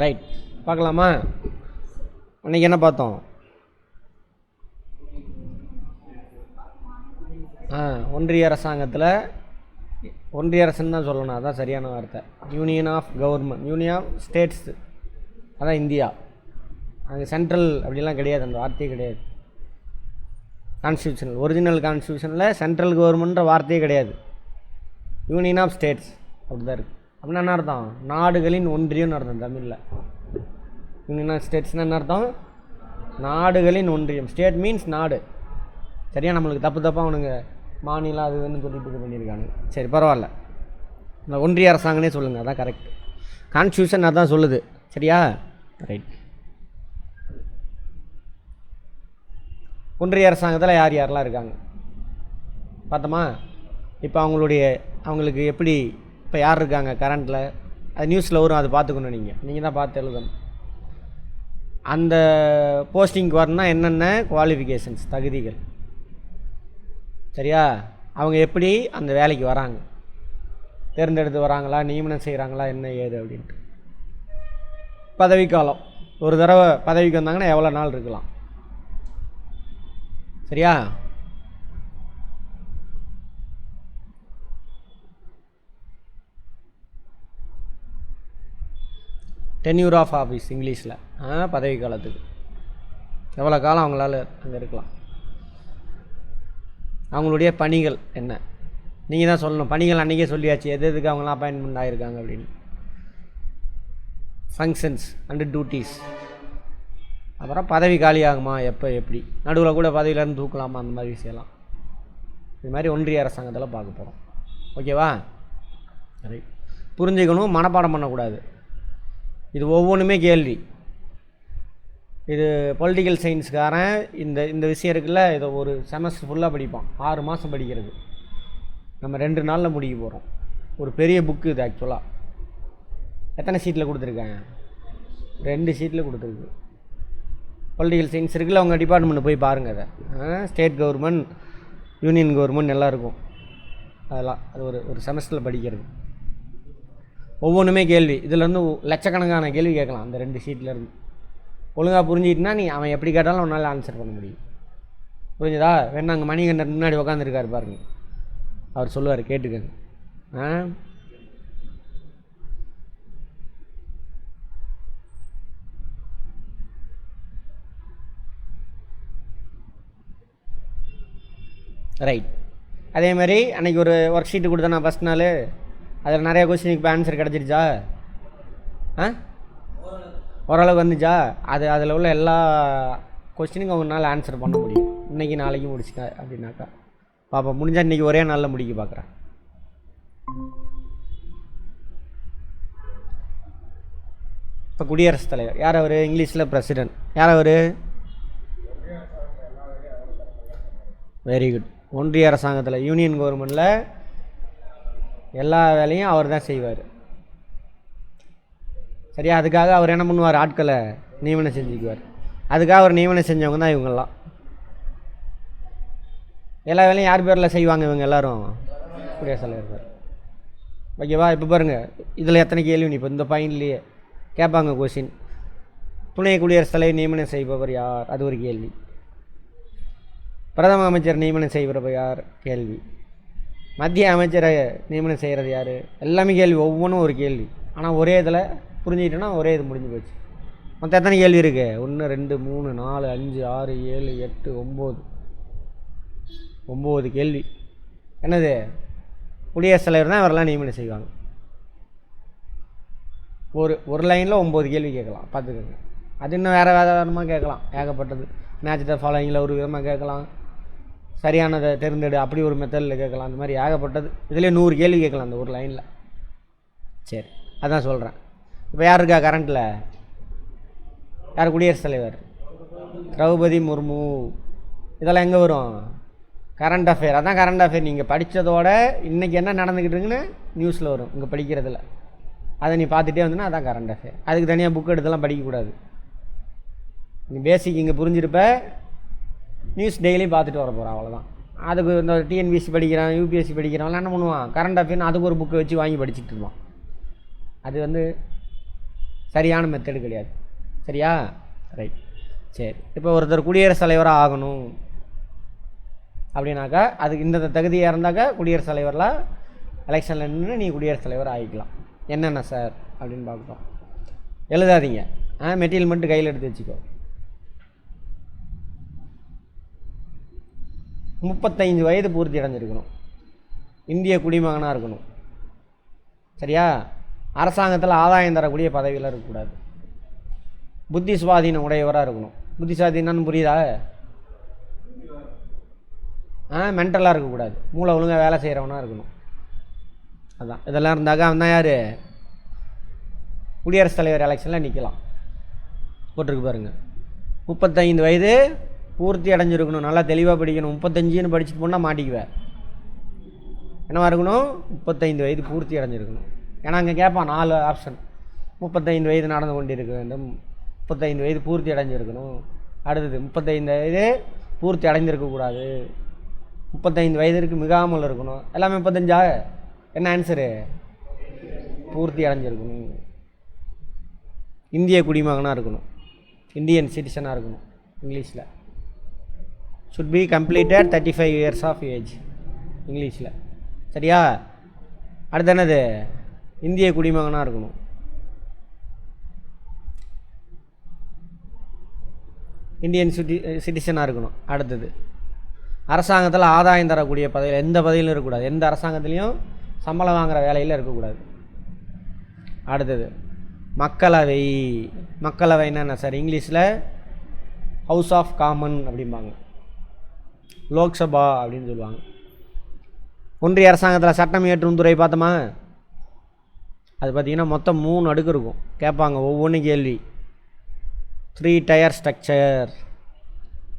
Right, பார்க்கலாமா? அன்றைக்கி என்ன பார்த்தோம்? ஒன்றிய அரசாங்கத்தில், ஒன்றிய அரசுன்னு தான் சொல்லணும், அதுதான் சரியான வார்த்தை. Union of government, union of states, அதான் இந்தியா. அங்கே சென்ட்ரல் அப்படிலாம் கிடையாது, அந்த வார்த்தையே கிடையாது. கான்ஸ்டியூஷனல், ஒரிஜினல் கான்ஸ்டியூஷனில் சென்ட்ரல் கவர்மெண்ட்ற வார்த்தையே கிடையாது. யூனியன் ஆஃப் ஸ்டேட்ஸ் அப்படி தான் இருக்குது. அப்படின்னா என்ன அர்த்தம்? நாடுகளின் ஒன்றியம்னு அர்த்தம் தமிழில். யூனியன் ஆஃப் ஸ்டேட்ஸ்னால் என்ன அர்த்தம்? நாடுகளின் ஒன்றியம். ஸ்டேட் மீன்ஸ் நாடு. சரியா? நம்மளுக்கு தப்பாக அவனுங்க மாநிலம் அது இதுன்னு சொல்லிட்டு இது பண்ணியிருக்காங்க. சரி, பரவாயில்ல. இந்த ஒன்றிய அரசாங்கனே சொல்லுங்கள், அதான் கரெக்ட். கான்ஸ்டியூஷன் அதான் சொல்லுது. சரியா? ரைட். ஒன்றிய அரசாங்கத்தில் யார் யாரெல்லாம் இருக்காங்க பார்த்தோமா? இப்போ அவங்களுக்கு எப்படி இப்போ யார் இருக்காங்க கரண்ட்டில், அது நியூஸில் வரும், அது பார்த்துக்கணும். நீங்கள் தான் பார்த்து எழுதணும். அந்த போஸ்டிங்க்கு வரணும்னா என்னென்ன குவாலிஃபிகேஷன்ஸ், தகுதிகள். சரியா? அவங்க எப்படி அந்த வேலைக்கு வராங்க, தேர்ந்தெடுத்து வராங்களா, நியமனம் செய்கிறாங்களா, என்ன ஏது அப்படின்ட்டு. பதவிக்காலம், ஒரு தடவை பதவிக்கு வந்தாங்கன்னா எவ்வளோ நாள் இருக்கலாம். சரியா? டென்யூர் ஆஃப் ஆஃபீஸ் இங்கிலீஷில். பதவி காலத்துக்கு எவ்வளோ காலம் அவங்களால அங்கே இருக்கலாம். அவங்களுடைய பணிகள் என்ன, நீங்கள் தான் சொல்லணும். பணிகள் அன்றைக்கே சொல்லியாச்சு, எதுக்கு அவங்களாம் அப்பாயின்மெண்ட் ஆகிருக்காங்க அப்படின்னு. Functions and duties. அப்புறம் பதவி காலி ஆகுமா, எப்போ, எப்படி, நடுவில் கூட பதவியிலேருந்து தூக்கலாமா, அந்த மாதிரி விஷயம்லாம் இது மாதிரி ஒன்றிய அரசாங்கத்தில் பார்க்க போகிறோம். ஓகேவா? சரி, புரிஞ்சுக்கணும், மனப்பாடம் பண்ணக்கூடாது. இது ஒவ்வொன்றுமே கேள்வி. இது பொலிட்டிக்கல் சயின்ஸுக்காரன் இந்த விஷயம் இருக்குல்ல, இதை ஒரு செமஸ்டர் ஃபுல்லாக படிப்பான். 6 மாதம் படிக்கிறது. நம்ம 2 நாளில் முடிக்க போகிறோம். ஒரு பெரிய புக்கு இது. ஆக்சுவலாக எத்தனை சீட்டில் கொடுத்துருக்காங்க? 2 சீட்டில் கொடுத்துருக்கு. பொலிட்டிக்கல் சயின்ஸ் இருக்குல்ல, அவங்க டிபார்ட்மெண்ட்டு போய் பாருங்கள். அதை ஸ்டேட் கவர்மெண்ட், யூனியன் கவர்மெண்ட் எல்லாம் இருக்கும். அதெல்லாம் அது ஒரு செமஸ்டரில் படிக்கிறது. ஒவ்வொன்றுமே கேள்வி. இதிலேருந்து லட்சக்கணக்கான கேள்வி கேட்கலாம் அந்த 2 சீட்லேருந்து. ஒழுங்காக புரிஞ்சிக்கிட்டுனா அவன் எப்படி கேட்டாலும் அவனால் ஆன்சர் பண்ண முடியும். புரிஞ்சுதா? வேணா அங்கே மணிகண்டன் முன்னாடி உட்காந்துருக்காரு பாருங்க, அவர் சொல்லுவார், கேட்டுக்கங்க. ரைட். அதே மாதிரி அன்றைக்கி ஒரு ஒர்க் ஷீட்டு கொடுத்தேன் நான் ஃபஸ்ட் நாள். அதில் நிறைய கொஸ்டினுக்கு இப்போ ஆன்சர் கிடச்சிருச்சா? ஓரளவுக்கு வந்துச்சா? அதில் உள்ள எல்லா கொஸ்டினுக்கும் அவங்களால ஆன்சர் பண்ண முடியும். இன்றைக்கி நாளைக்கு முடிச்சுட்டா அப்படின்னாக்கா பாப்பா முடிஞ்சால் இன்றைக்கி ஒரே நாளில் முடிக்க பார்க்குறேன். இப்போ குடியரசுத் தலைவர் யார்? அவர் இங்கிலீஷில் பிரசிடென்ட். யார் அவர்? Very good. ஒன்றிய அரசாங்கத்தில், யூனியன் கவர்மெண்ட்டில் எல்லா வேலையும் அவர் தான் செய்வார். சரியா? அதுக்காக அவர் என்ன பண்ணுவார்? ஆட்களை நியமனம் செஞ்சுக்குவார். அதுக்காக அவர் நியமனம் செஞ்சவங்க தான் இவங்கெல்லாம். எல்லா வேலையும் யார் பேரில் செய்வாங்க? இவங்க எல்லோரும் குடியரசுத் தலைவர். ஓகேவா? இப்போ பாருங்கள், இதில் எத்தனை கேள்வி இப்போ இந்த பாயிண்ட்லேயே கேட்பாங்க கொஸ்டின். துணை குடியரசுத் தலைவர் நியமனம் செய்பவர் யார்? அது ஒரு கேள்வி. பிரதம அமைச்சர் நியமனம் செய்பவர் யார்? கேள்வி. மத்திய அமைச்சரை நியமனம் செய்கிறது யார்? எல்லாமே கேள்வி. ஒவ்வொன்றும் ஒரு கேள்வி. ஆனால் ஒரே இதில் புரிஞ்சுக்கிட்டோன்னா ஒரே இது முடிஞ்சு போச்சு. மொத்தம் எத்தனை கேள்வி இருக்குது? 1 2 3 4 5 6 7 8 9 கேள்வி. என்னது? குடியரசுத் தலைவர் தான் இவரெல்லாம் நியமனம் செய்வாங்க. ஒரு லைனில் 9 கேள்வி கேட்கலாம், பார்த்துக்கோங்க. அது இன்னும் வேறு விதமாக கேட்கலாம், ஏகப்பட்டது. மேட்ச் த ஃபாலோயிங்கில் ஒரு விதமாக கேட்கலாம், சரியானதை தேர்ந்தெடு அப்படி ஒரு மெத்தடில் கேட்கலாம். அந்த மாதிரி ஏகப்பட்டது. இதிலே 100 கேள்வி கேட்கலாம் அந்த ஒரு லைனில். சரி, அதான் சொல்கிறேன். இப்போ யார் இருக்கா கரண்ட்டில்? யார் குடியரசுத் தலைவர்? திரௌபதி முர்மு. இதெல்லாம் எங்கே வரும்? Current affair. அதான் கரண்ட் அஃபேர். நீங்கள் படித்ததோட இன்றைக்கி என்ன நடந்துக்கிட்டு இருக்குன்னு நியூஸில் வரும் இங்கே படிக்கிறதில்ல. அதை நீ பார்த்துட்டே வந்தோன்னா அதான் கரண்ட் அஃபேர். அதுக்கு தனியாக புக் எடுத்தெல்லாம் படிக்கக்கூடாது. நீ பேசிக் இங்கே புரிஞ்சிருப்ப, நியூஸ் டெய்லியும் பார்த்துட்டு வர போகிறான், அவ்வளோதான். அதுக்கு இந்த டிஎன்பிஎஸ்சி படிக்கிறான், யூபிஎஸ்சி படிக்கிறான்லாம் என்ன பண்ணுவான்? கரண்ட் அஃபேர்னு அதுக்கு ஒரு புக்கை வச்சு வாங்கி படிச்சுட்டு இருப்பான். அது சரியான மெத்தடு கிடையாது. சரியா? ரைட். சரி, இப்போ ஒருத்தர் குடியரசுத் தலைவராக ஆகணும் அப்படின்னாக்கா அதுக்கு இந்த தகுதியாக இருந்தாக்கா குடியரசுத் தலைவரில் எலெக்ஷனில் நின்று நீ குடியரசுத் தலைவர் ஆகிக்கலாம். என்னென்ன சார் அப்படின்னு பார்க்குறோம். எழுதாதீங்க, மெட்டீரியல் மட்டும் கையில் எடுத்து வச்சுக்கோ. 35 வயது பூர்த்தி அடைஞ்சிருக்கணும். இந்திய குடிமகனாக இருக்கணும். சரியா? அரசாங்கத்தில் ஆதாயம் தரக்கூடிய பதவியில் இருக்கக்கூடாது. புத்தி சுவாதீனம் உடையவராக இருக்கணும். புத்தி சுவாதீனம்னு புரியுதா? மென்டலாக இருக்கக்கூடாது. மூளை ஒழுங்காக வேலை செய்கிறவனாக இருக்கணும். அதான் இதெல்லாம் இருந்தாக்கா அவன் தான் யார்? குடியரசுத் தலைவர் எலெக்ஷனில் நிற்கலாம். போட்டிருக்கு பாருங்கள். 35 வயது பூர்த்தி அடைஞ்சிருக்கணும். நல்லா தெளிவாக படிக்கணும். 35ன்னு படிச்சுட்டு போனால் மாட்டிக்குவேன். என்னவா இருக்கணும்? 35 வயது பூர்த்தி அடைஞ்சிருக்கணும். ஏன்னா அங்கே கேட்பான் 4 ஆப்ஷன். 35 வயது நடந்து கொண்டிருக்க வேண்டும், 35 வயது பூர்த்தி அடைஞ்சிருக்கணும், அடுத்தது 35 வயது பூர்த்தி அடைந்திருக்கக்கூடாது, 35 வயதிற்கு மிகாமல் இருக்கணும். எல்லாமே 35ஆ? என்ன ஆன்சரு? பூர்த்தி அடைஞ்சிருக்கணும். இந்திய குடிமகனாக இருக்கணும். இந்தியன் சிட்டிசனாக இருக்கணும். இங்கிலீஷில் should be completed 35 years of age இங்கிலீஷில். சரியா? அடுத்து என்னது? இந்திய குடிமகனாக இருக்கணும். இந்தியன் சிட்டிசனாக இருக்கணும். அடுத்தது அரசாங்கத்தில் ஆதாயம் தரக்கூடிய பதவியில் எந்த பதவியிலும் இருக்கக்கூடாது. எந்த அரசாங்கத்துலேயும் சம்பளம் வாங்குகிற வேலையில் இருக்கக்கூடாது. அடுத்தது மக்களவை. மக்களவைன்னா என்ன சார்? இங்கிலீஷில் ஹவுஸ் ஆஃப் காமன் அப்படிம்பாங்க, லோக்சபா அப்படின்னு சொல்லுவாங்க. ஒன்றிய அரசாங்கத்தில் சட்டம் இயற்றும் துறை பார்த்தோமா? அது பார்த்திங்கன்னா மொத்தம் 3 அடுக்கு இருக்கும். கேட்பாங்க ஒவ்வொன்றும் கேள்வி. 3 டயர் ஸ்ட்ரக்சர்.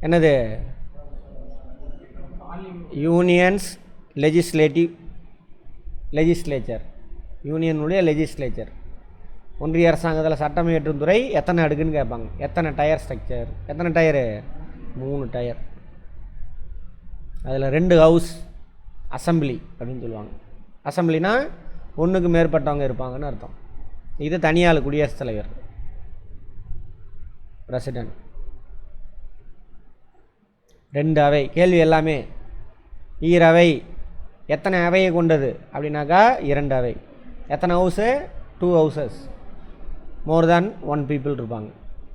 என்னது? Unions, legislature. யூனியனுடைய லெஜிஸ்லேச்சர். ஒன்றிய அரசாங்கத்தில் சட்டம் இயற்றும் துறை எத்தனை அடுக்குன்னு கேட்பாங்க. எத்தனை டயர் ஸ்ட்ரக்சர்? எத்தனை டயரு? 3 டயர். அதில் 2 ஹவுஸ் அசம்பிளி அப்படின்னு சொல்லுவாங்க. அசம்பிளினா ஒன்றுக்கு மேற்பட்டவங்க இருப்பாங்கன்னு அர்த்தம். இது தனியாள் குடியரசுத் தலைவர், பிரசிடென்ட். 2 அவை. கேள்வி எல்லாமே ஈரவை. எத்தனை அவையை கொண்டது அப்படின்னாக்கா 2 அவை. எத்தனை ஹவுஸு? 2 ஹவுசஸ். மோர் தேன் 1 பீப்புள் இருப்பாங்க.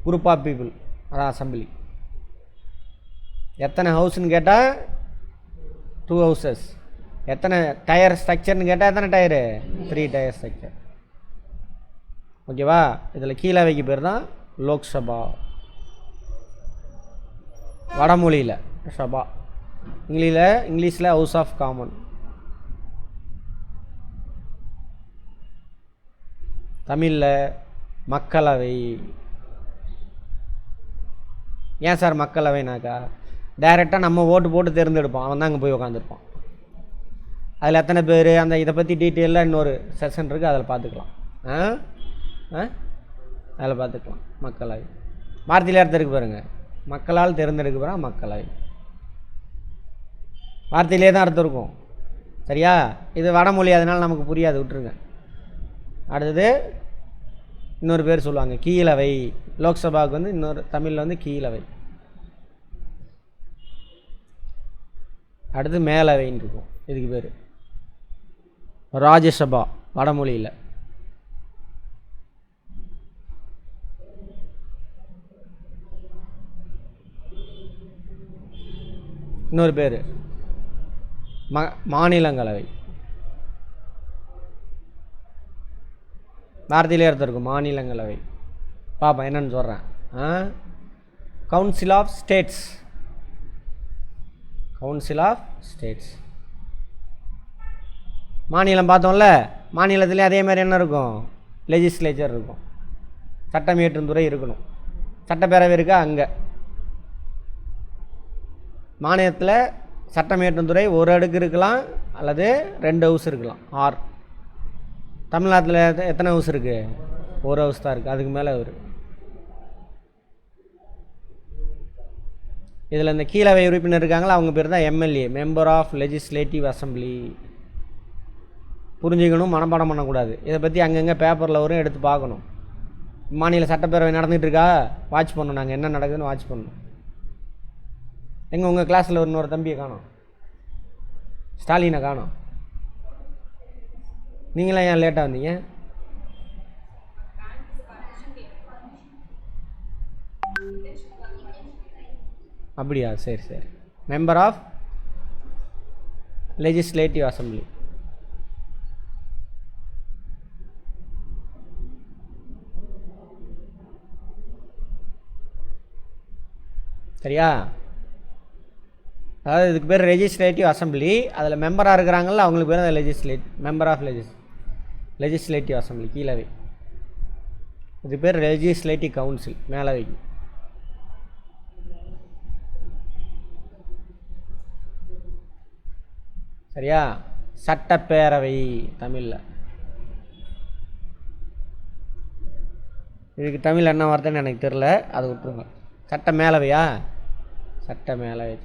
குரூப் ஆஃப் பீப்புள், அதான் அசம்பிளி. எத்தனை ஹவுஸ்ன்னு கேட்டால் 2 ஹவுசஸ். எத்தனை டயர் ஸ்ட்ரக்சர்னு கேட்டால் எத்தனை டயரு? 3 tier structure. ஓகேவா? இதில் கீழவைக்கு பேர் தான் லோக்சபா. வடமொழியில் சபா, இங்கிலீஷில் ஹவுஸ் ஆஃப் காமன். தமிழில் மக்களவை. ஏன் சார் மக்களவைனாக்கா டைரெக்டாக நம்ம ஓட்டு போட்டு தேர்ந்தெடுப்போம். அவன் தான் அங்கே போய் உட்காந்துருப்பான். அதில் எத்தனை பேர், அந்த இதை பற்றி டீட்டெயிலாக இன்னொரு செஷன் இருக்குது, அதில் பார்த்துக்கலாம். அதில் பார்த்துக்கலாம். மக்களவை வார்த்தையில் அர்த்தம் இருக்குது பாருங்கள். மக்களால் தேர்ந்தெடுக்கப்படுற மக்களவை. வார்த்தையிலே தான் அர்த்தம் இருக்கும். சரியா? இது வடமொழி, அதனால் நமக்கு புரியாது, விட்டுருங்க. அடுத்தது இன்னொரு பேர் சொல்லுவாங்க கீழவை. லோக்சபாவுக்கு வந்து இன்னொரு தமிழில் வந்து கீழவை. அடுத்து மேலவைன்னு இருக்கும். இதுக்கு பேர் ராஜ்யசபா வடமொழியில். இன்னொரு பேர் மாநிலங்களவை. வார்த்தையிலே அர்த்தம் இருக்கும் மாநிலங்களவை. பாப்பா என்னன்னு சொல்கிறேன். Council of states. Council of states. மாநிலம் பார்த்தோம்ல, மாநிலத்திலே அதே மாதிரி என்ன இருக்கும்? லெஜிஸ்லேச்சர் இருக்கும். சட்டம் இயற்றும் துறை இருக்கணும். சட்டப்பேரவை இருக்கா? அங்கே மாநிலத்தில் சட்டம் இயற்றும் துறை 1 அடுக்கு இருக்கலாம், அல்லது 2 ஹவுஸ் இருக்கலாம். தமிழ்நாட்டில் எத்தனை ஹவுஸ் இருக்குது? 1 ஹவுஸ் தான் இருக்குது. அதுக்கு மேலே ஒரு இதில் இந்த கீழவை உறுப்பினர் இருக்காங்களா, அவங்க பேர் தான் MLA, member of legislative assembly. புரிஞ்சுக்கணும், மனப்பாடம் பண்ணக்கூடாது. இதை பற்றி அங்கங்கே பேப்பரில் வரும், எடுத்து பார்க்கணும். மாநில சட்டப்பேரவை நடந்துகிட்ருக்கா, வாட்ச் பண்ணணும். நாங்கள் என்ன நடக்குதுன்னு வாட்ச் பண்ணணும். எங்கே உங்கள் கிளாஸில் இன்னொரு தம்பியை காணோம், ஸ்டாலினை காணோம். நீங்களாம் ஏன் லேட்டாக வந்தீங்க? அப்படியா? சரி சரி. Member of legislative assembly. சரியா? அதாவது இதுக்கு பேர் லெஜிஸ்லேட்டிவ் அசம்பிளி. அதில் மெம்பராக இருக்கிறாங்கள அவங்களுக்கு பேர் மெம்பர் ஆஃப் லெஜிஸ்லேட்டிவ் அசம்பிளி கீழவை. இது பேர் லெஜிஸ்லேட்டிவ் கவுன்சில் மேலவைக்கு. சரியா? சட்டப்பேரவை தமிழில். இதுக்கு தமிழ் என்ன வார்த்தைன்னு எனக்கு தெரில, அதை விட்டுருங்க. சட்ட மேலவையா? சட்ட மேலவை.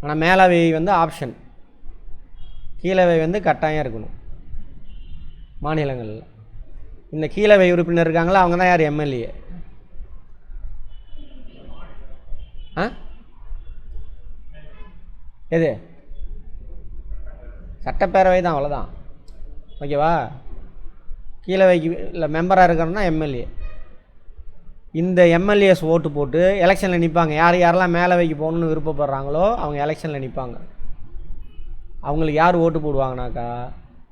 ஆனால் மேலவை வந்து ஆப்ஷன், கீழவை வந்து கட்டாயம் இருக்கணும் மாநிலங்களில். இந்த கீழவை உறுப்பினர் இருக்காங்களா, அவங்க தான் யார்? எம்எல்ஏ. எது? சட்டப்பேரவை தான், அவ்வளோதான். ஓகேவா? கீழவைக்கு இல்லை மெம்பராக இருக்கிறோன்னா எம்எல்ஏ. இந்த எம்எல்ஏஸ் ஓட்டு போட்டு எலெக்ஷனில் நிற்பாங்க. யாரெல்லாம் மேலவைக்கு போகணுன்னு விருப்பப்படுறாங்களோ அவங்க எலெக்ஷனில் நிற்பாங்க. அவங்களுக்கு யார் ஓட்டு போடுவாங்கனாக்கா,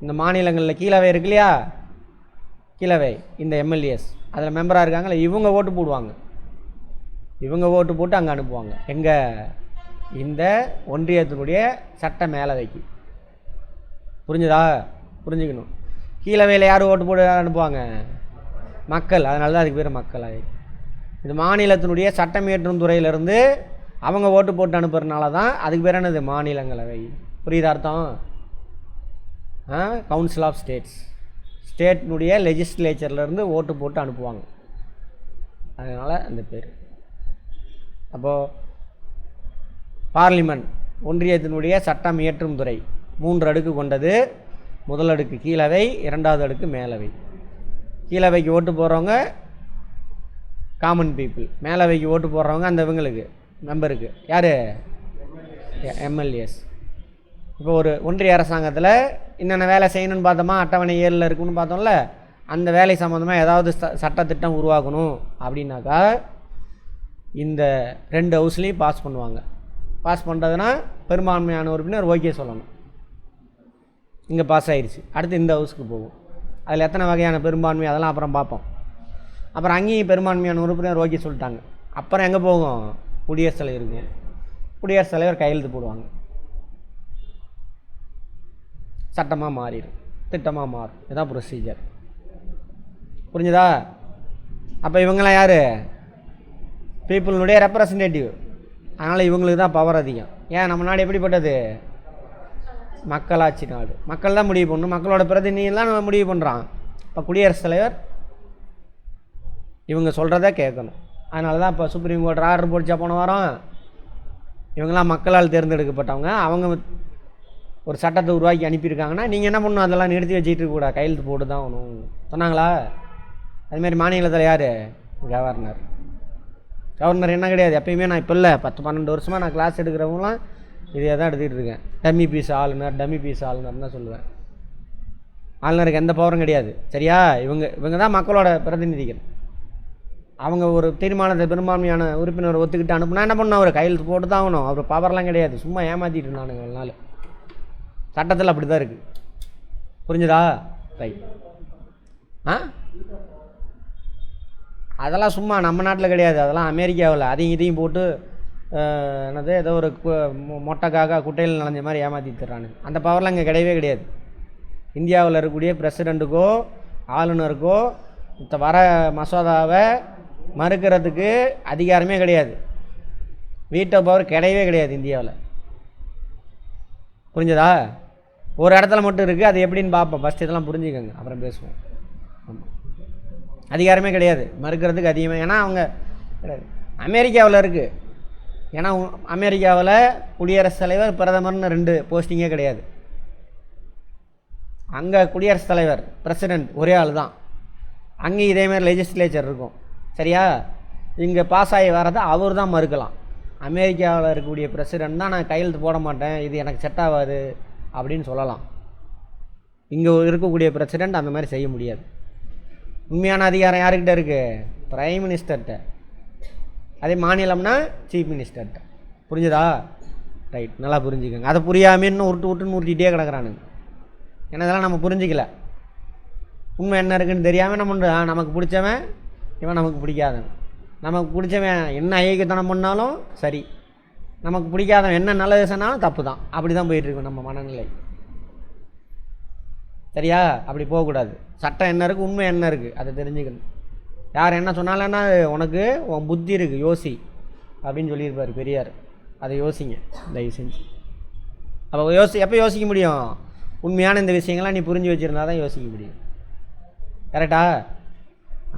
இந்த மாநிலங்களில் கீழவை இருக்கு இல்லையா, கீழவை, இந்த எம்எல்ஏஸ் அதில் மெம்பராக இருக்காங்களே, இவங்க ஓட்டு போடுவாங்க. இவங்க ஓட்டு போட்டு அங்கே அனுப்புவாங்க. எங்கே? இந்த ஒன்றியத்தினுடைய சட்ட மேலவைக்கு. புரிஞ்சுதா? புரிஞ்சுக்கணும். கீழவையில் யார் ஓட்டு போட்டு அனுப்புவாங்க? மக்கள். அதனால தான் அதுக்கு பேர் மக்களவை. இது மாநிலத்தினுடைய சட்டம் இயற்றும் துறையிலிருந்து அவங்க ஓட்டு போட்டு அனுப்புறதுனால தான் அதுக்கு பேர் என்னது? மாநிலங்களவை. புரியுது அர்த்தம்? Council of states. ஸ்டேட்னுடைய லெஜிஸ்லேச்சர்லேருந்து ஓட்டு போட்டு அனுப்புவாங்க, அதனால் அந்த பேர். அப்போது பார்லிமெண்ட் ஒன்றியத்தினுடைய சட்டம் இயற்றும் துறை 3 அடுக்கு கொண்டது. முதல் அடுக்கு கீழவை, 2வது அடுக்கு மேலவை. கீழவைக்கு ஓட்டு போடுறவங்க காமன் பீப்புள், மேலவைக்கு ஓட்டு போடுறவங்க அந்த இவங்களுக்கு மெம்பருக்கு யார்? எம்எல்ஏஸ். இப்போ ஒரு ஒன்றிய அரசாங்கத்தில் என்னென்ன வேலை செய்யணும்னு பார்த்தோமா, அட்டவணை 7ல் இருக்குன்னு பார்த்தோம்ல, அந்த வேலை சம்மந்தமாக ஏதாவது சட்டத்திட்டம் உருவாக்கணும் அப்படின்னாக்கா இந்த 2 ஹவுஸ்லேயும் பாஸ் பண்ணுவாங்க. பாஸ் பண்ணுறதுனா பெரும்பான்மையான உறுப்பினர் ஓகே சொல்லணும். இங்கே பாஸ் ஆயிடுச்சு, அடுத்து இந்த ஹவுஸுக்கு போகும். அதில் எத்தனை வகையான பெரும்பான்மை அதெல்லாம் அப்புறம் பார்ப்போம். அப்புறம் அங்கேயும் பெரும்பான்மையான உறுப்பினர் ஓகே சொல்லிட்டாங்க. அப்புறம் எங்கே போகும்? குடியரசுத் தலைவர் இருக்கும். குடியரசுத் தலைவர் கையெழுத்து போடுவாங்க, சட்டமாக மாறிடும், திட்டமாக மாறும். இதுதான் ப்ரொசீஜர். புரிஞ்சுதா? அப்போ இவங்களாம் யார்? பீப்புளினுடைய ரெப்ரசன்டேட்டிவ். அதனால் இவங்களுக்கு தான் பவர் அதிகம். ஏன்? நம்ம நாடு எப்படிப்பட்டது? மக்களாட்சி நாடு. மக்கள் தான் முடிவு பண்ணணும், மக்களோட பிரதிநிதிகள் தான் நம்ம முடிவு பண்ணுறான். இப்போ குடியரசுத் தலைவர் இவங்க சொல்கிறத கேட்கணும். அதனால தான் இப்போ சுப்ரீம் கோர்ட் ஆர்டர் போட்டுச்சா போன வாரம், இவங்களாம் மக்களால் தேர்ந்தெடுக்கப்பட்டவங்க, அவங்க ஒரு சட்டத்தை உருவாக்கி அனுப்பியிருக்காங்கன்னா நீங்கள் என்ன பண்ணணும்? அதெல்லாம் நிறுத்தி வச்சுட்டு இருக்கக்கூடாது, கையெழுத்து போட்டு தான் ஆகணும் சொன்னாங்களா? அதுமாரி மாநிலத்தில் யார்? கவர்னர். கவர்னர் என்ன கிடையாது, எப்பயுமே நான் இப்போ இல்லை 10-12 வருஷமாக நான் கிளாஸ் எடுக்கிறவங்களாம் இதே தான் எடுத்துகிட்டு இருக்கேன். டம்மி பீஸ் ஆளுநர், டம்மி பீஸ் ஆளுநர் தான் சொல்லுவேன். ஆளுநருக்கு எந்த பவரும் கிடையாது. சரியா? இவங்க தான் மக்களோட பிரதிநிதிகள். அவங்க ஒரு தீர்மானத்தை பெரும்பான்மையான உறுப்பினர் ஒத்துக்கிட்டு அனுப்புனா என்ன பண்ணணும்? அவர் கையெழுத்து போட்டு தான் ஆகணும். அவர் பவர்லாம் கிடையாது, சும்மா ஏமாற்றிட்டு இருந்தானுங்க ஒரு நாள். சட்டத்தில் அப்படி தான் இருக்குது. புரிஞ்சுதா? ரைட். அதெல்லாம் சும்மா நம்ம நாட்டில் கிடையாது, அதெல்லாம் அமெரிக்காவில் அதையும் இதையும் போட்டு என்னது ஏதோ ஒரு மொட்டைக்காக குட்டையில் நனைஞ்ச மாதிரி ஏமாற்றி தர்றானு. அந்த பவர்லாம் இங்கே கிடையவே கிடையாது. இந்தியாவில் இருக்கக்கூடிய பிரசிடெண்ட்டுக்கோ ஆளுநருக்கோ வர மசோதாவை மறுக்கிறதுக்கு அதிகாரமே கிடையாது. வீட்டோ பவர் கிடையவே கிடையாது இந்தியாவில். புரிஞ்சதா? ஒரு இடத்துல மட்டும் இருக்குது, அது எப்படின்னு பார்ப்போம். ஃபஸ்ட் இதெல்லாம் புரிஞ்சுக்கோங்க, அப்புறம் பேசுவோம். ஆமாம், அதிகாரமே கிடையாது மறுக்கிறதுக்கு அதிகமாக. ஏன்னா அவங்க கிடையாது. அமெரிக்காவில் இருக்குது. ஏன்னா அமெரிக்காவில் குடியரசுத் தலைவர் பிரதமர்னு 2 போஸ்டிங்கே கிடையாது. அங்கே குடியரசுத் தலைவர் பிரசிடெண்ட் ஒரே ஆள் தான். அங்கேயும் இதேமாதிரி லெஜிஸ்லேச்சர் இருக்கும். சரியா? இங்கே பாஸ் ஆகி வரதை அவர் தான் மறுக்கலாம். அமெரிக்காவில் இருக்கக்கூடிய பிரசிடெண்ட் தான் நான் கையெழுத்து போட மாட்டேன், இது எனக்கு செட் ஆகாது அப்படின்னு சொல்லலாம். இங்கே இருக்கக்கூடிய பிரசிடெண்ட் அந்த மாதிரி செய்ய முடியாது. உண்மையான அதிகாரம் யாருக்கிட்ட இருக்குது? பிரைம் மினிஸ்டர்கிட்ட. அதே மாநிலம்னா சீஃப் மினிஸ்டர்கிட்ட. புரிஞ்சுதா? ரைட், நல்லா புரிஞ்சுக்கோங்க. அதை புரியாமல் இன்னும் உருட்டுன்னு உருட்டிகிட்டே கிடக்குறானுங்க. ஏன்னா இதெல்லாம் நம்ம புரிஞ்சிக்கல. உண்மை என்ன இருக்குன்னு தெரியாமல் நம்ம நமக்கு பிடிச்சவன் இவன், நமக்கு பிடிக்காதவன். நமக்கு பிடிச்சவன் என்ன ஐயக்கத்தனம் பண்ணாலும் சரி, நமக்கு பிடிக்காதவன் என்ன நல்லது சொன்னாலும் தப்பு தான். அப்படி தான் போயிட்டுருக்கோம் நம்ம மனநிலை. சரியா? அப்படி போகக்கூடாது. சட்டம் என்ன இருக்குது, உண்மை என்ன இருக்குது, அதை தெரிஞ்சுக்கணும். யார் என்ன சொன்னாலன்னா உனக்கு உன் புத்தி இருக்குது, யோசி அப்படின்னு சொல்லியிருப்பார் பெரியார். அதை யோசிங்க தயவு செஞ்சு. அப்போ எப்போ யோசிக்க முடியும்? உண்மையான இந்த விஷயங்கள்லாம் நீ புரிஞ்சு வச்சுருந்தா தான் யோசிக்க முடியும். கரெக்டா?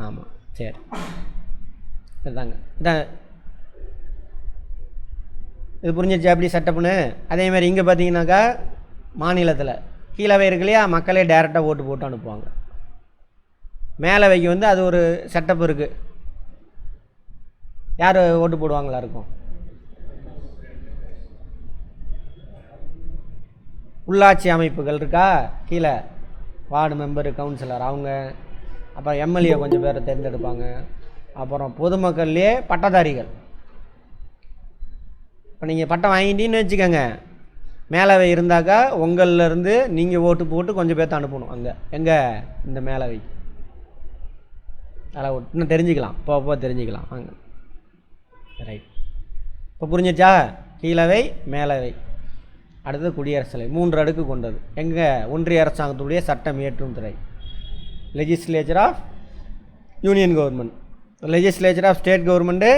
ஆமாம். சரி, இதுதாங்க. இதான் இது புரிஞ்சிச்சு அப்படி செட்டப்புன்னு. அதேமாதிரி இங்கே பார்த்தீங்கன்னாக்கா மாநிலத்தில் கீழவை இருக்கு இல்லையா, மக்களே டைரெக்டாக ஓட்டு போட்டு அனுப்புவாங்க. மேலவைக்கு வந்து அது ஒரு செட்டப் இருக்குது. யார் ஓட்டு போடுவாங்களா இருக்கும்? உள்ளாட்சி அமைப்புகள் இருக்கா, கீழே வார்டு மெம்பரு, கவுன்சிலர் அவங்க, அப்புறம் எம்எல்ஏ கொஞ்சம் பேரை தேர்ந்தெடுப்பாங்க. அப்புறம் பொதுமக்கள்லேயே பட்டதாரிகள். இப்போ நீங்கள் பட்டம் வாங்கிட்டீங்கன்னு வச்சுக்கோங்க, மேலவை இருந்தாக்கா உங்களிலேருந்து நீங்கள் ஓட்டு போட்டு கொஞ்சம் பேர்த்த அனுப்பணும் அங்கே. எங்கே? இந்த மேலவைக்கு. அதில் இன்னும் தெரிஞ்சுக்கலாம், போக தெரிஞ்சுக்கலாம் வாங்க. ரைட், இப்போ புரிஞ்சிச்சா? கீழவை, மேலவை, அடுத்தது குடியரசுத் தலைவர். 3 அடுக்கு கொண்டது. எங்கே? ஒன்றிய அரசாங்கத்துடைய சட்டம் இயற்றும் துறை. Legislature of union government. Legislature of state government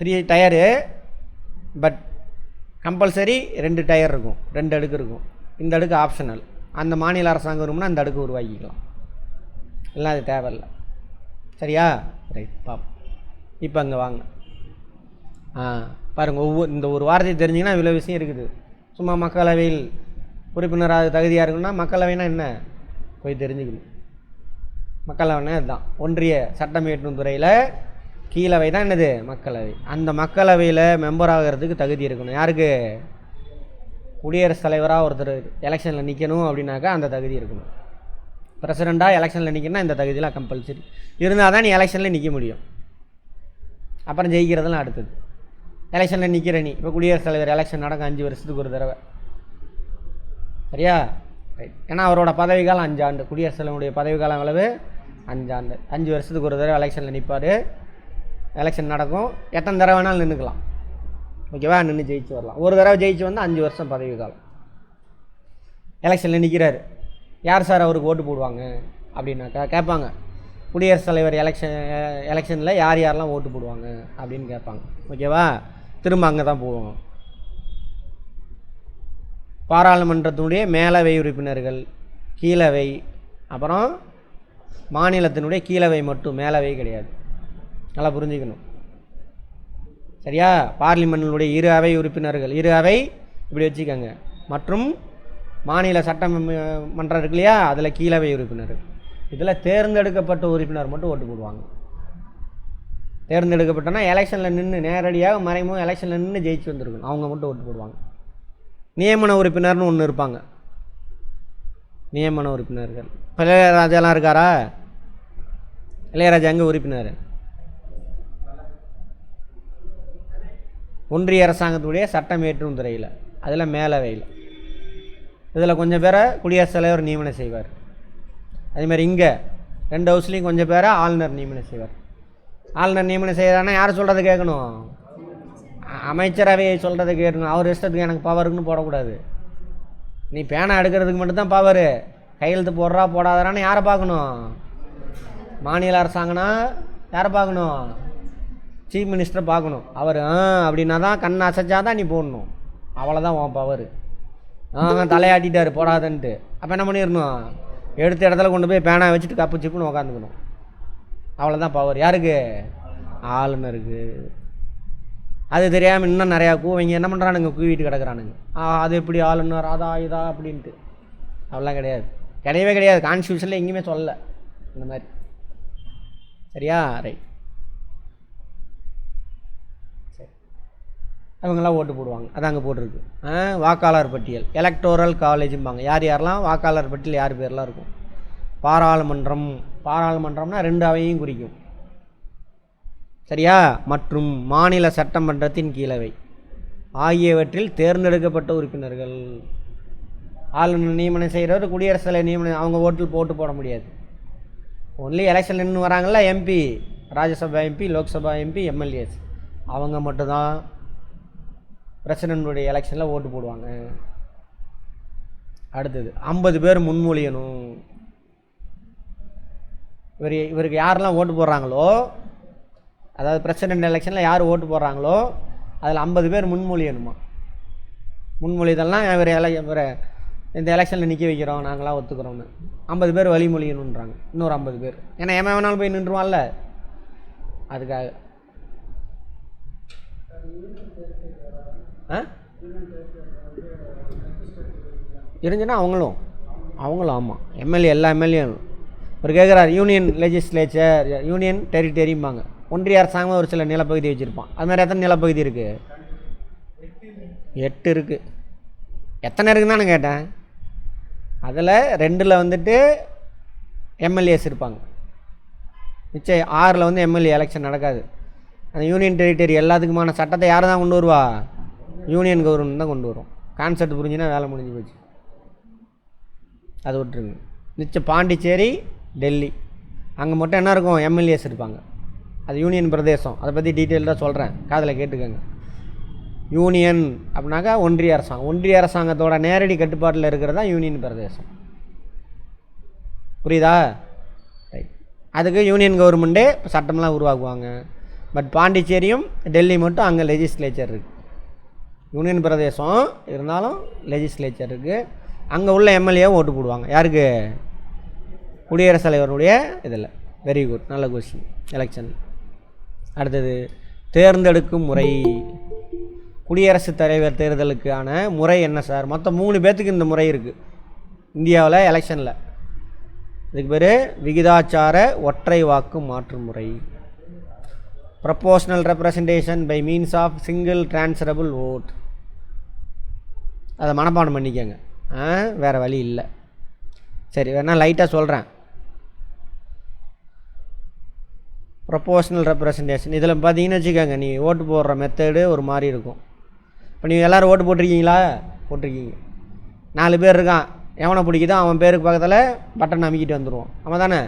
3 tier, but compulsory 2 tier இருக்கும், 2 அடுக்கு இருக்கும். இந்த அடுக்கு ஆப்ஷனல். அந்த மாநில அரசாங்கம் வரும்னா அந்த அடுக்கு உருவாக்கிக்கலாம், இல்லை அது தேவையில்லை. சரியா? ரைட், பாப்போம். இப்போ அங்கே வாங்க. பாருங்கள், இந்த ஒரு வார்த்தையை தெரிஞ்சிங்கன்னா இவ்வளோ விஷயம் இருக்குது. சும்மா மக்களவையில் உறுப்பினராக தகுதியாக இருக்குன்னா, மக்களவைனா என்ன போய் தெரிஞ்சுக்கணும். மக்களவைனா இதுதான். ஒன்றிய சட்டம் இயற்றும் துறையில் கீழவை தான் என்னது? மக்களவை. அந்த மக்களவையில் மெம்பர் ஆகிறதுக்கு தகுதி இருக்கணும். யாருக்கு? குடியரசுத் தலைவராக ஒருத்தர் எலெக்ஷனில் நிற்கணும் அப்படின்னாக்கா அந்த தகுதி இருக்கணும். பிரசிடெண்ட்டாக எலெக்ஷனில் நிற்கணும்னா இந்த தகுதியெலாம் கம்பல்சரி இருந்தால் தான் நீ எலெக்ஷனில் நிற்க முடியும். அப்புறம் ஜெயிக்கிறதெல்லாம் அடுத்தது. எலெக்ஷனில் நிற்கிற நீ, இப்போ குடியரசுத் தலைவர் எலெக்ஷன் நடக்கும் 5 வருஷத்துக்கு ஒரு தடவை. சரியா? ரைட். ஏன்னா அவரோட பதவி காலம் 5 ஆண்டு. குடியரசுத் தலைவருடைய பதவி காலம் எவ்வளவு? 5 ஆண்டு. 5 வருஷத்துக்கு ஒரு தடவை எலெக்ஷனில் நிற்பார். எலெக்ஷன் நடக்கும், எத்தனை தடவை வேணாலும் நின்றுக்கலாம். ஓகேவா? நின்று ஜெயிச்சு வரலாம். ஒரு தடவை ஜெயிச்சு வந்து 5 வருஷம் பதவி காலம். எலெக்ஷனில் நிற்கிறாரு, யார் சார் அவருக்கு ஓட்டு போடுவாங்க அப்படின்னாக்கா கேட்பாங்க, குடியரசுத் தலைவர் எலெக்ஷனில் யார் யாரெல்லாம் ஓட்டு போடுவாங்க அப்படின்னு கேட்பாங்க. ஓகேவா? திரும்ப அங்கே தான் போவோம். பாராளுமன்றத்தினுடைய மேலவை உறுப்பினர்கள், கீழவை, அப்புறம் மாநிலத்தினுடைய கீழவை மட்டும், மேலவை கிடையாது. நல்லா புரிஞ்சுக்கணும். சரியா? பார்லிமெண்ட்டினுடைய 2 அவை உறுப்பினர்கள், 2 அவை இப்படி வச்சுக்கோங்க, மற்றும் மாநில சட்டமன்றம் இருக்கு இல்லையா, அதில் கீழவை உறுப்பினர்கள். இதில் தேர்ந்தெடுக்கப்பட்ட உறுப்பினர் மட்டும் ஓட்டு போடுவாங்க. தேர்ந்தெடுக்கப்பட்டனா எலெக்ஷனில் நின்று நேரடியாக மறைமுக எலெக்ஷனில் நின்று ஜெயிச்சு வந்திருக்கணும், அவங்க மட்டும் ஓட்டு போடுவாங்க. நியமன உறுப்பினர்னு ஒன்று இருப்பாங்க. நியமன உறுப்பினர்கள் இப்போ இளையராஜாலாம் இருக்காரா? இளையராஜா எங்கே உறுப்பினர்? ஒன்றிய அரசாங்கத்துடைய சட்டம் இயற்றும் துறையில், அதில் மேலவையில். இதில் கொஞ்சம் பேரை குடியரசுத் தலைவர் நியமனம் செய்வார். அதேமாதிரி இங்கே 2 ஹவுஸ்லேயும் கொஞ்சம் பேரை ஆளுநர் நியமனம் செய்வார். ஆளுநர் நியமனம் செய்கிறான்னா யார் சொல்கிறத கேட்கணும்? அமைச்சரவையை சொல்கிறத கேட்கணும். அவர் இஷ்டத்துக்கு எனக்கு பவருக்குன்னு போடக்கூடாது. நீ பேனா எடுக்கிறதுக்கு மட்டும்தான் பவரு, கையெழுத்து போடுறா போடாதான்னு யாரை பார்க்கணும்? மாநில அரசாங்கம்னா யாரை பார்க்கணும்? சீஃப் மினிஸ்டரை பார்க்கணும். அவர் அப்படின்னா தான் கண் அசைச்சா தான் நீ போடணும். அவ்வளோதான் உன் பவர். தலையாட்டிட்டார் போடாதன்ட்டு, அப்போ என்ன பண்ணிடணும்? எடுத்த இடத்துல கொண்டு போய் பேனா வச்சுட்டு கப்பு சிப்புன்னு உக்காந்துக்கணும். அவ்வளோதான் பவர். யாருக்கு? ஆளுநருக்கு. அது தெரியாமல் இன்னும் நிறையா கூவங்க என்ன பண்ணுறானுங்க, கூவிட்டு கிடக்குறானுங்க. அது எப்படி ஆளுநர், அதா இதா அப்படின்ட்டு. அப்படிலாம் கிடையாது. கிடையவே கிடையாது, கான்ஸ்டியூஷனில் எங்கேயுமே சொல்லலை இந்த மாதிரி. சரியா? ரைட். சரி, அவங்களாம் ஓட்டு போடுவாங்க, அது அங்கே போட்டிருக்கு. வாக்காளர் பட்டியல், எலக்டோரல் காலேஜும்பாங்க. யார் யாரெல்லாம் வாக்காளர் பட்டியல் யார் பேர்லாம் இருக்கும். பாராளுமன்றம், பாராளுமன்றம்னா 2 அவையும் குறிக்கும். சரியா? மற்றும் மாநில சட்டமன்றத்தின் கீழவை ஆகியவற்றில் தேர்ந்தெடுக்கப்பட்ட உறுப்பினர்கள். ஆளுநர் நியமனம் செய்கிறவர், குடியரசுத் தலைவர் நியமனம், அவங்க ஓட்டில் போட்டு போட முடியாது. ஒன்லி எலெக்ஷன் நின்று வராங்களா MP, Rajya Sabha MP, Lok Sabha MP, MLAs, அவங்க மட்டும்தான் பிரசிடென்ட்டுடைய எலெக்ஷனில் ஓட்டு போடுவாங்க. அடுத்தது 50 பேர் முன்மொழியணும். இவருக்கு யாரெல்லாம் ஓட்டு போடுறாங்களோ, அதாவது பிரசிடென்ட் எலெக்ஷனில் யார் ஓட்டு போடுறாங்களோ அதில் 50 பேர் முன்மொழியணுமா. முன்மொழிதெல்லாம் இவரை இந்த எலெக்ஷனில் நிற்க வைக்கிறோம் நாங்களாம் ஒத்துக்கிறோன்னு 50 பேர் வழிமொழியணுன்றாங்க. இன்னொரு 50 பேர், ஏன்னா ஏமா வேணாலும் போய் நின்றுவான்ல, அதுக்காக. இருந்துச்சுன்னா அவங்களும் ஆமாம், எம்எல்ஏ, எல்லா எம்எல்ஏவும். ஒரு கேட்குறாரு யூனியன் லெஜிஸ்லேச்சர், யூனியன் டெரிட்டரிம்பாங்க. ஒன்றிய அரசாங்கம் ஒரு சில நிலப்பகுதி வச்சுருப்பான். அது மாதிரி எத்தனை நிலப்பகுதி இருக்குது? 8 இருக்குது. எத்தனை இருக்குன்னு நான் கேட்டேன். அதில் 2ல் வந்துட்டு எம்எல்ஏஸ் இருப்பாங்க, மிச்சம் 6ல் வந்து எம்எல்ஏ எலெக்ஷன் நடக்காது. அந்த யூனியன் டெரிட்டரி எல்லாத்துக்குமான சட்டத்தை யார் தான் கொண்டு வருவா? யூனியன் கவர்மெண்ட் தான் கொண்டு வரும். கான்செப்ட் புரிஞ்சுன்னா வேலை முடிஞ்சு போச்சு, அது விட்டுருங்க. மிச்சம் பாண்டிச்சேரி, டெல்லி, அங்கே மட்டும் என்ன இருக்கும்? எம்எல்ஏஸ் இருப்பாங்க. அது யூனியன் பிரதேசம், அதை பற்றி டீட்டெயில்டாக சொல்கிறேன், காதில் கேட்டுக்கோங்க. யூனியன் அப்படின்னாக்கா ஒன்றிய அரசாங்கம், ஒன்றிய அரசாங்கத்தோட நேரடி கட்டுப்பாட்டில் இருக்கிறது தான் யூனியன் பிரதேசம். புரியுதா? ரைட். அதுக்கு யூனியன் கவர்மெண்ட்டே சட்டம்லாம் உருவாக்குவாங்க. பட் பாண்டிச்சேரியும் டெல்லி மட்டும் அங்கே லெஜிஸ்லேச்சர் இருக்குது. யூனியன் பிரதேசம் இருந்தாலும் லெஜிஸ்லேச்சர் இருக்குது. அங்கே உள்ள எம்எல்ஏவும் ஓட்டு போடுவாங்க. யாருக்கு? குடியரசுத் தலைவருடைய இதில். வெரி குட், நல்ல கொஸ்டின். எலெக்ஷன். அடுத்தது தேர்ந்தெடுக்கும் முறை. குடியரசுத் தலைவர் தேர்தலுக்கான முறை என்ன சார்? மொத்தம் 3 பேர்த்துக்கு இந்த முறை இருக்குது இந்தியாவில் எலெக்ஷனில். இதுக்கு பேர் விகிதாச்சார ஒற்றை வாக்கு மாற்று முறை. Proportional representation by means of single transferable vote. அதை மனப்பாடம் பண்ணிக்கோங்க, வேறு வழி இல்லை. சரி, வேணால் லைட்டாக சொல்கிறேன். ப்ரொபோஷனல் ரெப்ரசன்டேஷன் இதில் பார்த்தீங்கன்னு வச்சுக்கோங்க, நீ ஓட்டு போடுற மெத்தடு ஒரு மாதிரி இருக்கும். இப்போ நீங்கள் எல்லோரும் ஓட்டு போட்டிருக்கீங்களா? போட்டிருக்கீங்க. 4 பேர் இருக்கான், எவனை பிடிக்குதோ அவன் பேருக்கு பக்கத்தில் பட்டன் அமைக்கிட்டு வந்துடுவோம், ஆமாம் தானே?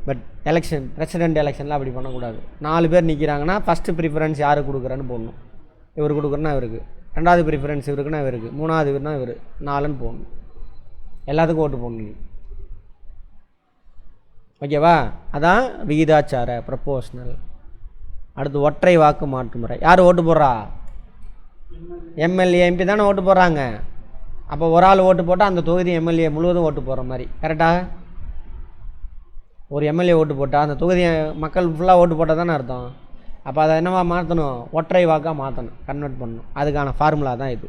பட் எலெக்ஷன், பிரசிடென்ட் எலெக்ஷனில் அப்படி பண்ணக்கூடாது. 4 பேர் நிற்கிறாங்கன்னா ஃபஸ்ட்டு ப்ரிஃபரன்ஸ் யாருக்கு கொடுக்குறேன்னு போடணும். இவர் கொடுக்குறேன்னா இவருக்கு, 2வது ப்ரிஃபரன்ஸ் இவருக்குன்னா இவருக்கு, 3வது இவருனா இவர், 4ன்னு போடணும். எல்லாத்துக்கும் ஓட்டு போடணும். ஓகேவா? அதான் விகிதாச்சார ப்ரொபோஷனல். அடுத்து ஒற்றை வாக்கு மாற்று முறை. யார் ஓட்டு போடுறா? எம்எல்ஏ, எம்பி தானே ஓட்டு போடுறாங்க. அப்போ ஒரு ஆள் ஓட்டு போட்டால் அந்த தொகுதி எம்எல்ஏ முழுவதும் ஓட்டு போடுற மாதிரி, கரெக்டாக? ஒரு எம்எல்ஏ ஓட்டு போட்டால் அந்த தொகுதி மக்கள் ஃபுல்லாக ஓட்டு போட்டால் தானே அர்த்தம். அப்போ அதை என்னவா மாற்றணும்? ஒற்றை வாக்காக மாற்றணும், கன்வெர்ட் பண்ணணும். அதுக்கான ஃபார்முலா தான் இது.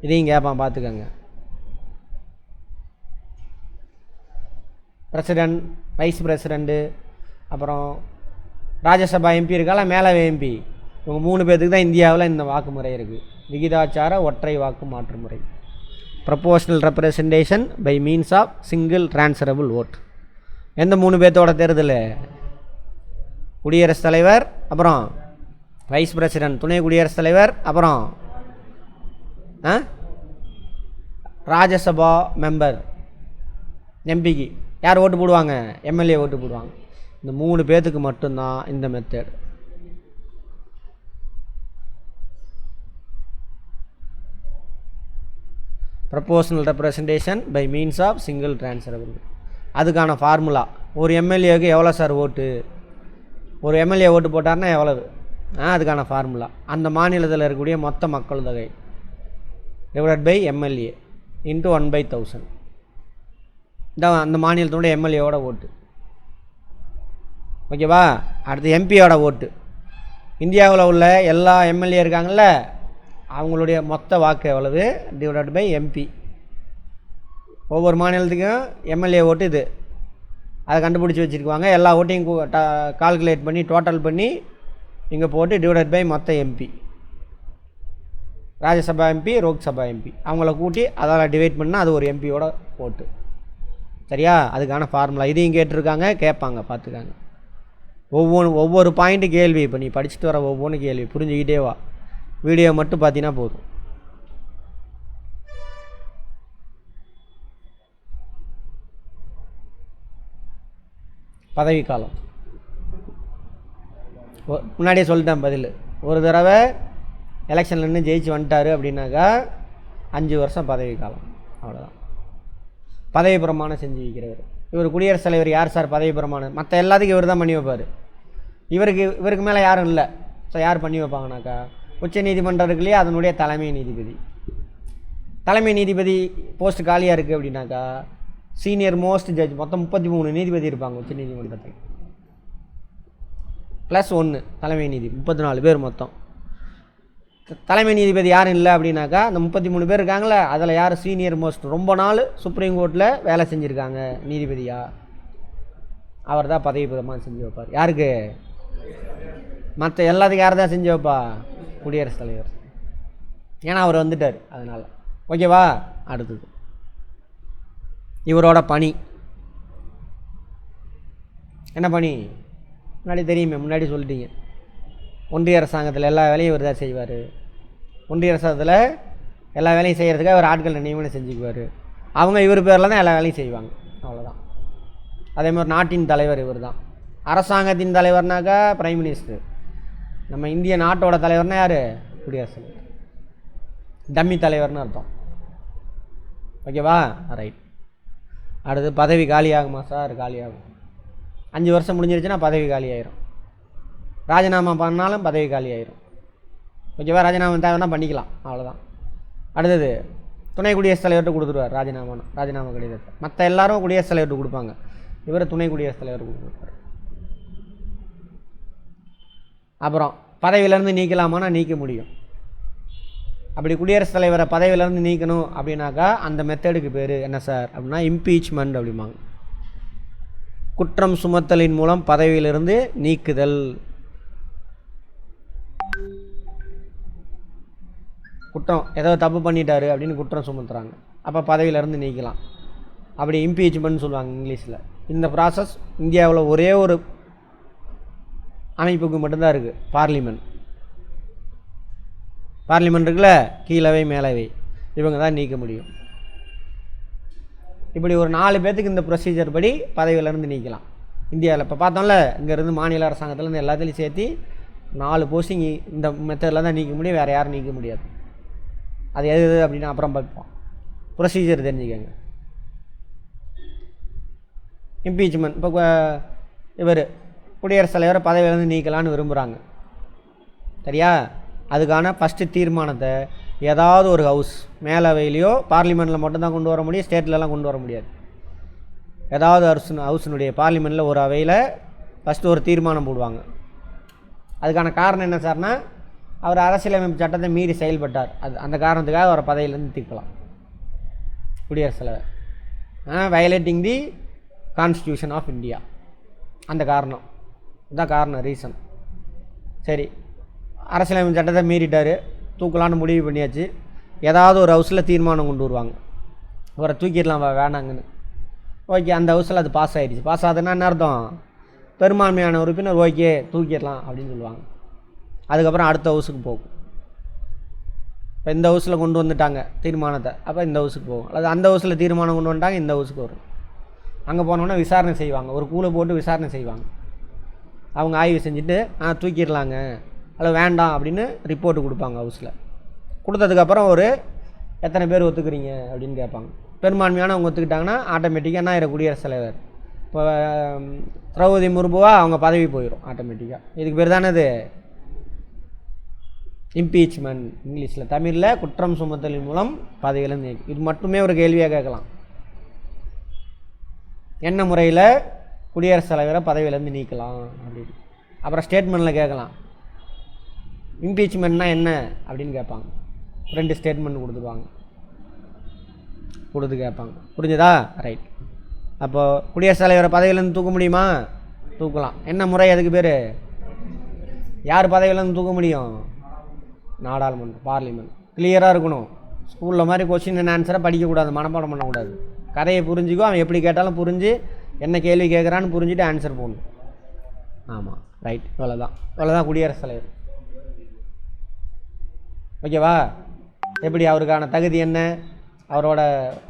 இதையும் கேட்பான், பார்த்துக்கோங்க. பிரசிடெண்ட், வைஸ் பிரசிடெண்ட்டு, அப்புறம் ராஜ்யசபா எம்பி இருக்கால, மேலவை எம்பி, இவங்க 3 பேர்த்துக்கு தான் இந்தியாவில் இந்த வாக்கு முறை இருக்குது. விகிதாச்சார ஒற்றை வாக்கு மாற்று முறை. Proportional representation by means of single transferable vote. எந்த 3 பேர்த்தோட தேர்தல்? குடியரசுத் தலைவர், அப்புறம் வைஸ் பிரசிடெண்ட், துணை குடியரசுத் தலைவர், அப்புறம் ராஜ்யசபா மெம்பர், எம்பிக்கு யார் ஓட்டு போடுவாங்க? எம்எல்ஏ ஓட்டு போடுவாங்க. இந்த 3 பேர்த்துக்கு மட்டும்தான் இந்த method. Proportional representation by means of single transferable. அதுக்கான ஃபார்முலா, ஒரு எம்எல்ஏவுக்கு எவ்வளோ சார் ஓட்டு? ஒரு எம்எல்ஏ ஓட்டு போட்டார்னா எவ்வளவு? அதுக்கான ஃபார்முலா அந்த மாநிலத்தில் இருக்கக்கூடிய மொத்த மக்கள் தொகை டிவைட் பை எம்எல்ஏ இன்ட்டு 1/1000. இதான் அந்த மாநிலத்தினுடைய எம்எல்ஏவோட ஓட்டு. ஓகேவா? அடுத்து எம்பியோட ஓட்டு. இந்தியாவில் உள்ள எல்லா எம்எல்ஏ இருக்காங்கள்ல, அவங்களுடைய மொத்த வாக்கு எவ்வளவு டிவைட் பை எம்பி. ஒவ்வொரு மாநிலத்துக்கும் எம்எல்ஏ ஓட்டு இது, அதை கண்டுபிடிச்சி வச்சுருக்குவாங்க. எல்லா ஓட்டையும் கால்குலேட் பண்ணி டோட்டல் பண்ணி இங்கே போட்டு டிவைடட் பை மொத்த MP, Rajya Sabha MP, Lok Sabha MP, அவங்கள கூட்டி அதால் டிவைட் பண்ணால் அது ஒரு எம்பியோட ஓட்டு. சரியா? அதுக்கான ஃபார்முலா இதையும் கேட்டிருக்காங்க, கேட்பாங்க, பார்த்துக்காங்க. ஒவ்வொரு பாயிண்ட்டு கேள்வி. இப்போ நீ படிச்சுட்டு வர ஒவ்வொன்று கேள்வி புரிஞ்சுக்கிட்டே வா. வீடியோ மட்டும் பார்த்தீங்கன்னா போதும். பதவிக்காலம் முன்னாடியே சொல்லிட்டேன் பதில். ஒரு தடவை எலெக்ஷனில் நின்று ஜெயிச்சு வந்துட்டார் அப்படின்னாக்கா 5 வருஷம் பதவி காலம், அவ்வளோதான். பதவி பிரமாணம் செஞ்சு வைக்கிறவர் இவர். குடியரசுத் தலைவர் யார் சார் பதவி பிரமாணம்? மற்ற எல்லாத்துக்கும் இவர் தான் பண்ணி வைப்பார். இவருக்கு மேலே யாரும் இல்லை. ஸோ யார் பண்ணி வைப்பாங்கனாக்கா உச்ச நீதிமன்றம் இருக்குல்லையே, அதனுடைய தலைமை நீதிபதி. தலைமை நீதிபதி போஸ்ட் காலியாக இருக்குது அப்படின்னாக்கா சீனியர் மோஸ்ட் ஜட்ஜ், மொத்தம் 33 நீதிபதி இருப்பாங்க உச்ச நீதிமன்றத்தில், ப்ளஸ் 1 தலைமை நீதிபதி, 34 பேர் மொத்தம். தலைமை நீதிபதி யாரும் இல்லை அப்படின்னாக்கா அந்த 33 பேர் இருக்காங்களே, அதில் யார் சீனியர் மோஸ்ட், ரொம்ப நாள் சுப்ரீம் கோர்ட்டில் வேலை செஞ்சுருக்காங்க நீதிபதியா, அவர் தான் பதவி பிரமாணம் செஞ்சு வைப்பார். யாருக்கு? மற்ற எல்லாத்துக்கும் யார் தான் செஞ்சு வைப்பா? குடியரசுத் தலைவர். ஏன்னா அவர் வந்துட்டார், அதனால். ஓகேவா? அடுத்தது இவரோட பணி என்ன பணி? முன்னாடி தெரியுமே, முன்னாடி சொல்லிட்டீங்க. ஒன்றிய அரசாங்கத்தில் எல்லா வேலையும் இவர் தான் செய்வார். ஒன்றிய அரசாங்கத்தில் எல்லா வேலையும் செய்கிறதுக்காக அவர் ஆட்கள் நியமனம் செஞ்சுக்குவார். அவங்க இவர் பேரில் தான் எல்லா வேலையும் செய்வாங்க, அவ்வளோதான். அதே மாதிரி நாட்டின் தலைவர் இவர் தான். அரசாங்கத்தின் தலைவர்னாக்கா பிரைம் மினிஸ்டர். நம்ம இந்திய நாட்டோட தலைவர்னா யார்? குடியரசுத் தலைவர். டம்மி தலைவர்னு அர்த்தம். ஓகேவா? ரைட். அடுத்து பதவி காலியாகுமா சார்? காலியாகும். 5 வருஷம் முடிஞ்சிருச்சுன்னா பதவி காலி ஆயிரும். ராஜினாமா பண்ணாலும் பதவி காலி ஆயிரும். ஓகேவா? ராஜினாமா தேவைன்னா பண்ணிக்கலாம், அவ்வளோதான். அடுத்தது துணை குடியரசுத் தலைவர்கிட்ட கொடுத்துருவார் ராஜினாமா கடிதத்தை. மற்ற எல்லாரும் குடியரசுத் தலைவர்கிட்ட கொடுப்பாங்க, இவர் துணை குடியரசுத் தலைவர் கொடுத்துருப்பார். அப்புறம் பதவியிலேருந்து நீக்கலாமான்னா நீக்க முடியும். அப்படி குடியரசுத் தலைவரை பதவியிலேருந்து நீக்கணும் அப்படின்னாக்கா அந்த மெத்தடுக்கு பேர் என்ன சார் அப்படின்னா இம்பீச்மெண்ட் அப்படிம்பாங்க. குற்றம் சுமத்தலின் மூலம் பதவியிலிருந்து நீக்குதல். குற்றம் ஏதோ தப்பு பண்ணிட்டாரு அப்படின்னு குற்றம் சுமத்துறாங்க, அப்போ பதவியிலேருந்து நீக்கலாம். அப்படி இம்பீச்மெண்ட் சொல்லுவாங்க இங்கிலீஷில். இந்த ப்ராசஸ் இந்தியாவில் ஒரே ஒரு அமைப்புக்கு மட்டும்தான் இருக்குது, பார்லிமெண்ட். பார்லிமெண்ட் இருக்குல்ல, கீழவை மேலவை, இவங்க தான் நீக்க முடியும். இப்படி ஒரு 4 பேர்த்துக்கு இந்த ப்ரொசீஜர் படி பதவியிலேருந்து நீக்கலாம் இந்தியாவில். இப்போ பார்த்தோம்ல, இங்கேருந்து மாநில அரசாங்கத்துலேருந்து எல்லாத்துலேயும் சேர்த்து 4 போஸ்டிங் இந்த மெத்தடில் தான் நீக்க முடியும், வேறு யாரும் நீக்க முடியாது. அது எது அப்படின்னு அப்புறம் பார்ப்போம். ப்ரொசீஜர் தெரிஞ்சுக்கோங்க. இம்பீச்மெண்ட், இப்போ இவர் குடியரசுத் தலைவரை பதவியிலேருந்து நீக்கலான்னு விரும்புகிறாங்க, சரியா? அதுக்கான ஃபஸ்ட்டு தீர்மானத்தை ஏதாவது ஒரு ஹவுஸ், மேலவையிலையோ பார்லிமெண்ட்டில் மட்டும்தான் கொண்டு வர முடியும், ஸ்டேட்லலாம் கொண்டு வர முடியாது. ஏதாவது ஹவுஸினுடைய பார்லிமெண்ட்டில் ஒரு அவையில் ஃபஸ்ட்டு ஒரு தீர்மானம் போடுவாங்க. அதுக்கான காரணம் என்ன சார்னா, அவர் அரசியலமைப்பு சட்டத்தை மீறி செயல்பட்டார், அந்த காரணத்துக்காக அவரை பதவியிலேருந்து தீர்க்கலாம் குடியரசுத் தலைவர். Violating the constitution of India, அந்த காரணம் இதுதான் காரணம், ரீசன். சரி, அரசியலமைப்பு சட்டத்தை மீறிட்டார், தூக்கலான்னு முடிவு பண்ணியாச்சு. ஏதாவது ஒரு ஹவுஸில் தீர்மானம் கொண்டு வருவாங்க, அவரை தூக்கிடலாம் வேணாங்கன்னு. ஓகே, அந்த ஹவுஸில் அது பாஸ் ஆகிடுச்சு. பாஸ் ஆகுதுன்னா என்ன அர்த்தம்? பெரும்பான்மையான உறுப்பினர் ஓகே தூக்கிடலாம் அப்படின்னு சொல்லுவாங்க. அதுக்கப்புறம் அடுத்த ஹவுஸுக்கு போகும். இப்போ இந்த ஹவுஸில் கொண்டு வந்துட்டாங்க தீர்மானத்தை, அப்போ இந்த ஹவுஸுக்கு போகும். அல்லது அந்த ஹவுஸில் தீர்மானம் கொண்டு வந்துட்டாங்க, இந்த ஹவுஸுக்கு வரும். அங்கே போனோன்னா விசாரணை செய்வாங்க, ஒரு குழு போட்டு விசாரணை செய்வாங்க. அவங்க ஆய்வு செஞ்சுட்டு தூக்கிடலாங்க அல்லது வேண்டாம் அப்படின்னு ரிப்போர்ட்டு கொடுப்பாங்க ஹவுஸில். கொடுத்ததுக்கப்புறம் ஒரு எத்தனை பேர் ஒத்துக்கிறீங்க அப்படின்னு கேட்பாங்க. பெரும்பான்மையான ஒத்துக்கிட்டாங்கன்னா ஆட்டோமேட்டிக்காக என்ன ஆயிரும்? குடியரசுத் தலைவர். இப்போ திரௌபதி முர்முவா அவங்க பதவி போயிடும் ஆட்டோமேட்டிக்காக. இதுக்கு பேர் தானே இது இம்பீச்மெண்ட் இங்கிலீஷில். தமிழில் குற்றம் சுமத்தலின் மூலம் பதவியிலேருந்து நீக்கு. இது மட்டுமே ஒரு கேள்வியாக கேட்கலாம். என்ன முறையில் குடியரசுத் தலைவரை பதவியிலேருந்து நீக்கலாம் அப்படின்னு. அப்புறம் ஸ்டேட்மெண்ட்டில் கேட்கலாம், இம்பீச்மெண்ட்னா என்ன அப்படின்னு கேட்பாங்க. 2 ஸ்டேட்மெண்ட் கொடுத்துருவாங்க. கொடுத்து கேட்பாங்க. புரிஞ்சுதா? ரைட். அப்போது குடியரசுத் தலைவரை பதவியிலேருந்து தூக்க முடியுமா? தூக்கலாம். என்ன முறை அதுக்கு பேர்? யார் பதவியிலேருந்து தூக்க முடியும்? நாடாளுமன்றம், பார்லிமெண்ட். கிளியராக இருக்கணும். ஸ்கூலில் மாதிரி கொஸ்டின் அண்ட் ஆன்சரை படிக்கக்கூடாது, மனப்பாடம் பண்ணக்கூடாது. கதையை புரிஞ்சுக்கோ, அவன் எப்படி கேட்டாலும் புரிஞ்சு என்ன கேள்வி கேட்குறான்னு புரிஞ்சுட்டு ஆன்சர் போடணும். ஆமாம், ரைட். இவ்வளோதான் குடியரசுத் தலைவர். ஓகேவா? எப்படி அவருக்கான தகுதி என்ன, அவரோட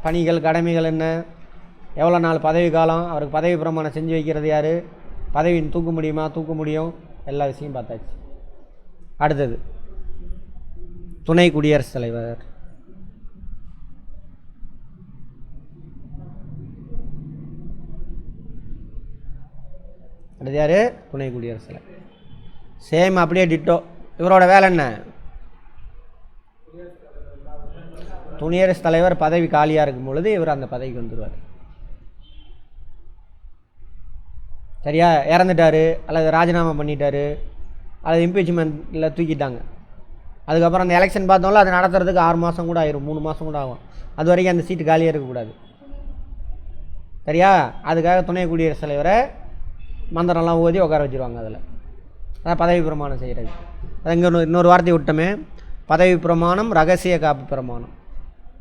பணிகள் கடமைகள் என்ன, எவ்வளோ நாள் பதவி காலம், அவருக்கு பதவி பிரமாணம் செஞ்சு வைக்கிறது யார், பதவியின் தூக்க முடியுமா, தூக்க முடியும், எல்லா விஷயம் பார்த்தாச்சு. அடுத்தது துணை குடியரசுத் தலைவர். அடுத்து யார்? துணை குடியரசுத் தலைவர். சேம் அப்படியே டிட்டோ. இவரோட வேலை என்ன? குடியரசுத் தலைவர் பதவி காலியாக இருக்கும் பொழுது இவர் அந்த பதவிக்கு வந்துடுவார். சரியா? இறந்துட்டார் அல்லது ராஜினாமா பண்ணிட்டார் அல்லது இம்பீச்மெண்ட்டில் தூக்கிட்டாங்க, அதுக்கப்புறம் அந்த எலெக்ஷன் பார்த்தோம்ல, அது நடத்துறதுக்கு 6 மாதம் கூட ஆயிரும், 3 மாதம் கூட ஆகும். அது வரைக்கும் அந்த சீட்டு காலியாக இருக்கக்கூடாது. சரியா? அதுக்காக துணை குடியரசுத் தலைவரை மந்திரம்லாம் ஓதி உட்கார வச்சுருவாங்க. அதில் அதான் பதவி பிரமாணம் செய்கிறது. அது இங்கே இன்னொரு வார்த்தையை விட்டோமே, பதவி பிரமாணம், ரகசிய காப்பு பிரமாணம்.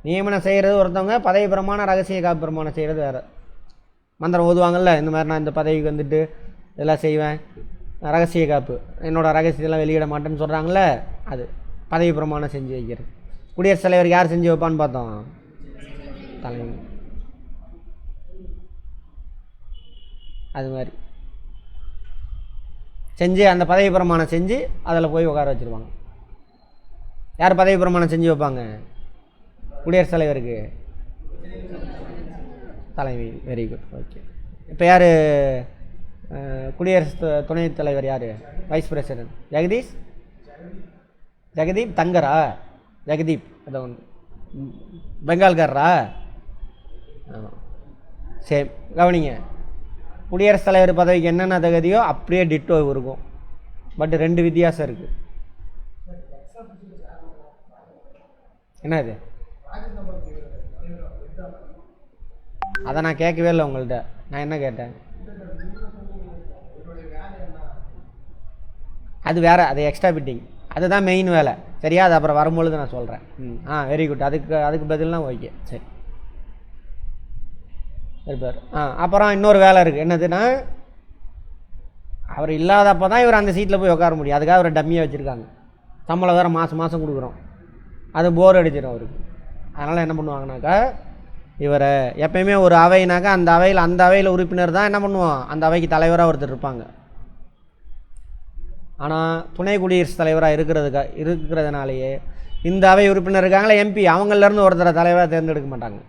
நியமனம் செய்கிறது ஒருத்தவங்க, பதவி பிரமாணம் ரகசிய காப்பு பிரமாணம் செய்கிறது வேறு. மந்திரம் ஓதுவாங்கள்ல, இந்த மாதிரி நான் இந்த பதவிக்கு வந்துட்டு இதெல்லாம் செய்வேன், ரகசிய காப்பு, என்னோடய ரகசியத்தெல்லாம் வெளியிட மாட்டேன்னு சொல்கிறாங்கள, அது பதவி பிரமாணம் செஞ்சு வைக்கிறது. குடியரசுத் தலைவர் யார் செஞ்சு வைப்பான்னு பார்த்தோம்? தலைவர். அது மாதிரி செஞ்சு அந்த பதவி பிரமாணம் செஞ்சு அதில் போய் உட்கார வச்சுருவாங்க. யார் பதவி பிரமாணம் செஞ்சு வைப்பாங்க? குடியரசுத் தலைவருக்கு தலைமை. Very good. ஓகே. இப்போ யார் குடியரசு துணைத் தலைவர்? யார்? Vice president. ஜெகதீப் தங்கரா? ஜெகதீப் அதை ஒன்று பெங்கால்காரரா? ஆமாம். சரி, கவனிங்க. குடியரசுத் தலைவர் பதவிக்கு என்னென்ன தகுதியோ அப்படியே டிட்டோ இருக்கும். பட் 2 வித்தியாசம் இருக்குது. என்ன இது? அதை நான் கேட்கவே இல்லை உங்கள்கிட்ட. நான் என்ன கேட்டேன்? அது வேறு, அது எக்ஸ்ட்ரா பிட்டிங், அதுதான் மெயின் வேலை. சரியா? அது அப்புறம் வரும்பொழுது நான் சொல்கிறேன். Very good. அதுக்கு பதில்னா ஓகே. சரி இருப்பார். அப்புறம் இன்னொரு வேலை இருக்குது. என்னதுன்னா, அவர் இல்லாதப்போ தான் இவர் அந்த சீட்டில் போய் உட்கார முடியும். அதுக்காக அவர் டம்மியாக வச்சுருக்காங்க. சம்பளம் வேறு மாதம் கொடுக்குறோம். அது போர் அடிச்சிடும் அவருக்கு. அதனால் என்ன பண்ணுவாங்கனாக்கா, இவரை எப்பயுமே ஒரு அவைனாக்கா அந்த அவையில் உறுப்பினர் தான் என்ன பண்ணுவோம், அந்த அவைக்கு தலைவராக ஒருத்தர் இருப்பாங்க. ஆனால் துணை குடியரசுத் தலைவராக இருக்கிறதுனாலேயே இந்த அவை உறுப்பினர் இருக்காங்களே, எம்பி, அவங்களிலேருந்து ஒருத்தரை தலைவராக தேர்ந்தெடுக்க மாட்டாங்க.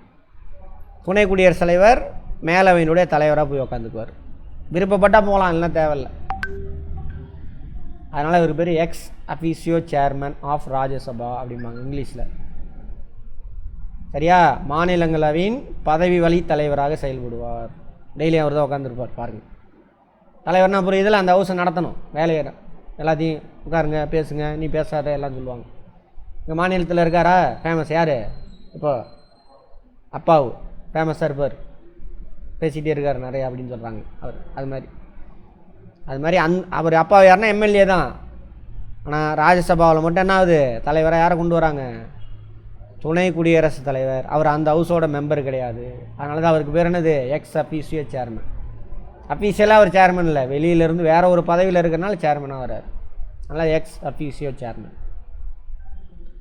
துணை குடியரசுத் தலைவர் மேலவையினுடைய தலைவராக போய் உட்காந்துக்குவார். விருப்பப்பட்டால் போகலாம், இல்லைன்னா தேவையில்லை. அதனால் இவர் பேர் X officio chairman of Rajya Sabha அப்படிம்பாங்க இங்கிலீஷில். சரியா? மாநிலங்களவையின் பதவி வழி தலைவராக செயல்படுவார். டெய்லி அவர் தான் உட்காந்துருப்பார். பாருங்கள், தலைவர்னா புரியுதில்ல, அந்த ஹவுஸை நடத்தணும், வேலையை எல்லாத்தையும் உட்காருங்க, பேசுங்க, நீ பேசாத எல்லாம் சொல்லுவாங்க. இங்கே மாநிலத்தில் இருக்காரா ஃபேமஸ் யார்? இப்போ அப்பாவு ஃபேமஸாக இருப்பார், பேசிகிட்டே இருக்கார் நிறையா அப்படின்னு சொல்கிறாங்க அவர். அது மாதிரி அவர் அப்பா யாருன்னா எம்எல்ஏ தான். ஆனால் ராஜ்யசபாவில் மட்டும் என்ன ஆகுது, தலைவராக யாரை கொண்டு வராங்க? துணை குடியரசுத் தலைவர். அவர் அந்த ஹவுஸோட மெம்பர் கிடையாது. அதனால தான் அவருக்கு பேர் என்னது, எக்ஸ் அஃபீஷியோ சேர்மன். அஃபீஷியலாக அவர் சேர்மன் இல்லை, வெளியிலேருந்து வேறு ஒரு பதவியில் இருக்கிறனால சேர்மனாக வர்றார். அதனால் எக்ஸ் அஃபீஷியோ சேர்மன்.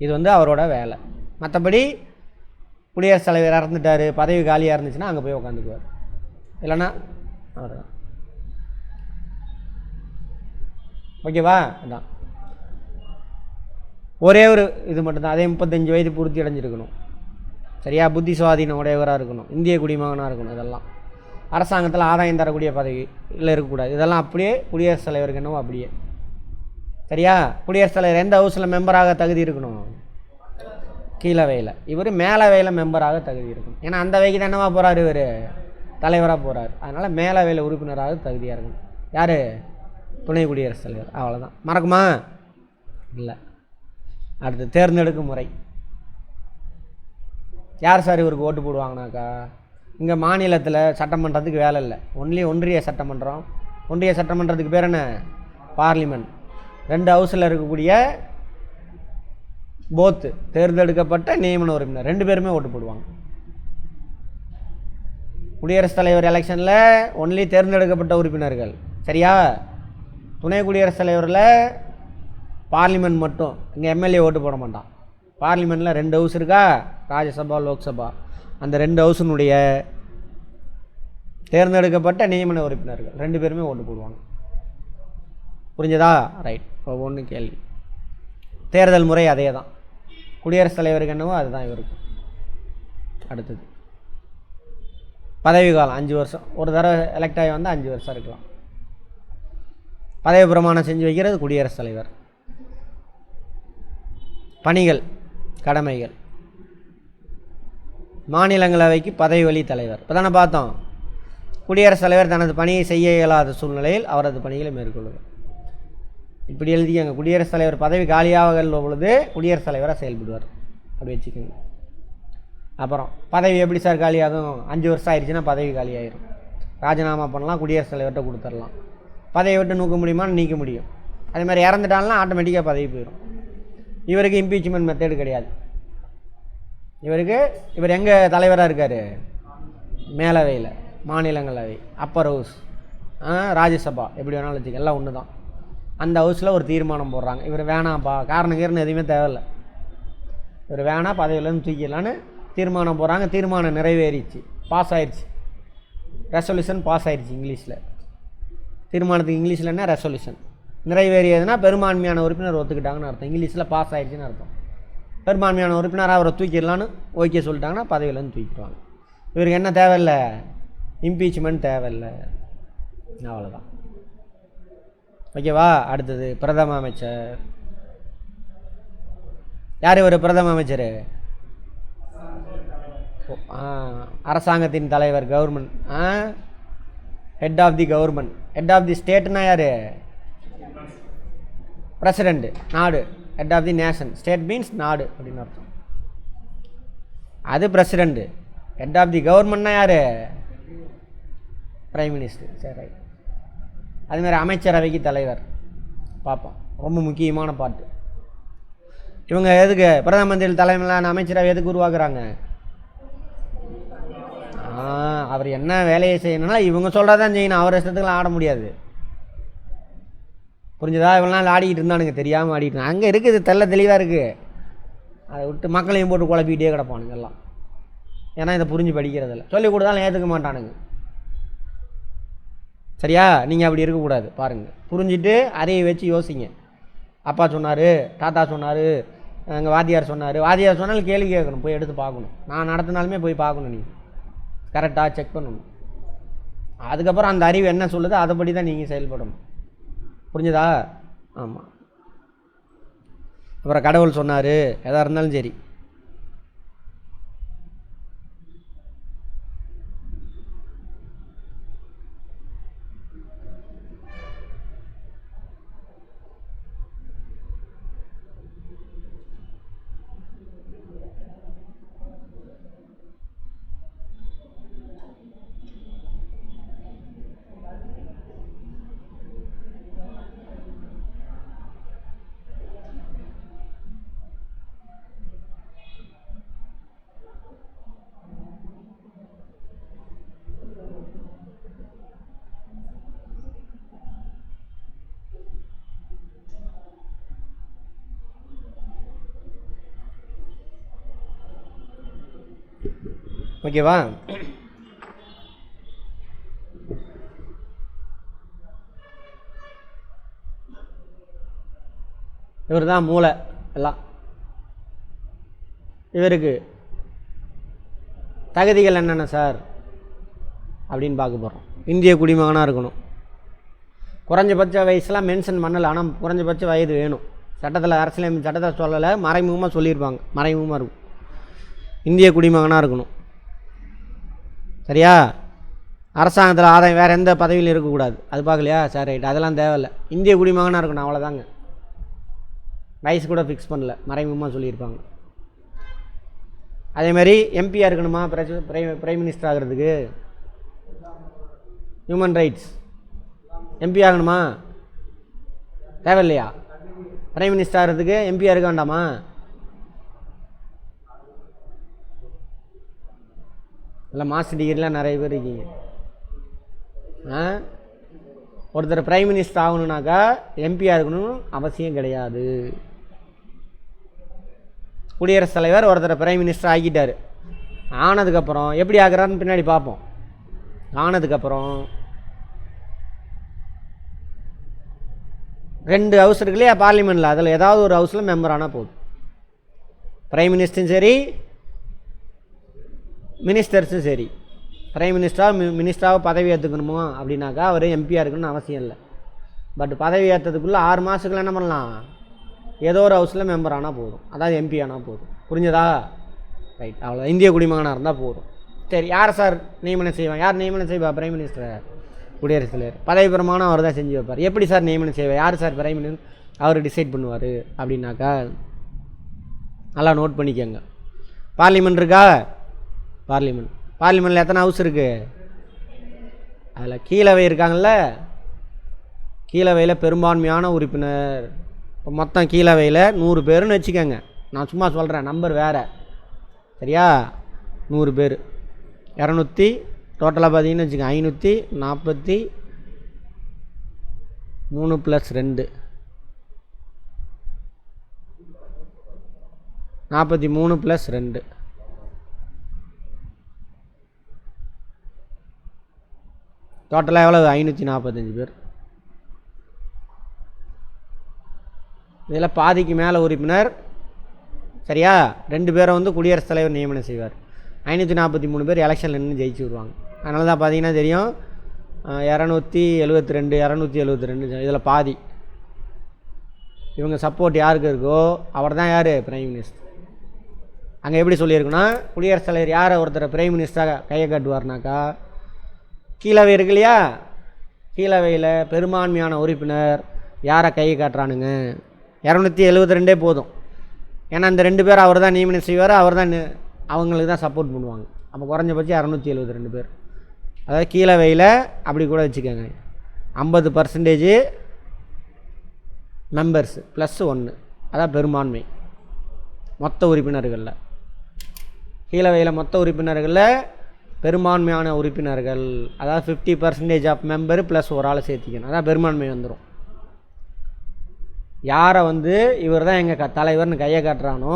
இது அவரோட வேலை. மற்றபடி குடியரசுத் தலைவர் இறந்துட்டார், பதவி காலியாக இருந்துச்சுன்னா அங்கே போய் உட்காந்துக்குவார், இல்லைன்னா அவர் தான். ஓகேவா? அதான் ஒரே ஒரு இது மட்டும்தான். அதே 35 வயது பூர்த்தி அடைஞ்சிருக்கணும். சரியா? புத்தி சுவாதீனம் உடையவராக இருக்கணும், இந்திய குடிமகனாக இருக்கணும். இதெல்லாம் அரசாங்கத்தில் ஆதாயம் தரக்கூடிய பதவி இல்லை, இருக்கக்கூடாது. இதெல்லாம் அப்படியே குடியரசுத் தலைவருக்கு என்னவோ அப்படியே. சரியா? குடியரசுத் தலைவர் எந்த ஹவுஸில் மெம்பராக தகுதி இருக்கணும்? கீழவையில். இவர் மேலவையில் மெம்பராக தகுதி இருக்கணும். ஏன்னா அந்த வைக்கு தான் என்னவா போகிறார், இவர் தலைவராக போகிறார். அதனால் மேலவையில் உறுப்பினராக தகுதியாக இருக்கணும். யார்? துணை குடியரசுத் தலைவர். அவ்வளோதான். மறக்குமா? இல்லை. அடுத்து தேர்ந்தெடுக்கும் முறை. யார் சார் இவருக்கு ஓட்டு போடுவாங்கனாக்கா, இங்கே மாநிலத்தில் சட்டமன்றத்துக்கு வேலை இல்லை, ஒன்றிய சட்டமன்றம். ஒன்றிய சட்டமன்றத்துக்கு பேர் என்ன? பார்லிமெண்ட். 2 ஹவுஸில் இருக்கக்கூடிய போத்து தேர்ந்தெடுக்கப்பட்ட நியமன உறுப்பினர் 2 பேருமே ஓட்டு போடுவாங்க. குடியரசுத் தலைவர் எலெக்ஷனில் ஒன்லி தேர்ந்தெடுக்கப்பட்ட உறுப்பினர்கள், சரியா? துணை குடியரசுத் தலைவரில் பார்லிமெண்ட் மட்டும், இங்கே எம்எல்ஏ ஓட்டு போட மாட்டான். பார்லிமெண்ட்டில் 2 ஹவுஸ் இருக்கா, ராஜ்யசபா லோக்சபா, அந்த 2 ஹவுஸினுடைய தேர்ந்தெடுக்கப்பட்ட நியமன உறுப்பினர்கள் 2 பேருமே ஓட்டு போடுவாங்க. புரிஞ்சதா? ரைட். ஒவ்வொன்று கேள்வி. தேர்தல் முறை அதே தான், குடியரசுத் தலைவருக்கு என்னவோ அதுதான் இவருக்கு. அடுத்தது பதவி காலம் 5 வருஷம். ஒரு தடவை எலெக்ட் ஆகி வந்தால் 5 வருஷம் இருக்கலாம். பதவி பிரமாணம் செஞ்சு வைக்கிறது குடியரசுத் தலைவர். பணிகள் கடமைகள். மாநிலங்களவைக்கு பதவி வழி தலைவர். இப்போ தானே பார்த்தோம், குடியரசுத் தலைவர் தனது பணியை செய்ய இயலாத சூழ்நிலையில் அவரது பணிகளை மேற்கொள்வார். இப்படி எழுதிக்கங்க, குடியரசுத் தலைவர் பதவி காலியாக உள்ள பொழுது குடியரசுத் தலைவராக செயல்படுவார், அப்படி வச்சுக்கோங்க. அப்புறம் பதவி எப்படி சார் காலியாகும்? 5 வருஷம் ஆயிடுச்சுன்னா பதவி காலியாகிடும். ராஜினாமா பண்ணலாம், குடியரசுத் தலைவர்கிட்ட கொடுத்துடலாம். பதவியை விட்டு நீக்க முடியுமான்னு நீக்க முடியும். அதே மாதிரி இறந்துட்டாலும் ஆட்டோமேட்டிக்காக பதவி போயிடும். இவருக்கு இம்பீச்மெண்ட் மெத்தேடு கிடையாது. இவர் எங்கே தலைவராக இருக்கார்? மேலவையில், மாநிலங்களவை, அப்பர் ஹவுஸ், ராஜ்யசபா, எப்படி வேணாலும் வச்சுக்க, எல்லாம் ஒன்று தான். அந்த ஹவுஸில் ஒரு தீர்மானம் போடுறாங்க, இவர் வேணாம்ப்பா, காரணம் எதுவுமே தேவையில்லை, இவர் வேணாம் பதவியிலேருந்து தூக்கிடலான்னு தீர்மானம் போடுறாங்க. தீர்மானம் நிறைவேறிச்சு, பாஸ் ஆயிடுச்சு, ரெசல்யூஷன் பாஸ் ஆயிடுச்சு. இங்கிலீஷில் தீர்மானத்துக்கு இங்கிலீஷில் என்ன? ரெசல்யூஷன். நிறைவேறியதுன்னா பெரும்பான்மையான உறுப்பினர் ஒத்துக்கிட்டாங்கன்னு அர்த்தம். இங்கிலீஷில் பாஸ் ஆயிடுச்சுன்னு அர்த்தம். பெரும்பான்மையான உறுப்பினராக அவரை தூக்கிடலான்னு ஓகே சொல்லிட்டாங்கன்னா பதவியிலேருந்து தூக்கிடுவாங்க. இவருக்கு என்ன தேவையில்லை? இம்பீச்மெண்ட் தேவையில்லை, அவ்வளோதான். ஓகேவா? அடுத்தது பிரதம அமைச்சர். யார் இவர்? பிரதம அமைச்சர் அரசாங்கத்தின் தலைவர், government, head of the government. Head of the ஸ்டேட்னா யார்? பிரசிடெண்ட், நாடு. Head of the nation, state means நாடு அப்படின்னு அர்த்தம். அது பிரசிடெண்ட்டு. ஹெட் ஆஃப் தி கவர்மெண்ட்னா யார்? Prime minister. சரி, ரைட். அதுமாதிரி அமைச்சரவைக்கு தலைவர் பார்ப்போம், ரொம்ப முக்கியமான பாட்டு. இவங்க எதுக்கு பிரதம மந்திரி தலைமையிலான அமைச்சரவை எதுக்கு உருவாக்குறாங்க? அவர் என்ன வேலையை செய்யணும்னா இவங்க சொல்கிறதான் செய்யணும், அவர் இஷ்டத்துக்குலாம் ஆட முடியாது. புரிஞ்சதா? இவங்களாம் ஆடிக்கிட்டு இருந்தானுங்க, தெரியாமல் ஆடிட்டு இருந்தாங்க. அங்கே இருக்குது, தெளிவாக இருக்குது. அதை விட்டு மக்களையும் போட்டு குழப்பிக்கிட்டே கிடப்பானுங்க எல்லாம். ஏன்னா இதை புரிஞ்சு படிக்கிறதில்ல, சொல்லிக் கொடுத்தாலும் ஏற்றுக்க மாட்டானுங்க. சரியா? நீங்கள் அப்படி இருக்கக்கூடாது. பாருங்கள், புரிஞ்சுட்டு அதையை வச்சு யோசிங்க. அப்பா சொன்னார், தாத்தா சொன்னார், எங்கள் வாத்தியார் சொன்னார். வாத்தியார் சொன்னாலும் கேள்வி கேட்கணும், போய் எடுத்து பார்க்கணும். நான் நடத்தினாலுமே போய் பார்க்கணும், நீங்கள் கரெக்டாக செக் பண்ணணும். அதுக்கப்புறம் அந்த அறிவு என்ன சொல்லுதோ அதைப்படி தான் நீங்கள் செயல்படணும். புரிஞ்சுதா? ஆமாம். அப்புறம் கடவுள் சொன்னார், எதாக இருந்தாலும் சரி. ஓகேவா? இவர் தான் மூளை எல்லாம். இவருக்கு தகுதிகள் என்னென்ன சார் அப்படின்னு பார்க்க போகிறோம். இந்திய குடிமகனாக இருக்கணும். குறைஞ்சபட்ச வயசுலாம் மென்ஷன் பண்ணலை, ஆனால் குறைஞ்சபட்ச வயது வேணும். சட்டத்தில், அரசியலமைப்பு சட்டத்தில் சொல்லலை, மறைமுகமாக சொல்லியிருப்பாங்க, மறைமுகமாக இருக்கும். இந்திய குடிமகனாக இருக்கணும். சரியா? அரசாங்கத்தில் ஆதாயம் வேறு எந்த பதவியிலும் இருக்கக்கூடாது. அது பார்க்கலையா? சரி, ரைட். அதெல்லாம் தேவையில்லை. இந்திய குடிமகனாக இருக்கணும், அவ்வளோதாங்க. வயசு கூட ஃபிக்ஸ் பண்ணல, மறைமுகமாக சொல்லியிருப்பாங்க. அதே மாதிரி எம்பியாக இருக்கணுமா பிரைம் மினிஸ்டர் ஆகிறதுக்கு? ஹியூமன் ரைட்ஸ் எம்பி ஆகணுமா? தேவையில்லையா? பிரைம் மினிஸ்டர் ஆகிறதுக்கு எம்பியாக இருக்க வேண்டாமா? இல்லை மாஸ்டர் டிகிரிலாம் நிறைய பேர் இருக்கீங்க. ஒருத்தர் பிரைம் மினிஸ்டர் ஆகணுன்னாக்கா எம்பியாக இருக்கணும்னு அவசியம் கிடையாது. குடியரசுத் தலைவர் ஒருத்தர் பிரைம் மினிஸ்டர் ஆக்கிட்டார். ஆனதுக்கப்புறம் எப்படி ஆகிறாருன்னு பின்னாடி பார்ப்போம். ஆனதுக்கப்புறம் 2 ஹவுஸ் இருக்கு இல்லையா பார்லிமெண்ட்டில், அதில் ஏதாவது ஒரு ஹவுஸில் மெம்பர் ஆனால் போதும். பிரைம் மினிஸ்டரும் சரி மினிஸ்டர்ஸும் சரி. பிரைம் மினிஸ்டராக பதவி ஏற்றுக்கணுமோ அப்படின்னாக்கா அவர் எம்பியாக இருக்கணும்னு அவசியம் இல்லை. பட் பதவி ஏற்றதுக்குள்ளே 6 மாதத்துக்குள்ள என்ன பண்ணலாம்? ஏதோ ஒரு ஹவுஸில் மெம்பர் ஆனால் போதும், அதாவது எம்பி ஆனால் போதும். புரிஞ்சதா? ரைட், அவ்வளோ. இந்திய குடிமகனாக இருந்தால் போதும். சரி, யாரை சார் நியமனம் செய்வான்? யார் நியமனம் செய்வா? பிரைம் மினிஸ்டர், குடியரசுத் தலைவர். பதவி பிரமாணம் அவர் தான் செஞ்சு வைப்பார். எப்படி சார் நியமனம் செய்வார்? யார் சார் பிரைம் மினிஸ்டர்? அவர் டிசைட் பண்ணுவார். அப்படின்னாக்கா நல்லா நோட் பண்ணிக்கோங்க. பார்லிமெண்ட் இருக்கா? பார்லிமெண்ட்டில் எத்தனை ஹவுஸ் இருக்குது? அதில் கீழவை இருக்காங்கள்ல, கீழவையில் பெரும்பான்மையான உறுப்பினர். இப்போ மொத்தம் கீழவையில் 100 பேருன்னு வச்சுக்கோங்க. நான் சும்மா சொல்கிறேன், நம்பர் வேறு, சரியா? 100 பேர் 200 டோட்டலாக பார்த்தீங்கன்னு வச்சுக்கோங்க. 543 + 2 43 + 2 டோட்டலாக எவ்வளவு? 545 பேர். இதில் பாதிக்கு மேலே உறுப்பினர், சரியா? 2 பேரை வந்து குடியரசுத் தலைவர் நியமனம் செய்வார். 543 பேர் எலெக்ஷனில் நின்று ஜெயிச்சு வருவாங்க. அதனால தான் பார்த்தீங்கன்னா தெரியும், 272 இதில் பாதி இவங்க சப்போர்ட் யாருக்கு இருக்கோ அவர் தான் யார்? Prime minister. அங்கே எப்படி சொல்லியிருக்குன்னா, குடியரசுத் தலைவர் யாரை ஒருத்தர் பிரைம் மினிஸ்டராக கையை காட்டுவார்னாக்கா, கீழவை இருக்கு இல்லையா, கீழவையில் பெரும்பான்மையான உறுப்பினர் யாரை கையை காட்டுறானுங்க? 272 போதும். ஏன்னா இந்த 2 பேர் அவர் தான் நியமனம் செய்வார், அவர் தான் அவங்களுக்கு தான் சப்போர்ட் பண்ணுவாங்க. அப்போ குறைஞ்சபட்சம் 272 பேர். அதாவது கீழவையில் அப்படி கூட வச்சுக்கோங்க, 50% மெம்பர்ஸு +1, அதான் பெரும்பான்மை மொத்த உறுப்பினர்களில். கீழவையில் மொத்த உறுப்பினர்களில் பெரும்பான்மையான உறுப்பினர்கள், அதாவது 50% ஆஃப் மெம்பரு ப்ளஸ் ஒரு ஆளை சேர்த்திக்கணும், அதான் பெரும்பான்மை வந்துடும். யாரை வந்து இவர் தான் எங்கள் தலைவர்னு கையை காட்டுறானோ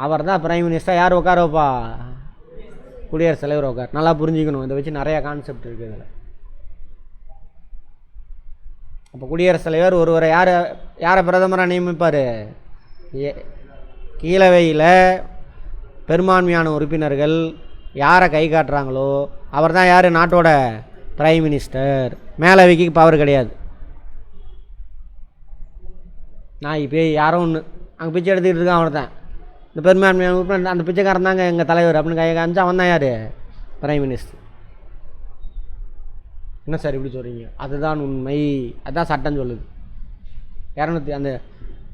அவர் தான் பிரைம் மினிஸ்டர். யார் உட்கார வைப்பா? குடியரசுத் தலைவர் உட்கார். நல்லா புரிஞ்சுக்கணும், இதை வச்சு நிறையா கான்செப்ட் இருக்குது இதில். அப்போ குடியரசுத் தலைவர் ஒருவரை யாரை பிரதமராக நியமிப்பார்? கீழவையில் பெரும்பான்மையான உறுப்பினர்கள் யாரை கை காட்டுறாங்களோ அவர் தான் யார்? நாட்டோட பிரைம் மினிஸ்டர். மேலவைக்கு பவர் கிடையாது. நான் இப்போ யாரோ ஒன்று அங்கே பிச்சை எடுத்துக்கிட்டு இருக்கான், அவன் தான் இந்த பெரும்பான்மையான உறுப்பினர். அந்த பிச்சைக்காரன் தாங்க எங்கள் தலைவர் அப்படின்னு கை காமிச்சா அவன் தான் யார்? Prime minister. என்ன சார் இப்படி சொல்கிறீங்க? அதுதான் உண்மை, அதுதான் சட்டம் சொல்லுது. 200 அந்த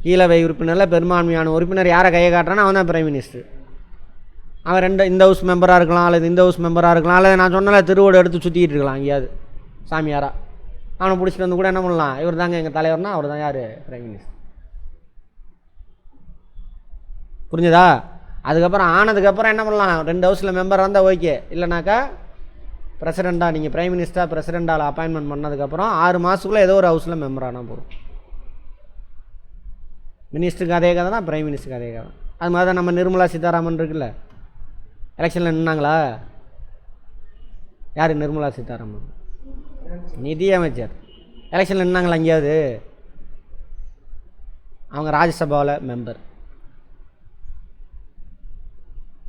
கீழவை உறுப்பினரில் பெரும்பான்மையான உறுப்பினர் யாரை கையை காட்டுறானோ அவன் தான் பிரைம் மினிஸ்டர். அவன் இந்த ஹவுஸ் மெம்பராக இருக்கலாம், அல்லது இந்த ஹவுஸ் மெம்பராக இருக்கலாம், அல்லது நான் சொன்னால திருவோடு எடுத்து சுற்றிக்கிட்டு இருக்கலாம் எங்கேயாவது சாமியாராக. அவனை பிடிச்சிட்டு வந்து கூட என்ன பண்ணலாம், இவர் தாங்க எங்கள் தலைவர்னா அவர் தான் யார்? Prime minister. புரிஞ்சுதா? அதுக்கப்புறம் ஆனதுக்கப்புறம் என்ன பண்ணலாம், 2 ஹவுஸில் மெம்பராக இருந்தால் ஓகே, இல்லைனாக்கா பிரசிடெண்ட்டாக நீங்கள் பிரைம் மினிஸ்டராக பிரசிடெண்ட்டால் அப்பாயின்மெண்ட் பண்ணதுக்கப்புறம் 6 மாதத்துக்குள்ளே ஏதோ ஒரு ஹவுஸில் மெம்பரானால் போதும். மினிஸ்டருக்கு அதே கதை தான், பிரைம் மினிஸ்டருக்கு அதே கதை. அது மாதிரி தான் நம்ம நிர்மலா சீதாராமன் இருக்குல்ல, எலெக்ஷனில் நின்னாங்களா? யார் நிர்மலா சீதாராமன்? நிதி அமைச்சர். எலெக்ஷனில் நின்னாங்களா எங்கேயாவது? அவங்க ராஜ்யசபாவில் மெம்பர்.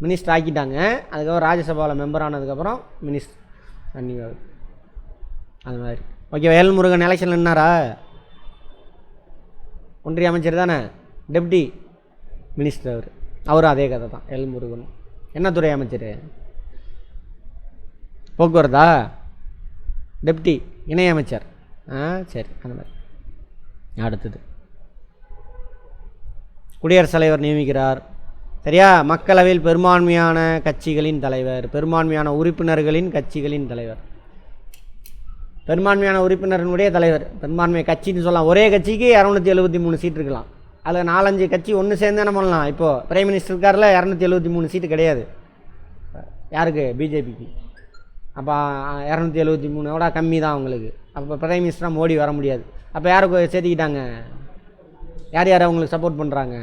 மினிஸ்டர் ஆக்கிட்டாங்க, அதுக்கப்புறம் ராஜ்யசபாவில் மெம்பர் ஆனதுக்கப்புறம் மினிஸ்டர் அன்னிவாக. அது மாதிரி ஓகே. எல் முருகன் எலெக்ஷனில் நின்னாரா? ஒன்றிய அமைச்சர் தானே, டெப்டி மினிஸ்டர் அவரும் அதே கதை தான். எல் முருகன் என்ன துறை அமைச்சர்? போக்குவரத்தா? டெப்டி இணையமைச்சர். சரி, அந்த மாதிரி. அடுத்தது குடியரசுத் தலைவர் நியமிக்கிறார். சரியா? மக்களவையில் பெரும்பான்மையான கட்சிகளின் தலைவர், பெரும்பான்மையான உறுப்பினர்களின் கட்சிகளின் தலைவர், பெரும்பான்மையான உறுப்பினர்களுடைய தலைவர். பெரும்பான்மை கட்சின்னு சொல்லலாம். ஒரே கட்சிக்கு 273 சீட் இருக்கலாம். அதில் 4-5 கட்சி ஒன்று சேர்ந்து என்ன பண்ணலாம்? இப்போது பிரைம் மினிஸ்டர் இருக்காரில் 273 சீட்டு கிடையாது யாருக்கு? பிஜேபிக்கு. அப்போ 273 கம்மி தான் அவங்களுக்கு. அப்போ பிரைம் மினிஸ்டராக மோடி வர முடியாது. அப்போ யாருக்கு சேர்த்திக்கிட்டாங்க? யார் யார் அவங்களுக்கு சப்போர்ட் பண்ணுறாங்க?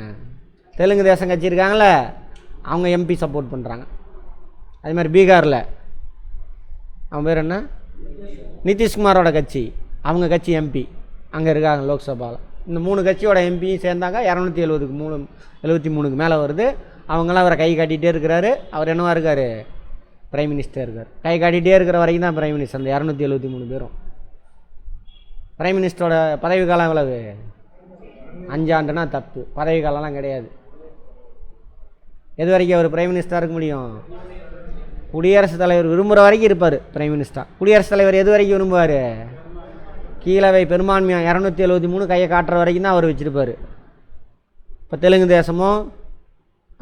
தெலுங்கு தேசம் கட்சி இருக்காங்கள, அவங்க எம்பி சப்போர்ட் பண்ணுறாங்க. அதே மாதிரி பீகாரில் அவன் பேர் என்ன, நிதிஷ்குமாரோட கட்சி, அவங்க கட்சி எம்பி அங்கே இருக்காங்க லோக்சபாவில். இந்த 3 கட்சியோட எம்பியும் சேர்ந்தாங்க 273க்கு மேலே வருது. அவங்களாம் அவரை கை காட்டிகிட்டே இருக்கிறாரு. அவர் என்னவா இருக்கார்? பிரைம் மினிஸ்டர் இருக்கார். கை காட்டிகிட்டே இருக்கிற வரைக்கும் தான் பிரைம் மினிஸ்டர். அந்த 273 பேரும். பிரைம் மினிஸ்டரோட பதவி காலம் எவ்வளவு? 5 ஆண்டுனா தப்பு. பதவி காலம்லாம் கிடையாது. எது வரைக்கும் அவர் பிரைம் மினிஸ்டராக இருக்க முடியும்? குடியரசுத் தலைவர் விரும்புகிற வரைக்கும் இருப்பார் பிரைம் மினிஸ்டர். குடியரசுத் தலைவர் எது வரைக்கும் விரும்புவார்? கீழவை பெரும்பான்மையாக 273 கையை காட்டுற வரைக்கும் தான் அவர் வச்சுருப்பார். இப்போ தெலுங்கு தேசமும்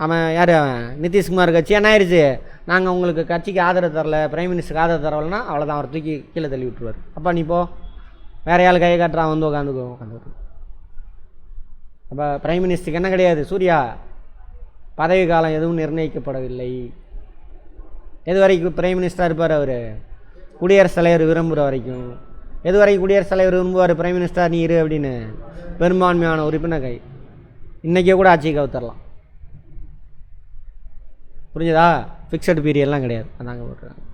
அவன் யார், அவன் நிதிஷ்குமார் கட்சி என்ன ஆயிடுச்சு? நாங்கள் உங்களுக்கு கட்சிக்கு ஆதரவு தரல, பிரைம் மினிஸ்டருக்கு ஆதரவு தரலைன்னா அவ்வளோதான், அவர் தூக்கி கீழே தள்ளி விட்டுருவார். அப்போ நீ போ, வேறு யாள் கையை காட்டுறான் வந்து உட்காந்துட்டு. அப்போ பிரைம் மினிஸ்டருக்கு என்ன கிடையாது? சூர்யா, பதவி காலம் எதுவும் நிர்ணயிக்கப்படவில்லை. எது வரைக்கும் பிரைம் மினிஸ்டராக இருப்பார் அவர்? குடியரசுத் தலைவர் விரும்புகிற வரைக்கும். எது வரைக்கும் குடியரசுத் தலைவர் விரும்புவார் பிரைம் மினிஸ்டர் நீ இரு அப்படின்னு? பெரும்பான்மையான உறுப்பினர் கை. இன்றைக்கே கூட ஆட்சியை கவுத்தரலாம். புரிஞ்சதா? ஃபிக்ஸட் பீரியட்லாம் கிடையாது. அதாங்க போட்டுருக்காங்க.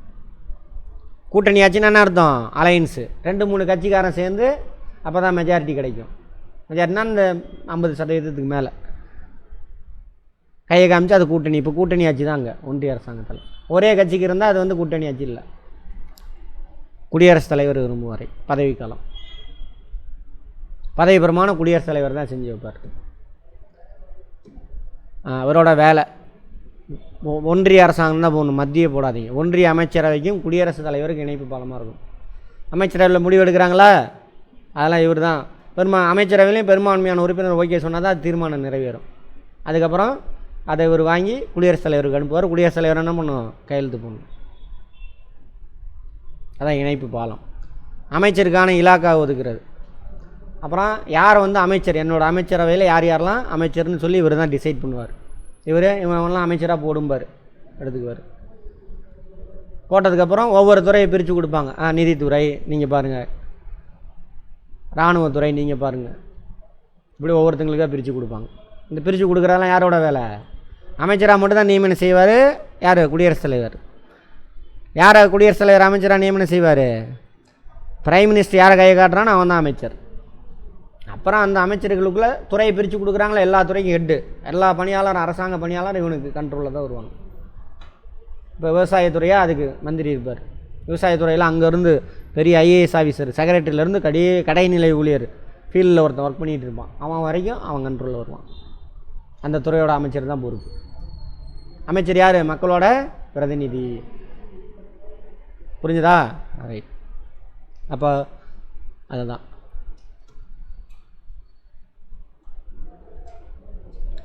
கூட்டணி ஆச்சுன்னா என்ன அர்த்தம்? அலையன்ஸு. 2-3 கட்சிக்காரன் சேர்ந்து அப்போ தான் மெஜாரிட்டி கிடைக்கும். மெஜாரிட்டினா இந்த 50% மேலே கையை காமிச்சு அது கூட்டணி. இப்போ கூட்டணி ஆட்சி தான் அங்கே ஒன்றிய அரசாங்கத்தில். ஒரே கட்சிக்கு இருந்தால் அது வந்து கூட்டணி ஆட்சி இல்லை. குடியரசுத் தலைவர் விரும்புவாரை பதவிக்காலம். பதவி பிரமாணம் குடியரசுத் தலைவர் தான் செஞ்சு வைப்பார். அவரோட வேலை ஒன்றிய அரசாங்கம் தான் போகணும், மத்திய போடாதீங்க. ஒன்றிய அமைச்சரவைக்கும் குடியரசுத் தலைவருக்கு இணைப்பு பாலமாக இருக்கும். அமைச்சரவையில் முடிவு எடுக்கிறாங்களா, அதெல்லாம் இவர் தான் அமைச்சரவையிலையும் பெரும்பான்மையான உறுப்பினர் ஓகே சொன்னால் தான் தீர்மானம் நிறைவேறும். அதுக்கப்புறம் அதை இவர் வாங்கி குடியரசுத் தலைவருக்கு அனுப்புவார். குடியரசுத் தலைவர் என்ன பண்ணும்? கையெழுத்து போடணும். அதான் இணைப்பு பாலம். அமைச்சருக்கான இலாக்கா ஒதுக்குறது. அப்புறம் யாரை வந்து அமைச்சர், என்னோடய அமைச்சரவையில் யார் யாரெல்லாம் அமைச்சர்னு சொல்லி இவர் தான் டிசைட் பண்ணுவார். இவன்லாம் அமைச்சராக போடும்பார், எடுத்துக்குவார். போட்டதுக்கப்புறம் ஒவ்வொரு துறையை பிரித்து கொடுப்பாங்க. நிதித்துறை நீங்கள் பாருங்கள், இராணுவத்துறை நீங்கள் பாருங்கள், இப்படி ஒவ்வொருத்தங்களுக்காக பிரித்து கொடுப்பாங்க. இந்த பிரித்து கொடுக்குறதெல்லாம் யாரோட வேலை? அமைச்சராக மட்டும் தான் நியமனம் செய்வார். யார்? குடியரசுத் தலைவர். யாரை குடியரசுத் தலைவர் அமைச்சராக நியமனம் செய்வார்? பிரைம் மினிஸ்டர் யாரை கையை காட்டுறான்னு அவன் தான் அமைச்சர். அப்புறம் அந்த அமைச்சர்களுக்குள்ளே துறையை பிரித்து கொடுக்குறாங்களா, எல்லா துறைக்கும் ஹெட்டு, எல்லா பணியாளரும் அரசாங்க பணியாளர் இவனுக்கு கண்ட்ரோலில் தான் வருவாங்க. இப்போ விவசாயத்துறையாக அதுக்கு மந்திரி இருப்பார். விவசாயத்துறையில் அங்கேருந்து பெரிய ஐஏஎஸ் ஆஃபீஸர், செக்ரட்டரியிலேருந்து கடைநிலை ஊழியர், ஃபீல்டில் ஒருத்தன் ஒர்க் பண்ணிகிட்டு இருப்பான், அவன் வரைக்கும் அவன் கண்ட்ரோலில் வருவான். அந்த துறையோட அமைச்சர் தான் பொறுப்பு. அமைச்சர் யார்? மக்களோட பிரதிநிதி. புரிஞ்சுதா? ரைட். அப்போ அதுதான்.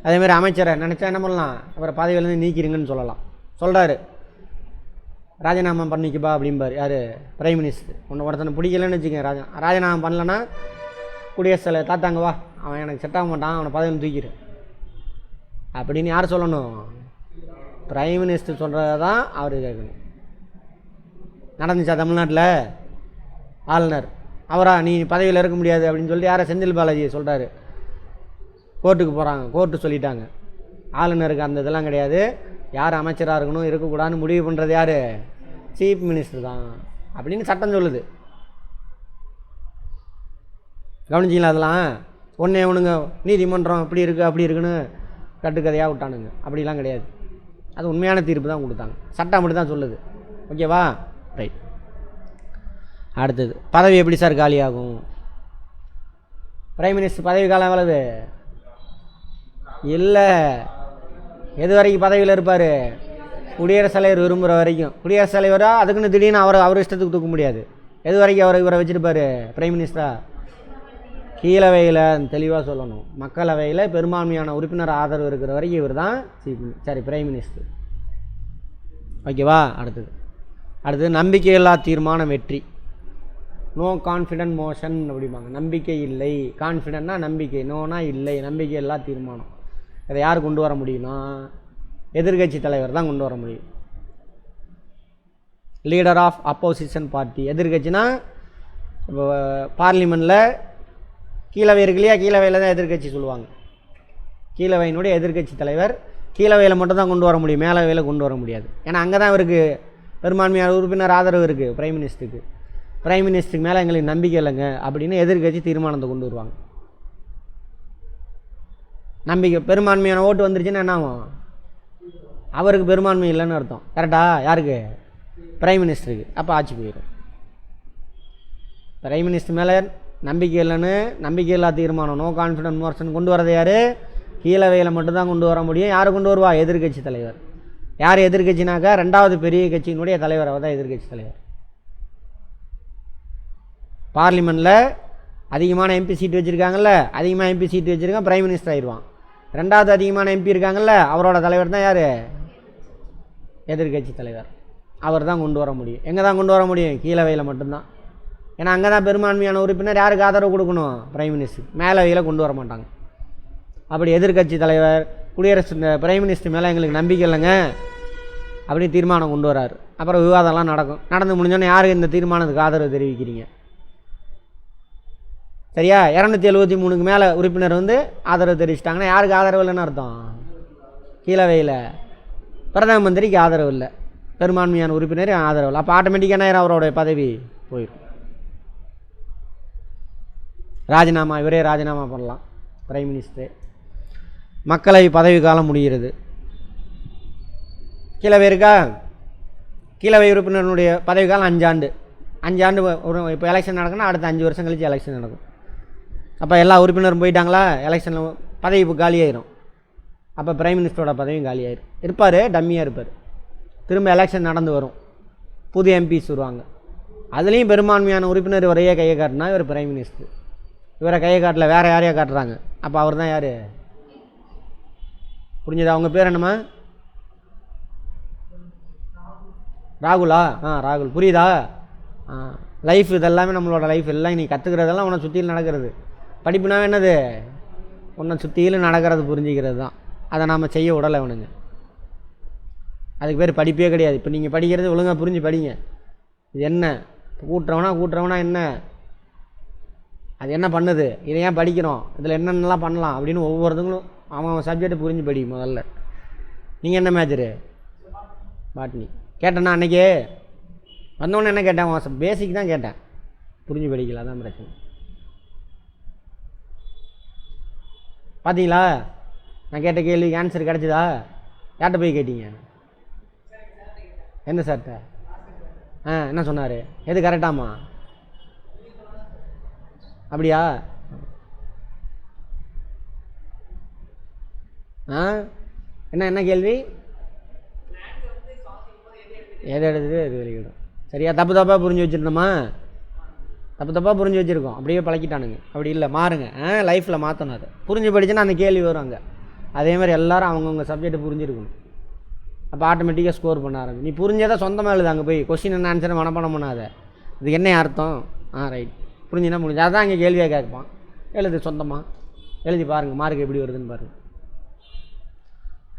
அதேமாதிரி அமைச்சரை நினச்சா என்ன பண்ணலாம்? அவரை பதவியிலேருந்து நீக்கிடுங்கன்னு சொல்லலாம். சொல்கிறாரு, ராஜினாமா பண்ணிக்கப்பா அப்படிம்பார். யார்? Prime minister. ஒருத்தனை பிடிக்கலன்னு வச்சுக்கோங்க, ராஜினாமா பண்ணலன்னா குடியரசுத் தலைவர் தாத்தாங்க வா, அவன் எனக்கு செட் ஆக மாட்டான், அவனை பதவியில் தூக்கிடு அப்படின்னு யார் சொல்லணும்? பிரைம் மினிஸ்டர் சொல்கிறத தான் அவர் கேட்கணும். நடந்துச்சா தமிழ்நாட்டில்? ஆளுநர் அவரா நீ பதவியில் இருக்க முடியாது அப்படின்னு சொல்லிட்டு யாரை? செந்தில் பாலாஜியை சொல்கிறாரு. கோர்ட்டுக்கு போகிறாங்க, கோர்ட்டு சொல்லிட்டாங்க ஆளுநருக்கு அந்த இதெல்லாம் கிடையாது, யார் அமைச்சராக இருக்கணும் இருக்கக்கூடாதுன்னு முடிவு பண்ணுறது யார்? சீஃப் மினிஸ்டர் தான் அப்படின்னு சட்டம் சொல்லுது. கவனிச்சிங்களா? அதெல்லாம் ஒன்றே ஒன்றுங்க நீதிமன்றம் இப்படி இருக்குது அப்படி இருக்குன்னு கட்டுக்கதையாக விட்டானுங்க. அப்படிலாம் கிடையாது. அது உண்மையான தீர்ப்பு தான் கொடுத்தாங்க. சட்டம் அப்படி தான் சொல்லுது. ஓகேவா? ரைட். அடுத்தது பதவி எப்படி சார் காலியாகும்? பிரைம் மினிஸ்டர் பதவி காலம் எவ்வளவு? இல்லை, எது வரைக்கும் பதவியில் இருப்பார்? குடியரசுத் தலைவர் விரும்புகிற வரைக்கும். குடியரசுத் தலைவராக அதுக்குன்னு திடீர்னு அவர் இஷ்டத்துக்கு தூக்க முடியாது. எது வரைக்கும் இவரை வச்சுருப்பார் பிரைம் மினிஸ்டராக? கீழவையில் தெளிவாக சொல்லணும். மக்களவையில் பெரும்பான்மையான உறுப்பினர் ஆதரவு இருக்கிற வரைக்கும் இவர் தான் பிரைம் மினிஸ்டர். ஓகேவா? அடுத்தது நம்பிக்கையில்லா தீர்மானம் வெற்றி. நோ கான்ஃபிடென்ட் மோஷன் அப்படிம்பாங்க. நம்பிக்கை இல்லை, கான்ஃபிடென்ட்னா நம்பிக்கை, நோனா இல்லை, நம்பிக்கை இல்லா தீர்மானம். இதை யார் கொண்டு வர முடியும்னா எதிர்கட்சி தலைவர் தான் கொண்டு வர முடியும். Leader of opposition party. எதிர்கட்சினா இப்போ பார்லிமெண்ட்டில் கீழவை இருக்கு இல்லையா, கீழவையில் தான் எதிர்கட்சி சொல்லுவாங்க. கீழவையினுடைய எதிர்கட்சி தலைவர் கீழவையில் மட்டும் தான் கொண்டு வர முடியும், மேலவையில் கொண்டு வர முடியாது. ஏன்னா அங்கே தான் இவருக்கு பெரும்பான்மையான உறுப்பினர் ஆதரவு இருக்குது. பிரைம் மினிஸ்டருக்கு மேலே எங்களுக்கு நம்பிக்கை இல்லைங்க அப்படின்னு எதிர்கட்சி தீர்மானத்தை கொண்டு வருவாங்க. நம்பிக்கை பெரும்பான்மையான ஓட்டு வந்துருச்சுன்னா என்ன ஆகும்? அவருக்கு பெரும்பான்மை இல்லைன்னு அர்த்தம். கரெக்டா? யாருக்கு? பிரைம் மினிஸ்டருக்கு. அப்போ ஆட்சி போயிடும். பிரைம் மினிஸ்டர் மேலே நம்பிக்கை இல்லைன்னு நம்பிக்கை இல்லா தீர்மானம், நோ கான்ஃபிடன்ட் மோஷன் கொண்டு வரது யார்? கீழவையில் மட்டும்தான் கொண்டு வர முடியும். யார் கொண்டு வருவா? எதிர்கட்சி தலைவர். யார் எதிர்கட்சினாக்கா ரெண்டாவது பெரிய கட்சியினுடைய தலைவர். அவர் தான் எதிர்கட்சி தலைவர். பார்லிமெண்ட்டில் அதிகமான எம்பி சீட்டு வச்சுருக்காங்கல்ல, அதிகமாக எம்பி சீட்டு வச்சுருக்கான், பிரைம் மினிஸ்டர் ஆயிடுவான். ரெண்டாவது அதிகமான எம்பி இருக்காங்கல்ல, அவரோட தலைவர் தான் யார்? எதிர்கட்சி தலைவர். அவர் தான் கொண்டு வர முடியும். எங்கே தான் கொண்டு வர முடியும்? கீழவையில் மட்டும்தான். ஏன்னா அங்கே தான் பெரும்பான்மையான உறுப்பினர் யாருக்கு ஆதரவு கொடுக்கணும்? Prime minister. மேலவையில் கொண்டு வர மாட்டாங்க. அப்படி எதிர்கட்சி தலைவர் பிரைம் மினிஸ்டர் மேலே எங்களுக்கு நம்பிக்கை இல்லைங்க அப்படின்னு தீர்மானம் கொண்டு வராரு. அப்புறம் விவாதம்லாம் நடந்து முடிஞ்சோன்னே யாருக்கு இந்த தீர்மானத்துக்கு ஆதரவு தெரிவிக்கிறீங்க? சரியா? 273க்கு மேலே உறுப்பினர் ஆதரவு தெரிவிச்சிட்டாங்கன்னா யாருக்கு ஆதரவு இல்லைன்னு அர்த்தம்? கீழவையில் பிரதம மந்திரிக்கு ஆதரவு இல்லை, பெரும்பான்மையான உறுப்பினர் ஆதரவு இல்லை. அப்போ ஆட்டோமேட்டிக்காக என்ன அவரோட பதவி போயிடும். ராஜினாமா, இவரே ராஜினாமா பண்ணலாம் பிரைம் மினிஸ்டர். மக்களவை பதவி காலம் முடிகிறது. கீழவை இருக்கா? கீழவை உறுப்பினருடைய பதவி காலம் 5 ஆண்டு. 5 ஆண்டு இப்போ எலெக்ஷன் நடக்குன்னா அடுத்த 5 வருஷம் கழிச்சு எலெக்ஷன் நடக்கும். அப்போ எல்லா உறுப்பினரும் போயிட்டாங்களா, எலெக்ஷனில் பதவி இப்போ காலியாயிரும். அப்போ பிரைம் மினிஸ்டரோட பதவியும் காலியாயிரும். இருப்பார், டம்மியாக இருப்பார். திரும்ப எலெக்ஷன் நடந்து வரும், புது எம்பிஸ் வருவாங்க. அதுலேயும் பெரும்பான்மையான உறுப்பினர் இவரையே கையை காட்டினா இவர் பிரைம் மினிஸ்டர். இவரை கையை காட்டல, வேறு யாரையா காட்டுறாங்க. அப்போ அவர் தான் யார்? புரிஞ்சதா? அவங்க பேர் என்னம்மா? ராகுலா? ராகுல். புரியுதா? லைஃப் இதெல்லாமே நம்மளோட லைஃப் எல்லாம் நீ கற்றுக்கிறதெல்லாம் உன்னை சுற்றியில் நடக்கிறது. படிப்புனாவே என்னது? உன்னை சுற்றியில் நடக்கிறது புரிஞ்சிக்கிறது தான். அதை நாம் செய்ய விடலை இவனுங்க. அதுக்கு பேர் படிப்பே கிடையாது. இப்போ நீங்கள் படிக்கிறது ஒழுங்காக புரிஞ்சு படிங்க. இது என்ன கூட்டுறவனா என்ன, அது என்ன பண்ணுது, இதை ஏன் படிக்கிறோம், இதில் என்னென்னலாம் பண்ணலாம் அப்படின்னு ஒவ்வொருத்தங்களும் அவன் சப்ஜெக்டை புரிஞ்சு படி. முதல்ல நீங்கள் என்ன மேஜரு? பாட்னி. கேட்டேன்னா அன்றைக்கே வந்தோடனே என்ன கேட்டேன்? பேசிக் தான் கேட்டேன், புரிஞ்சு படிக்கல, அதான் பிரச்சனை. பார்த்தீங்களா? நான் கேட்ட கேள்விக்கு ஆன்சர் கிடச்சிதா? யார்கிட்ட போய் கேட்டீங்க? எந்த சார்கிட்ட? என்ன சொன்னார்? எது கரெக்டாமா? அப்படியா? என்ன கேள்வி? எது எடுத்தது எது வெளியிடும். சரியா? தப்பாக புரிஞ்சு வச்சுருந்தோமா? தப்பாக புரிஞ்சு வச்சுருக்கோம். அப்படியே பழக்கிட்டானுங்க. அப்படி இல்லை, மாறுங்க. லைஃப்பில் மாற்றணும். அதை புரிஞ்சு படிச்சுன்னா அந்த கேள்வி வரும் அங்கே. அதே மாதிரி எல்லோரும் அவங்கவுங்க சப்ஜெக்டை புரிஞ்சிருக்கணும். அப்போ ஆட்டோமேட்டிக்காக ஸ்கோர் பண்ண ஆரம்பி. நீ புரிஞ்சதை சொந்தமாக எழுது. அங்கே போய் கொஸ்டின் என்ன ஆன்சரை மனப்பாடம் பண்ணாத. இது என்ன அர்த்தம்? ரைட், புரிஞ்சுன்னா முடிஞ்சு. அதான் இங்கே கேள்வியாக கேட்பான். எழுது சொந்தமாக எழுதி பாருங்கள், மார்க் எப்படி வருதுன்னு பாருங்கள்.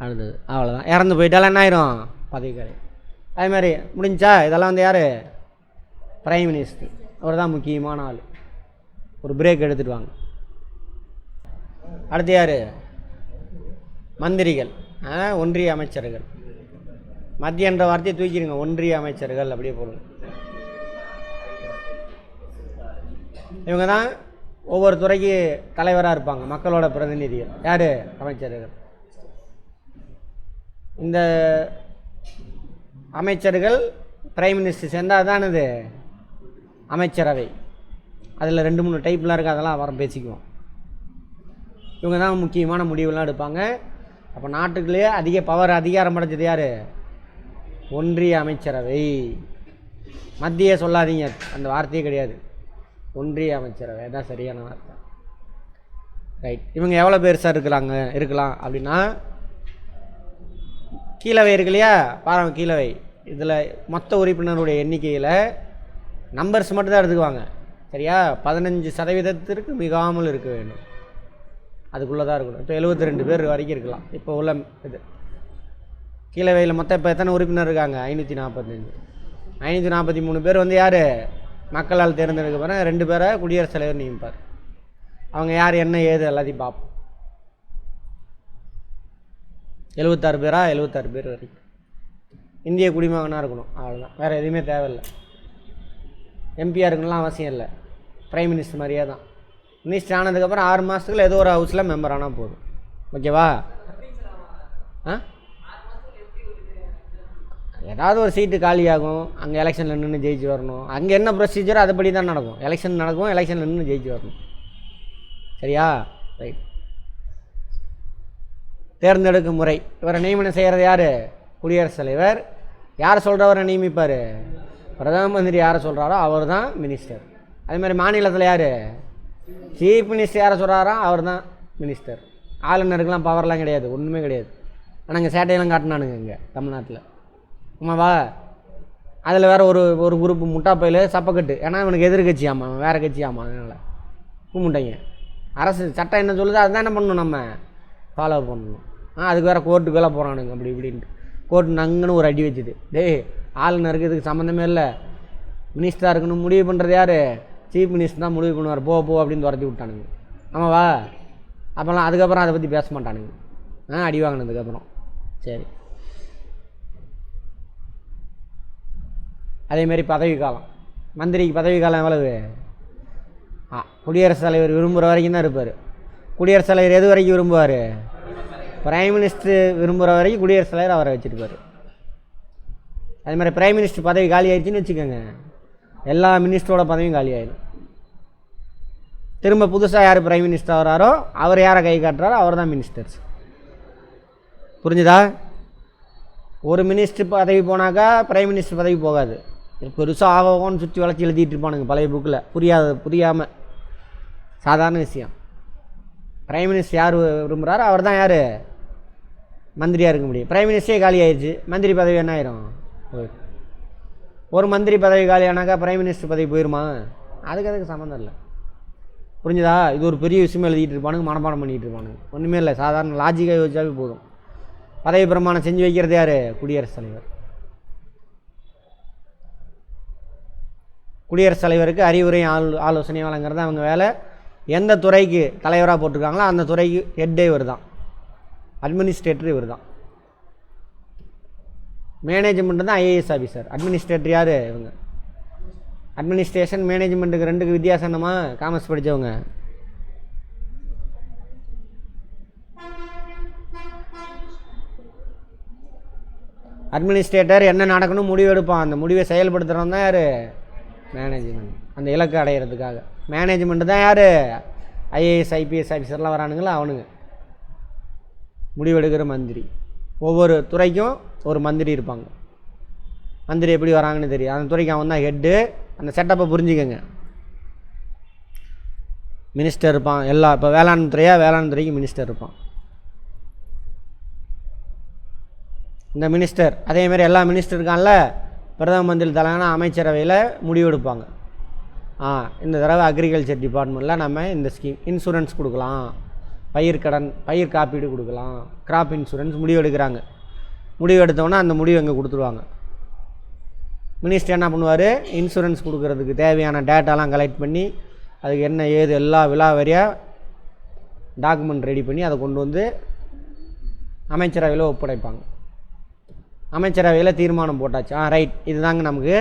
அடுத்தது அவ்வளோதான். இறந்து போயிட்டாலும் என்ன ஆயிரும்? பதவி கிடையாது. அதே மாதிரி முடிஞ்சா? இதெல்லாம் யார்? Prime minister. அவர் தான் முக்கியமான ஆள். ஒரு பிரேக் எடுத்துகிட்டு வாங்க. அடுத்து யார்? மந்திரிகள், ஒன்றிய அமைச்சர்கள். மத்திய என்ற வார்த்தையை தூக்கிடுங்க, ஒன்றிய அமைச்சர்கள் அப்படியே போடுங்க. இவங்க தான் ஒவ்வொரு துறைக்கு தலைவராக இருப்பாங்க, மக்களோட பிரதிநிதிகள். யார்? அமைச்சர்கள். இந்த அமைச்சர்கள் பிரைம் மினிஸ்டர் சேர்ந்தால் தான் இது அமைச்சரவை. அதில் 2-3 டைப்லாம் இருக்குது, அதெல்லாம் வர பேசிக்குவோம். இவங்க தான் முக்கியமான முடிவுலாம் எடுப்பாங்க. அப்போ நாட்டுக்குள்ளேயே அதிகாரம் படைச்சது யார்? ஒன்றிய அமைச்சரவை. மத்திய சொல்லாதீங்க, அந்த வார்த்தையே கிடையாது. ஒன்றிய அமைச்சரவை தான் சரியான வார்த்தை. ரைட். இவங்க எவ்வளோ பேர் சார் இருக்கலாம் அப்படின்னா, கீழவை இருக்கு இல்லையா, பாருங்க கீழவை, இதில் மொத்த உறுப்பினருடைய எண்ணிக்கையில் நம்பர்ஸ் மட்டும் தான் எடுத்துக்குவாங்க. சரியா? 15% மிகாமல் இருக்க வேண்டும். அதுக்குள்ளே தான் இருக்கணும். இப்போ 72 பேர் வரைக்கும் இருக்கலாம். இப்போ உள்ள இது கீழவையில் மொத்தம் இப்போ எத்தனை உறுப்பினர் இருக்காங்க? 545. 543 பேர் வந்து யார்? மக்களால் தேர்ந்தெடுக்கப்படுற 2 பேரை குடியரசுத் தலைவர் நியமிப்பார். அவங்க யார், என்ன ஏது எல்லாத்தையும் பார்ப்போம். 76 பேரா? 76 பேர் வரைக்கும் இந்திய குடிமகனாக இருக்கணும். அவ்வளோதான், வேறு எதுவுமே தேவையில்லை. எம்பியாக இருக்கணும்லாம் அவசியம் இல்லை. பிரைம் மினிஸ்டர் மாதிரியே தான். மினிஸ்டர் ஆனதுக்கப்புறம் 6 மாதத்துக்குள்ள ஏதோ ஒரு ஹவுஸில் மெம்பர் ஆனால் போதும். ஓகேவா? ஏதாவது ஒரு சீட்டு காலியாகும், அங்கே எலெக்ஷனில் நின்று ஜெயிச்சு வரணும். அங்கே என்ன ப்ரொசீஜரோ அதுபடி தான் நடக்கும். எலெக்ஷன் நடக்கும், எலெக்ஷனில் நின்று ஜெயிச்சு வரணும். சரியா? ரைட். தேர்ந்தெடுக்கும் முறை, இவரை நியமனம் செய்கிறது யார்? குடியரசுத் தலைவர். யார் சொல்கிறவரை நியமிப்பார்? பிரதம மந்திரி யாரை சொல்கிறாரோ அவர் தான் மினிஸ்டர். அதேமாதிரி மாநிலத்தில் யார்? சீஃப் மினிஸ்டர் யாரை சொல்கிறாரோ அவர் தான் மினிஸ்டர். ஆளுநருக்கெலாம் பவர்லாம் கிடையாது, ஒன்றுமே கிடையாது. ஆனால் இங்கே சேட்டையெல்லாம் காட்டினானுங்க இங்கே தமிழ்நாட்டில். ஆமாவா? அதில் வேறு ஒரு குரூப் முட்டாப்பையில் சப்பக்கட்டு. ஏன்னா இவனுக்கு எதிர்கட்சி, ஆமாம் வேறு கட்சி, ஆமாம் அதனால் கூமுட்டைங்க. அரசு சட்டம் என்ன சொல்லுதோ அதுதான் என்ன பண்ணணும், நம்ம ஃபாலோ பண்ணணும். அதுக்கு வேறு கோர்ட்டுக்கு வேலை போகிறானுங்க அப்படி இப்படின்ட்டு. கோர்ட்டு நங்குன்னு ஒரு அடி வச்சுது. டேய், ஆளுநருக்கு இதுக்கு சம்மந்தமே இல்லை, மினிஸ்டராக இருக்கணும் முடிவு பண்ணுறது யார்? சீஃப் மினிஸ்டர் தான் முடிவு பண்ணுவார், போ அப்படின்னு துரத்தி விட்டானுங்க. ஆமாவா? அப்போல்லாம் அதுக்கப்புறம் அதை பற்றி பேச மாட்டானுங்க. அடி வாங்கினதுக்கப்புறம். சரி, அதேமாரி பதவி காலம். மந்திரிக்கு பதவி காலம் எவ்வளவு? குடியரசுத் தலைவர் விரும்புகிற வரைக்கும் தான் இருப்பார். குடியரசுத் தலைவர் எது வரைக்கும் விரும்புவார்? பிரைம் மினிஸ்டர் விரும்புகிற வரைக்கும் குடியரசுத் தலைவர் அவரை வச்சுருப்பார். அதே மாதிரி பிரைம் மினிஸ்டர் பதவி காலி ஆயிடுச்சுன்னு வச்சுக்கோங்க, எல்லா மினிஸ்டரோட பதவியும் காலி ஆயிடும். திரும்ப புதுசாக யார் பிரைம் மினிஸ்டர் வராரோ அவர் யாரை கை காட்டுறாரோ அவர் தான் மினிஸ்டர்ஸ். புரிஞ்சுதா? ஒரு மினிஸ்டர் பதவி போனாக்கா பிரைம் மினிஸ்டர் பதவி போகாது. பெருசாக ஆகோன்னு சுற்றி வளர்ச்சி எழுதிட்டு இருப்பானுங்க பழைய புக்கில், புரியாமல். சாதாரண விஷயம். பிரைம் மினிஸ்டர் யார் விரும்புகிறாரோ அவர் தான் யார்? மந்திரியாக இருக்க முடியும். பிரைம் மினிஸ்டரே காலி ஆயிடுச்சு, மந்திரி பதவி என்ன ஆயிரும்? ஒரு மந்திரி பதவி காலி ஆனாக்கா பிரைம் மினிஸ்டர் பதவி போயிடுமா? அதுக்கு சம்மந்தம் இல்லை. புரிஞ்சுதா? இது ஒரு பெரிய விஷயமா எழுதிட்டு இருப்பானுங்க, மனப்பாடம் பண்ணிகிட்டு இருப்பானுங்க. ஒன்றுமே இல்லை, சாதாரண லாஜிக்காக வச்சாவே போதும். பதவி பிரமாணம் செஞ்சு வைக்கிறது யார்? குடியரசுத் தலைவர். குடியரசுத் தலைவருக்கு அறிவுரை ஆலோசனை வழங்குறது அவங்க வேலை. எந்த துறைக்கு தலைவராக போட்டிருக்காங்களோ அந்த துறைக்கு ஹெட்டே இவர் தான், அட்மினிஸ்ட்ரேட்டர் இவர் தான். மேனேஜ்மெண்ட் தான் ஐஏஎஸ் ஆஃபீஸர். அட்மினிஸ்ட்ரேட்டர் யார்? இவங்க. அட்மினிஸ்ட்ரேஷன் மேனேஜ்மெண்ட்டுக்கு ரெண்டுக்கு வித்தியாசம் என்னமா? காமர்ஸ் படித்தவங்க. அட்மினிஸ்ட்ரேட்டர் என்ன நடக்கணும் முடிவு எடுப்பான், அந்த முடிவை செயல்படுத்துகிறவன் தான் யார்? மேனேஜ்மெண்ட். அந்த இலக்கு அடைகிறதுக்காக மேனேஜ்மெண்ட்டு தான் யார்? ஐஏஎஸ் ஐபிஎஸ் ஆஃபீஸர்லாம் வரானுங்களா அவனுங்க. முடிவெடுக்கிற மந்திரி. ஒவ்வொரு துறைக்கும் ஒரு மந்திரி இருப்பாங்க. மந்திரி எப்படி வராங்கன்னு தெரியும். அந்த துறைக்கு அவன் தான் ஹெட்டு. அந்த செட்டப்பை புரிஞ்சுக்கங்க. மினிஸ்டர் இருப்பான். இப்போ வேளாண் துறைக்கு மினிஸ்டர் இருப்பான். இந்த மினிஸ்டர் அதேமாதிரி எல்லா மினிஸ்டர் இருக்கான்ல, பிரதம மந்திரி தலைமையான அமைச்சரவையில் முடிவெடுப்பாங்க. இந்த தடவை அக்ரிகல்ச்சர் டிபார்ட்மெண்ட்டில் நம்ம இந்த ஸ்கீம் இன்சூரன்ஸ் கொடுக்கலாம், பயிர் காப்பீடு கொடுக்கலாம், கிராப் இன்சூரன்ஸ் முடிவெடுக்கிறாங்க. முடிவெடுத்தோன்னா அந்த முடிவு அங்கே கொடுத்துருவாங்க. மினிஸ்டர் என்ன பண்ணுவார்? இன்சூரன்ஸ் கொடுக்கறதுக்கு தேவையான டேட்டாலாம் கலெக்ட் பண்ணி அதுக்கு என்ன ஏது எல்லா விலாவரியாக டாக்குமெண்ட் ரெடி பண்ணி அதை கொண்டு வந்து அமைச்சரவையில் ஒப்படைப்பாங்க. அமைச்சரவையில் தீர்மானம் போட்டாச்சு, ரைட் இதுதாங்க நமக்கு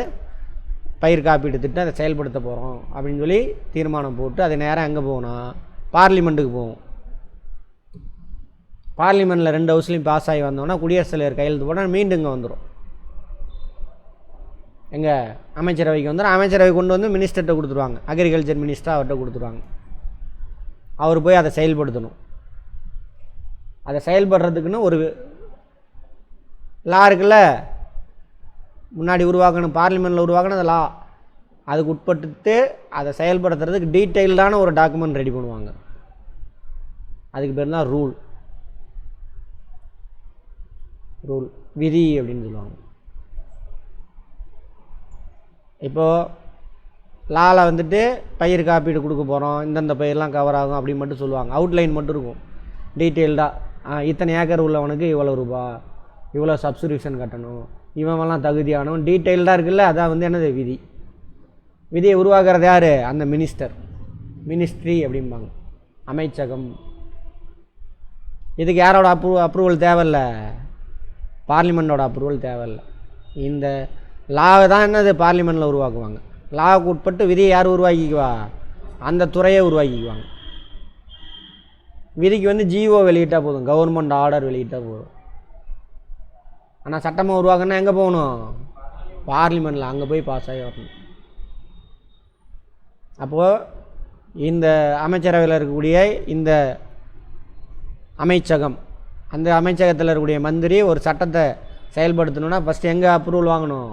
பயிர் காப்பீடு திட்டம், அதை செயல்படுத்த போகிறோம் அப்படின்னு சொல்லி தீர்மானம் போட்டு அது நேரம் எங்கே போகணும்? பார்லிமெண்ட்டுக்கு போகும். பார்லிமெண்ட்டில் 2 ஹவுஸ்லையும் பாஸ் ஆகி வந்தோன்னா குடியரசுத் தலைவர் கையெழுத்து போட்டால் மீண்டும் இங்கே வந்துடும். எங்கள் அமைச்சரவைக்கு வந்துடும். அமைச்சரவை கொண்டு வந்து மினிஸ்டர்கிட்ட கொடுத்துருவாங்க. அக்ரிகல்ச்சர் மினிஸ்டர் அவர்கிட்ட கொடுத்துருவாங்க. அவர் போய் அதை செயல்படுத்தணும். அதை செயல்படுறதுக்குன்னு ஒரு லா இருக்குல்ல, முன்னாடி உருவாக்கணும், பார்லிமெண்ட்டில் உருவாக்கணும் அந்த லா. அதுக்கு உட்பட்டு அதை செயல்படுத்துறதுக்கு டீட்டெயில்டான ஒரு டாக்குமெண்ட் ரெடி பண்ணுவாங்க. அதுக்கு பேர் தான் ரூல் விதி அப்படின்னு சொல்லுவாங்க. இப்போது லாவில் வந்துட்டு பயிர் காப்பீடு கொடுக்க போகிறோம், இந்தந்த பயிரெலாம் கவர் ஆகும் அப்படின்னு மட்டும் சொல்லுவாங்க. அவுட்லைன் மட்டும் இருக்கும், டீட்டெயில்டாக இத்தனை ஏக்கர் உள்ளவனுக்கு இவ்வளோ ரூபா, இவ்வளோ சப்ஸ்கிரிப்ஷன் கட்டணும், இவன்லாம் தகுதியானவன், டீட்டெயில்டாக இருக்குல்ல. அதான் வந்து என்னது விதி. விதியை உருவாக்குறது யார்? அந்த மினிஸ்ட்ரி அப்படிம்பாங்க, அமைச்சகம். இதுக்கு யாரோட அப்ரூவல் தேவையில்லை? பார்லிமெண்ட்டோட அப்ரூவல் தேவையில்லை. இந்த லாவை தான் என்னது பார்லிமெண்ட்டில் உருவாக்குவாங்க. லாவுக்கு உட்பட்டு விதியை யார் உருவாக்கிக்குவா? அந்த துறையை உருவாக்கிக்குவாங்க. விதிக்கு வந்து ஜிஓ வெளியிட்டால் போதும், கவர்மெண்ட் ஆர்டர் வெளியிட்டால் போதும். ஆனால் சட்டமாக உருவாக்குன்னா எங்கே போகணும்? பார்லிமெண்ட்டில், அங்கே போய் பாஸ் ஆகி வரணும். அப்போது இந்த அமைச்சரவையில் இருக்கக்கூடிய இந்த அமைச்சகம், அந்த அமைச்சகத்தில் இருக்கக்கூடிய மந்திரி ஒரு சட்டத்தை செயல்படுத்தணுன்னா ஃபஸ்ட்டு எங்கே அப்ரூவல் வாங்கணும்?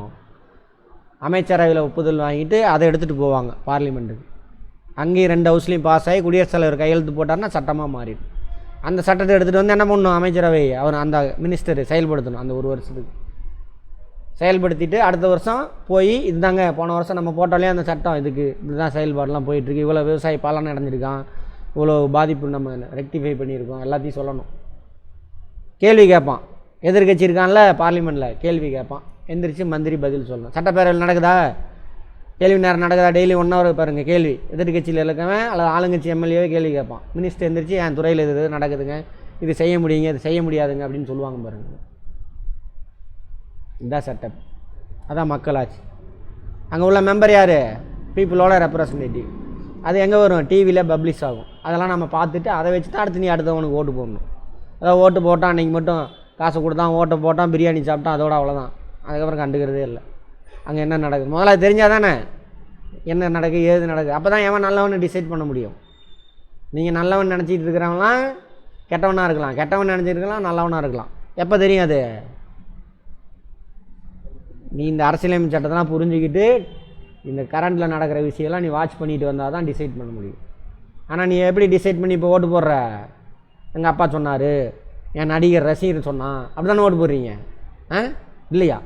அமைச்சரவையில் ஒப்புதல் வாங்கிட்டு அதை எடுத்துகிட்டு போவாங்க பார்லிமெண்ட்டுக்கு. அங்கேயும் 2 ஹவுஸ்லேயும் பாஸ் ஆகி குடியரசுத் தலைவர் கையெழுத்து போட்டார்னா சட்டமாக மாறிடும். அந்த சட்டத்தை எடுத்துகிட்டு வந்து என்ன பண்ணணும்? அமைச்சரவை அவர் அந்த மினிஸ்டர் செயல்படுத்தணும். அந்த 1 வருஷத்துக்கு செயல்படுத்திட்டு அடுத்த வருஷம் போய் இதுதாங்க போன வருஷம் நம்ம போட்டாலே அந்த சட்டம் இதுக்கு இதுதான் செயல்பாடெலாம் போயிட்டுருக்கு, இவ்வளோ விவசாயி பலன் அடைஞ்சிருக்கான், இவ்வளோ பாதிப்பு நம்ம ரெக்டிஃபை பண்ணியிருக்கோம், எல்லாத்தையும் சொல்லணும். கேள்வி கேட்பான், எதிர்கட்சி இருக்கான்ல பார்லிமெண்ட்டில், கேள்வி கேட்பான், எந்திரிச்சு மந்திரி பதில் சொல்லணும். சட்டப்பேரவையில் நடக்குதா? கேள்வி நேரம் நடக்குதா? டெய்லி 1 hour பாருங்கள் கேள்வி. எதிர்கட்சியில் இருக்கவன் அல்லது ஆளுங்கட்சி எம்எல்ஏவே கேள்வி கேட்பான். மினிஸ்டர் எந்திரிச்சு என் துறையில் இது நடக்குதுங்க, இது செய்ய முடியுங்க, இது செய்ய முடியாதுங்க அப்படின்னு சொல்லுவாங்க பாருங்கள். இதுதான் சட்டம், அதான் மக்களாட்சி. அங்கே உள்ள மெம்பர் யார்? பீப்புளோட ரெப்ரசன்டேட்டிவ். அது எங்கே வரும்? டிவியில் பப்ளிஷ் ஆகும். அதெல்லாம் நம்ம பார்த்துட்டு அதை வச்சு தான் அடுத்து நீ அடுத்தவனுக்கு ஓட்டு போடணும். அதாவது ஓட்டு போட்டான், அன்றைக்கி மட்டும் காசை கொடுத்தான், ஓட்டை போட்டான், பிரியாணி சாப்பிட்டான், அதோட அவ்வளோதான். அதுக்கப்புறம் கண்டுக்கிறதே இல்லை. அங்கே என்ன நடக்குது முதல்ல அது தெரிஞ்சால் தானே என்ன நடக்குது ஏது நடக்குது. அப்போ தான் எவன் நல்லவன்னு டிசைட் பண்ண முடியும். நீங்கள் நல்லவன் நினச்சிட்டு இருக்கிறவங்களாம் கெட்டவனாக இருக்கலாம், கெட்டவன் நினச்சிருக்கலாம் நல்லவனாக இருக்கலாம். எப்போ தெரியும் அது? நீ இந்த அரசியலமைப்பு சட்டத்தெல்லாம் புரிஞ்சுக்கிட்டு இந்த கரண்டில் நடக்கிற விஷயம்லாம் நீ வாட்ச் பண்ணிட்டு வந்தால் தான் டிசைட் பண்ண முடியும். ஆனால் நீ எப்படி டிசைட் பண்ணி இப்போ ஓட்டு போடுற? எங்கள் அப்பா சொன்னார், என் நடிகர் ரசிகர் சொன்னான், அப்படி தானே ஓட்டு போடுறீங்க? இல்லையா?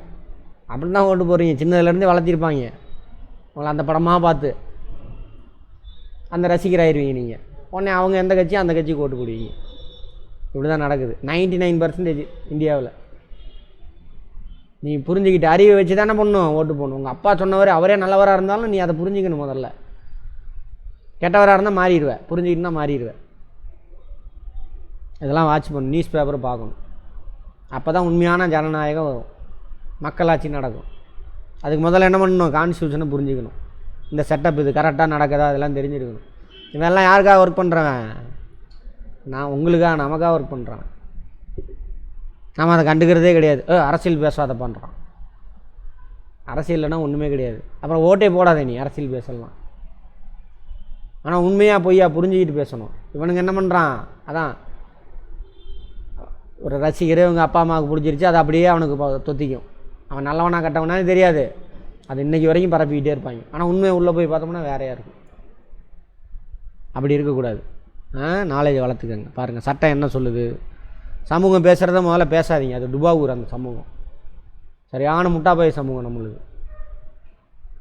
அப்படி தான் ஓட்டு போடுறீங்க. சின்னதுலேருந்தே வளர்த்திருப்பாங்க உங்களை அந்த படமாக பார்த்து, அந்த ரசிகர் ஆயிடுவீங்க நீங்கள். உடனே அவங்க எந்த கட்சியும் அந்த கட்சிக்கு ஓட்டு போடுவீங்க. இப்படி தான் நடக்குது 99% இந்தியாவில். நீ புரிஞ்சுக்கிட்டு அறிவை வச்சு தானே பண்ணணும் ஓட்டு போடணும். உங்கள் அப்பா சொன்னவர் அவரே நல்லவராக இருந்தாலும் நீ அதை புரிஞ்சுக்கணும். முதல்ல கெட்டவராக இருந்தால் மாறிடுவேன், புரிஞ்சுக்கிட்டுனா மாறிடுவேன். இதெல்லாம் வாட்ச் பண்ணணும், நியூஸ் பேப்பரை பார்க்கணும். அப்போ தான் உண்மையான ஜனநாயகம் வரும், மக்களாட்சி நடக்கும். அதுக்கு முதல்ல என்ன பண்ணணும்? கான்ஸ்டியூஷனை புரிஞ்சுக்கணும். இந்த செட்டப் இது கரெக்டாக நடக்குதா அதெல்லாம் தெரிஞ்சுருக்கணும். இவெல்லாம் யாருக்காக ஒர்க் பண்ணுறவன்? நான் உங்களுக்காக நமக்காக ஒர்க் பண்ணுறேன். நாம் அதை கண்டுக்கிறதே கிடையாது. அரசியல் பேசாத பண்ணுறான். அரசியல்னா ஒன்றுமே கிடையாது. அப்புறம் ஓட்டே போடாதே நீ அரசியல் பேசலாம். ஆனால் உண்மையாக பொய்யா புரிஞ்சுக்கிட்டு பேசணும். இவனுங்க என்ன பண்ணுறான்? அதான் ஒரு ரசிகரே இவங்க அப்பா அம்மாவுக்கு பிடிச்சிருச்சு, அது அப்படியே அவனுக்கு தொத்திக்கும். அவன் நல்லவனா கட்டவனானே தெரியாது, அது இன்றைக்கி வரைக்கும் பரப்பிக்கிட்டே இருப்பாங்க. ஆனால் உண்மையை உள்ளே போய் பார்த்தோம்னா வேறையாக இருக்கும். அப்படி இருக்கக்கூடாது. நாலேஜை வளர்த்துக்கங்க. பாருங்கள் சட்டம் என்ன சொல்லுது. சமூகம் பேசுகிறத முதல்ல பேசாதீங்க, அது டுபாகூர் அந்த சமூகம். சரியான முட்டாப்பய சமூகம் நம்மளுக்கு.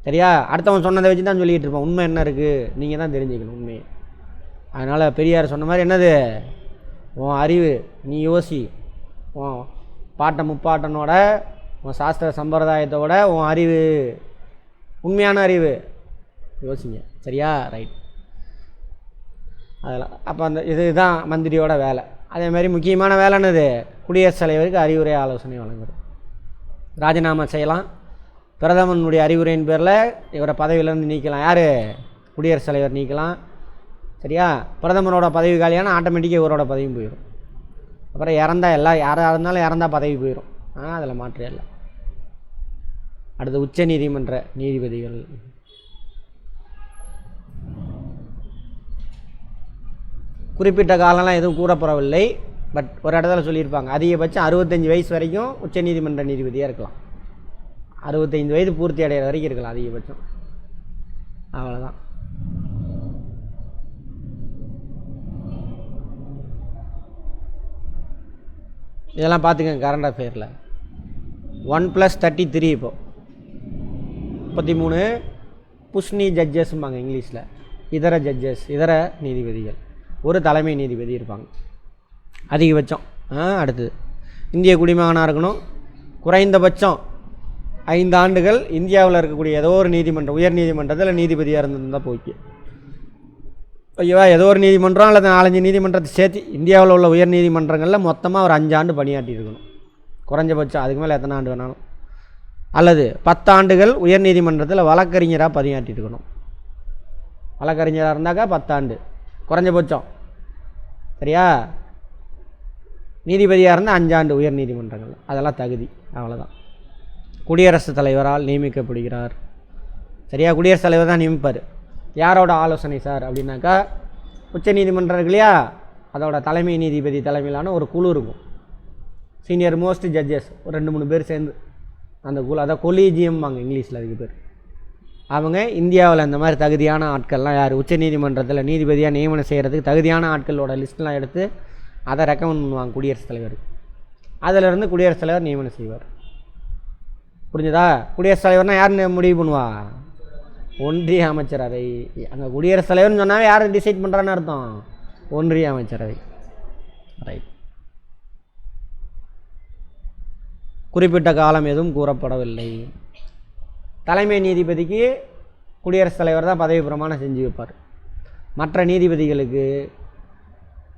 சரியா? அடுத்தவன் சொன்னதை வச்சு தான் சொல்லிக்கிட்டு இருப்பான். உண்மை என்ன இருக்குது நீங்கள் தான் தெரிஞ்சுக்கணும் உண்மையை. அதனால் பெரியார் சொன்ன மாதிரி என்னது, உன் அறிவு நீ யோசி, உன் பாட்ட முப்பாட்டனோட உன் சாஸ்திர சம்பிரதாயத்தோட உன் அறிவு உண்மையான அறிவு யோசிங்க. சரியா? ரைட். அதெல்லாம் அப்போ அந்த இதுதான் மந்திரியோட வேலை. அதேமாதிரி முக்கியமான வேலை என்னது? குடியரசுத் தலைவருக்கு அறிவுரை ஆலோசனை வழங்குறது. ராஜினாமா செய்யலாம். பிரதமனுடைய அறிவுரையின் பேரில் இவரை பதவியிலேருந்து நீக்கலாம். யார்? குடியரசுத் தலைவர் நீக்கலாம். சரியா? பிரதமரோட பதவி காலியான ஆட்டோமேட்டிக்காக இவரோட பதவியும் போயிடும். அப்புறம் இறந்தா எல்லாம் யாராக இருந்தாலும் இறந்தால் பதவி போயிடும். அதில் மாற்று இல்லை. அடுத்து உச்ச நீதிமன்ற நீதிபதிகள். குறிப்பிட்ட காலம்லாம் எதுவும் கூறப்படவில்லை. பட் ஒரு இடத்துல சொல்லியிருப்பாங்க, அதிகபட்சம் 65 வயசு வரைக்கும் உச்ச நீதிமன்ற நீதிபதியாக இருக்கலாம். 65 வயது பூர்த்தி அடைகிற வரைக்கும் இருக்கலாம் அதிகபட்சம். அவ்வளோதான். இதெல்லாம் பார்த்துக்கங்க கரண்ட் அஃபேரில். 1+33 இப்போது 33 புஷ்னி ஜட்ஜஸ்ம்பாங்க இங்கிலீஷில். இதர ஜட்ஜஸ், இதர நீதிபதிகள், ஒரு தலைமை நீதிபதி இருப்பாங்க அதிகபட்சம். அடுத்தது இந்திய குடிமகனாக இருக்கணும், குறைந்தபட்சம் 5 ஆண்டுகள் இந்தியாவில் இருக்கக்கூடிய ஏதோ ஒரு நீதிமன்றம், உயர் நீதிமன்றத்தில் நீதிபதியாக இருந்திருந்தால் போய்க்கு. ஐயோவா, ஏதோ ஒரு நீதிமன்றம் அல்லது 4-5 நீதிமன்றத்தை சேர்த்து இந்தியாவில் உள்ள உயர் நீதிமன்றங்களில் மொத்தமாக ஒரு 5 ஆண்டு பணியாற்றி இருக்கணும் குறைஞ்சபட்சம். அதுக்கு மேலே எத்தனை ஆண்டு வேணாலும். அல்லது 10 ஆண்டுகள் உயர் நீதிமன்றத்தில் வழக்கறிஞராக பணியாற்றி இருக்கணும். வழக்கறிஞராக இருந்தாக்கா 10 ஆண்டு குறைஞ்சபட்சம். சரியா? நீதிபதியாக இருந்தால் 5 ஆண்டு உயர் நீதிமன்றங்கள். அதெல்லாம் தகுதி. அவ்வளோதான். குடியரசுத் தலைவரால் நியமிக்கப்படுகிறார். சரியா? குடியரசுத் தலைவர் தான் நியமிப்பார். யாரோட ஆலோசனை சார் அப்படின்னாக்கா, உச்ச நீதிமன்றம் இருக்கு இல்லையா, அதோட தலைமை நீதிபதி தலைமையிலான ஒரு குழு இருக்கும். சீனியர் மோஸ்ட் ஜட்ஜஸ் ஒரு 2-3 பேர் சேர்ந்து அந்த குழு, அதான் கொலீஜியம் வாங்க இங்கிலீஷில் அதுக்கு பேர். அவங்க இந்தியாவில் இந்த மாதிரி தகுதியான ஆட்கள்லாம் யார் உச்ச நீதிமன்றத்தில் நீதிபதியாக நியமனம் செய்கிறதுக்கு தகுதியான ஆட்களோட லிஸ்ட்லாம் எடுத்து அதை ரெக்கமெண்ட் பண்ணுவாங்க குடியரசுத் தலைவருக்கு. அதிலிருந்து குடியரசுத் தலைவர் நியமனம் செய்வார். புரிஞ்சுதா? குடியரசுத் தலைவர்னால் யார் முடிவு பண்ணுவா? ஒன்றிய அமைச்சரவை. அங்கே குடியரசுத் தலைவர்னு சொன்னாவே யார் டிசைட் பண்ணுறான்னு அர்த்தம்? ஒன்றிய அமைச்சரவை. ரைட். குறிப்பிட்ட காலம் எதுவும் கூறப்படவில்லை. தலைமை நீதிபதிக்கு குடியரசுத் தலைவர் தான் பதவி பிரமாணம் செஞ்சு வைப்பார். மற்ற நீதிபதிகளுக்கு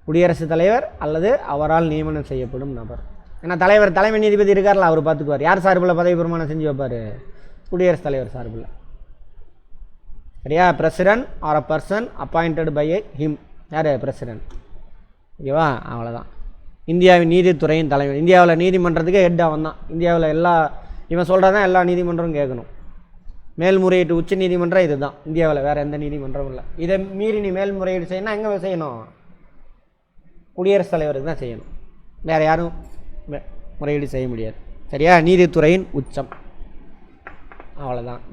குடியரசுத் தலைவர் அல்லது அவரால் நியமனம் செய்யப்படும் நபர். ஏன்னா தலைமை நீதிபதி இருக்கார்ல, அவர் பார்த்துக்குவார். யார் சார்பில் பதவி பிரமாணம் செஞ்சு வைப்பார்? குடியரசுத் தலைவர் சார்பில். சரியா? President or a person appointed by him. யார்? பிரசிடென்ட். ஓகேவா? அவ்வளோதான். இந்தியாவின் நீதித்துறையின் தலைவர். இந்தியாவில் நீதிமன்றத்துக்கு ஹெட் அவன் தான். இந்தியாவில் இவன் சொல்கிறதான் எல்லா நீதிமன்றமும் கேட்கணும். மேல்முறையீட்டு உச்ச நீதிமன்றம் இது தான் இந்தியாவில், வேறு எந்த நீதிமன்றமும் இல்லை. இதை மீறி நீ மேல்முறையீடு செய்யணும், எங்கே செய்யணும்? குடியரசுத் தலைவருக்கு தான் செய்யணும். வேறு யாரும் முறையீடு செய்ய முடியாது. சரியா? நீதித்துறையின் உச்சம். அவ்வளோதான்.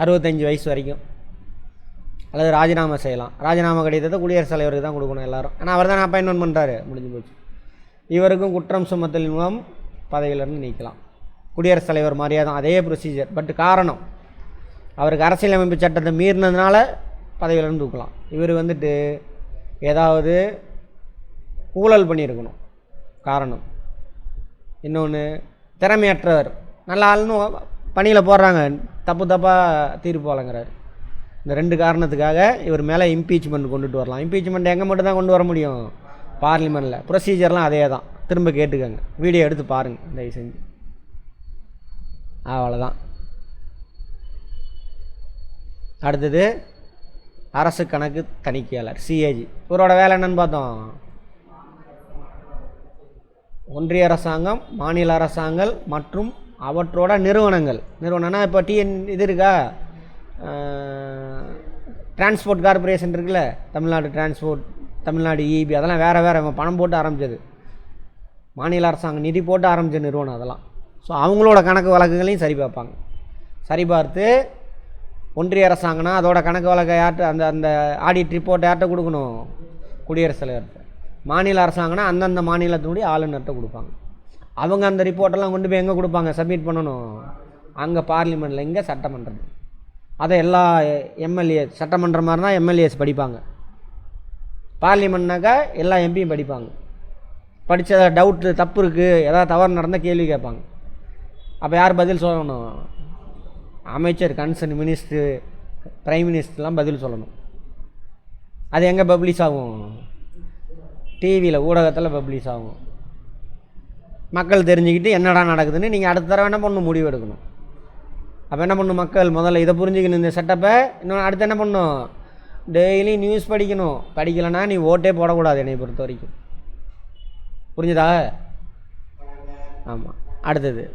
65 வயசு வரைக்கும் அல்லது ராஜினாமா செய்யலாம். ராஜினாமா கடிதத்தை குடியரசுத் தலைவருக்கு தான் கொடுக்கணும் எல்லாரும். ஏன்னா அவர் தான் அப்பாயின்மெண்ட் பண்ணுறாரு. முடிஞ்சு போச்சு. இவருக்கும் குற்றம் சுமத்தல் மூலம் பதவியிலிருந்து நீக்கலாம். குடியரசுத் தலைவர் மாதிரியே தான் அதே ப்ரொசீஜர். பட் காரணம், அவருக்கு அரசியலமைப்பு சட்டத்தை மீறினதுனால பதவியிலிருந்து தூக்கலாம். இவர் ஏதாவது ஊழல் பண்ணியிருக்கணும் காரணம். இன்னொன்று, திறமையற்றவர். நல்ல ஆள்னு பணியில் போடுறாங்க, தப்பாக தீர்ப்பு வழங்குறாரு. இந்த 2 காரணத்துக்காக இவர் மேலே இம்பீச்மெண்ட் கொண்டுட்டு வரலாம். இம்பீச்மெண்ட் எங்கே மட்டும் தான் கொண்டு வர முடியும்? பார்லிமெண்ட்டில். ப்ரொசீஜர்லாம் அதே தான். திரும்ப கேட்டுக்கோங்க, வீடியோ எடுத்து பாருங்கள் தயவு செஞ்சு. அவ்வளோதான். அடுத்தது அரசு கணக்கு தணிக்கையாளர், சிஏஜி. இவரோட வேலை என்னன்னு பார்த்தோம்? ஒன்றிய அரசாங்கம், மாநில அரசாங்கம் மற்றும் அவற்றோட நிறுவனம்னா இப்போ இது இருக்கா, டிரான்ஸ்போர்ட் கார்பரேஷன் இருக்குல்ல, தமிழ்நாடு டிரான்ஸ்போர்ட், தமிழ்நாடு இபி, அதெல்லாம் வேறு பணம் போட்டு ஆரம்பித்தது. மாநில அரசாங்கம் நிதி போட்டு ஆரம்பித்த நிறுவனம் அதெல்லாம். ஸோ அவங்களோட கணக்கு வழக்குகளையும் சரி பார்ப்பாங்க. சரி பார்த்து ஒன்றிய அரசாங்கம்னா அதோட கணக்கு வழக்கை யார்கிட்ட, அந்த ஆடிட் ரிப்போர்ட் யார்கிட்ட கொடுக்கணும்? குடியரசுத் தலைவர்கிட்ட. மாநில அரசாங்கம்னா அந்தந்த மாநிலத்தினுடைய ஆளுநர்கிட்ட கொடுப்பாங்க. அவங்க அந்த ரிப்போர்ட்டெல்லாம் கொண்டு போய் எங்கே கொடுப்பாங்க? சப்மிட் பண்ணணும் அங்கே பார்லிமெண்ட்டில். இங்கே சட்டமன்றம். அதை எல்லா எம்எல்ஏ, சட்டமன்றம் மாதிரினா எம்எல்ஏஸ் படிப்பாங்க. பார்லிமெண்ட்னாக்கா எல்லா எம்பியும் படிப்பாங்க. படித்த டவுட்டு தப்பு இருக்குது, ஏதாவது தவறு நடந்தால் கேள்வி கேட்பாங்க. அப்போ யார் பதில் சொல்லணும்? அமைச்சர், கன்சர்ன் மினிஸ்டர், பிரைம் மினிஸ்டர்லாம் பதில் சொல்லணும். அது எங்கே பப்ளிஷ் ஆகும்? டிவியில், ஊடகத்தில் பப்ளிஷ் ஆகும். மக்கள் தெரிஞ்சுக்கிட்டு என்னடா நடக்குதுன்னு நீங்கள் அடுத்த தடவை என்ன பண்ணணும்? முடிவு எடுக்கணும். அப்போ என்ன பண்ணணும்? மக்கள் முதல்ல இதை புரிஞ்சுக்கணும், இந்த செட்டப்பை. இன்னொன்று அடுத்து என்ன பண்ணணும்? டெய்லி நியூஸ் படிக்கணும். படிக்கலைன்னா நீ ஓட்டே போடக்கூடாது என்னை பொறுத்த வரைக்கும். புரிஞ்சுதா? ஆமாம். அடுத்தது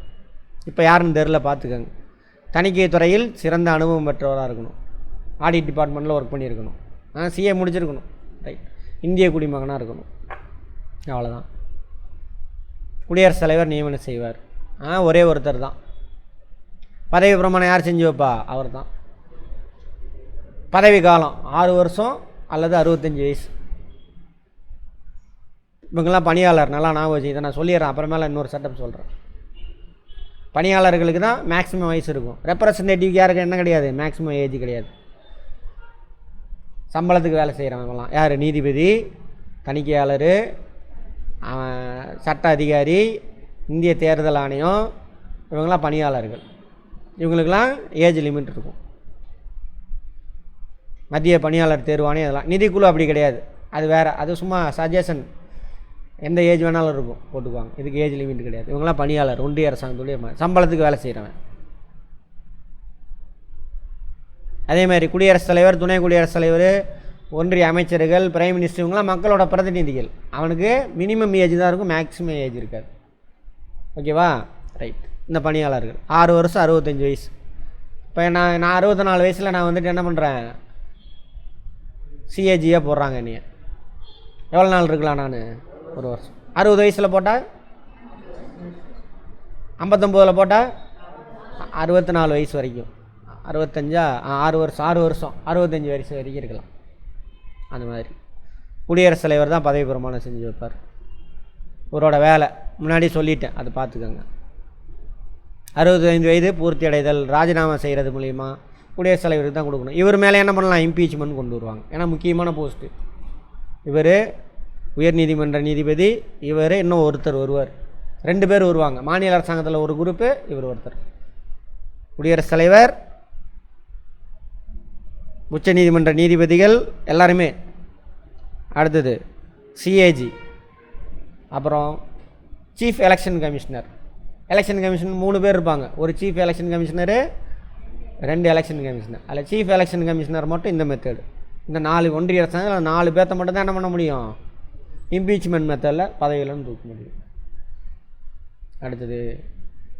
இப்போ யாருன்னு தெரில, பார்த்துக்கோங்க. தணிக்கை துறையில் சிறந்த அனுபவம் பெற்றவராக இருக்கணும். ஆடிட் டிபார்ட்மெண்ட்டில் ஒர்க் பண்ணியிருக்கணும். சிஏ முடிச்சிருக்கணும். ரைட். இந்திய குடிமகனாக இருக்கணும். அவ்வளோதான். குடியரசுத் தலைவர் நியமனம் செய்வார். ஒரே ஒருத்தர் தான். பதவி பிரமாணம் யார் செஞ்சு வைப்பா? அவர் தான். பதவி காலம் 6 வருஷம் அல்லது 65 வயசு. இவங்கெல்லாம் பணியாளர். நல்லா ஞாபகம் வச்சு இதை நான் சொல்லிடுறேன், அப்புறமேல இன்னொரு செட்டப் சொல்கிறேன். பணியாளர்களுக்கு தான் மேக்ஸிமம் வயசு இருக்கும். ரெப்ரசன்டேட்டிவ் யாருக்கு என்ன கிடையாது, மேக்ஸிமம் ஏஜ் கிடையாது. சம்பளத்துக்கு வேலை செய்கிறவங்கலாம் யார், நீதிபதி, தணிக்கையாளர், சட்ட அதிகாரி, இந்திய தேர்தல் ஆணையம், இவங்களாம் பணியாளர்கள். இவங்களுக்கெல்லாம் ஏஜ் லிமிட் இருக்கும். மத்திய பணியாளர் தேர்வாணையம் இதெல்லாம். நிதிக்குழு அப்படி கிடையாது, அது வேறு, அது சும்மா சஜஷன், எந்த ஏஜ் வேணாலும் இருக்கும் போட்டுக்குவாங்க. இதுக்கு ஏஜ் லிமிட் கிடையாது. இவங்களாம் பணியாளர், ஒன்றிய அரசாங்கத்துடைய சம்பளத்துக்கு வேலை செய்கிறவன். அதேமாதிரி குடியரசுத் தலைவர், துணை குடியரசுத் தலைவர், ஒன்றிய அமைச்சர்கள், பிரைம் மினிஸ்டர், இவங்களாம் மக்களோட பிரதிநிதிகள். அவனுக்கு மினிமம் ஏஜ் தான் இருக்கும், மேக்ஸிமம் ஏஜ் இருக்காது. ஓகேவா? ரைட். இந்த பணியாளர்கள் 6 வருஷம் 65 வயசு. இப்போ நான் 64 வயசில் நான் வந்துட்டு என்ன பண்ணுறேன், சிஏஜியாக போடுறாங்க. என்னைய எவ்வளோ நாள் இருக்கலாம், நான் 1 வருஷம். 60 வயசில் போட்டால் 59 போட்டால் 64 வயசு வரைக்கும், 65 6 வருஷம் 65 வயசு வரைக்கும் இருக்கலாம். அந்த மாதிரி குடியரசுத் தலைவர் தான் பதவி பிரமாணம் செஞ்சு வைப்பார். இவரோட வேலை முன்னாடி சொல்லிட்டேன், அதை பார்த்துக்கோங்க. 65 வயது பூர்த்தி அடைதல், ராஜினாமா செய்கிறது மூலிமா குடியரசுத் தலைவருக்கு தான் கொடுக்கணும். இவர் மேலே என்ன பண்ணலாம், இம்பீச்மெண்ட் கொண்டு வருவாங்க. ஏன்னா முக்கியமான போஸ்ட்டு இவர், உயர்நீதிமன்ற நீதிபதி. இவர் இன்னும் ஒருத்தர் வருவார், 2 பேர் வருவாங்க. மாநில அரசாங்கத்தில் ஒரு குரூப்பு, இவர் ஒருத்தர். குடியரசுத் தலைவர், உச்ச நீதிமன்ற நீதிபதிகள் எல்லாருமே. அடுத்தது சிஏஜி, அப்புறம் chief election commissioner. Election commission 3 பேர் இருப்பாங்க. ஒரு chief election commissioner, 2 election commissioner. அதில் சீஃப் எலெக்ஷன் கமிஷனர் மட்டும் இந்த மெத்தடு. இந்த 4 ஒன்றிய அரசாங்கம் 4 பேர்த்த மட்டும் தான் என்ன பண்ண முடியும், இம்பீச்மெண்ட் மெத்தடில் பதவியிலன்னு தூக்க முடியும். அடுத்தது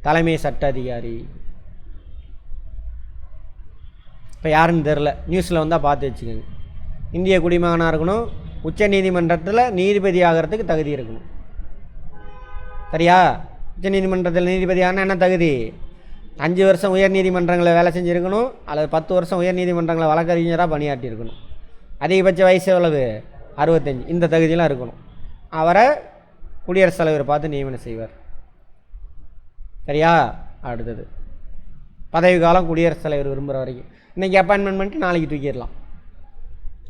தலைமை சட்ட அதிகாரி. இப்போ யாருன்னு தெரில, நியூஸில் வந்தால் பார்த்து வச்சுக்கோங்க. இந்திய குடிமகனாக இருக்கணும், உச்ச நீதிமன்றத்தில் நீதிபதி ஆகிறதுக்கு தகுதி இருக்கணும். சரியா? உச்ச நீதிமன்றத்தில் நீதிபதி ஆனால் என்ன தகுதி, 5 வருஷம் உயர் நீதிமன்றங்களில் வேலை செஞ்சுருக்கணும், அல்லது 10 வருஷம் உயர் நீதிமன்றங்களில் வழக்கறிஞராக பணியாற்றியிருக்கணும். அதிகபட்ச வயசு எவ்வளவு, 65. இந்த தகுதியெலாம் இருக்கணும். அவரை குடியரசுத் தலைவர் பார்த்து நியமனம் செய்வார். சரியா? அடுத்தது பதவி காலம் குடியரசுத் தலைவர் விரும்புகிற வரைக்கும். இன்றைக்கி அப்பாயின்மெண்ட் பண்ணிட்டு நாளைக்கு தூக்கிடலாம்.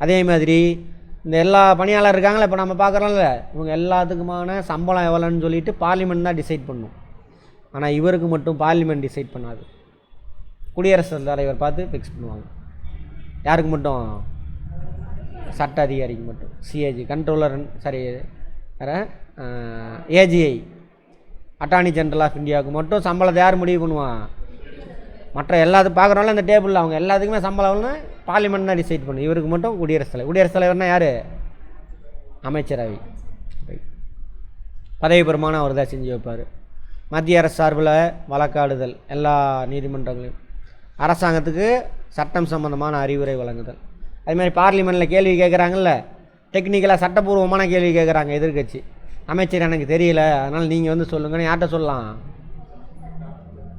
அதே மாதிரி இந்த எல்லா பணியாளர் இருக்காங்களே, இப்போ நம்ம பார்க்குறோம்ல, இவங்க எல்லாத்துக்குமான சம்பளம் எவ்வளோன்னு சொல்லிட்டு பார்லிமெண்ட் தான் டிசைட் பண்ணும். ஆனால் இவருக்கு மட்டும் பார்லிமெண்ட் டிசைட் பண்ணாது, குடியரசுத் தலைவர் பார்த்து ஃபிக்ஸ் பண்ணுவாங்க. யாருக்கு மட்டும், சட்ட அதிகாரிக்கு மட்டும். சிஏஜி கண்ட்ரோலர், சரி வேறு ஏஜிஐ அட்டார்னி ஜெனரல் ஆஃப் இந்தியாவுக்கு மட்டும் சம்பளத்தை யார் முடிவு பண்ணுவான். மற்ற எல்லாத்துக்கும் பார்க்குறோம்ல இந்த டேபிளில், அவங்க எல்லாத்துக்குமே சம்பளம்னு பார்லிமெண்ட் தான் டிசைட் பண்ணும். இவருக்கு மட்டும் குடியரசுத் தலைவர். குடியரசுத் தலைவர்னால் யார், அமைச்சரவை. பதவி பிரமாணம் அவர் தான் செஞ்சு வைப்பார். மத்திய அரசு சார்பில் வழக்காடுதல், எல்லா நீதிமன்றங்களையும். அரசாங்கத்துக்கு சட்டம் சம்பந்தமான அறிவுரை வழங்குதல். அதுமாதிரி பார்லிமெண்ட்டில் கேள்வி கேட்குறாங்கல்ல, டெக்னிக்கலாக சட்டப்பூர்வமான கேள்வி கேட்குறாங்க எதிர்கட்சி. அமைச்சர் எனக்கு தெரியல, அதனால் நீங்கள் வந்து சொல்லுங்கன்னு யார்கிட்ட சொல்லலாம்,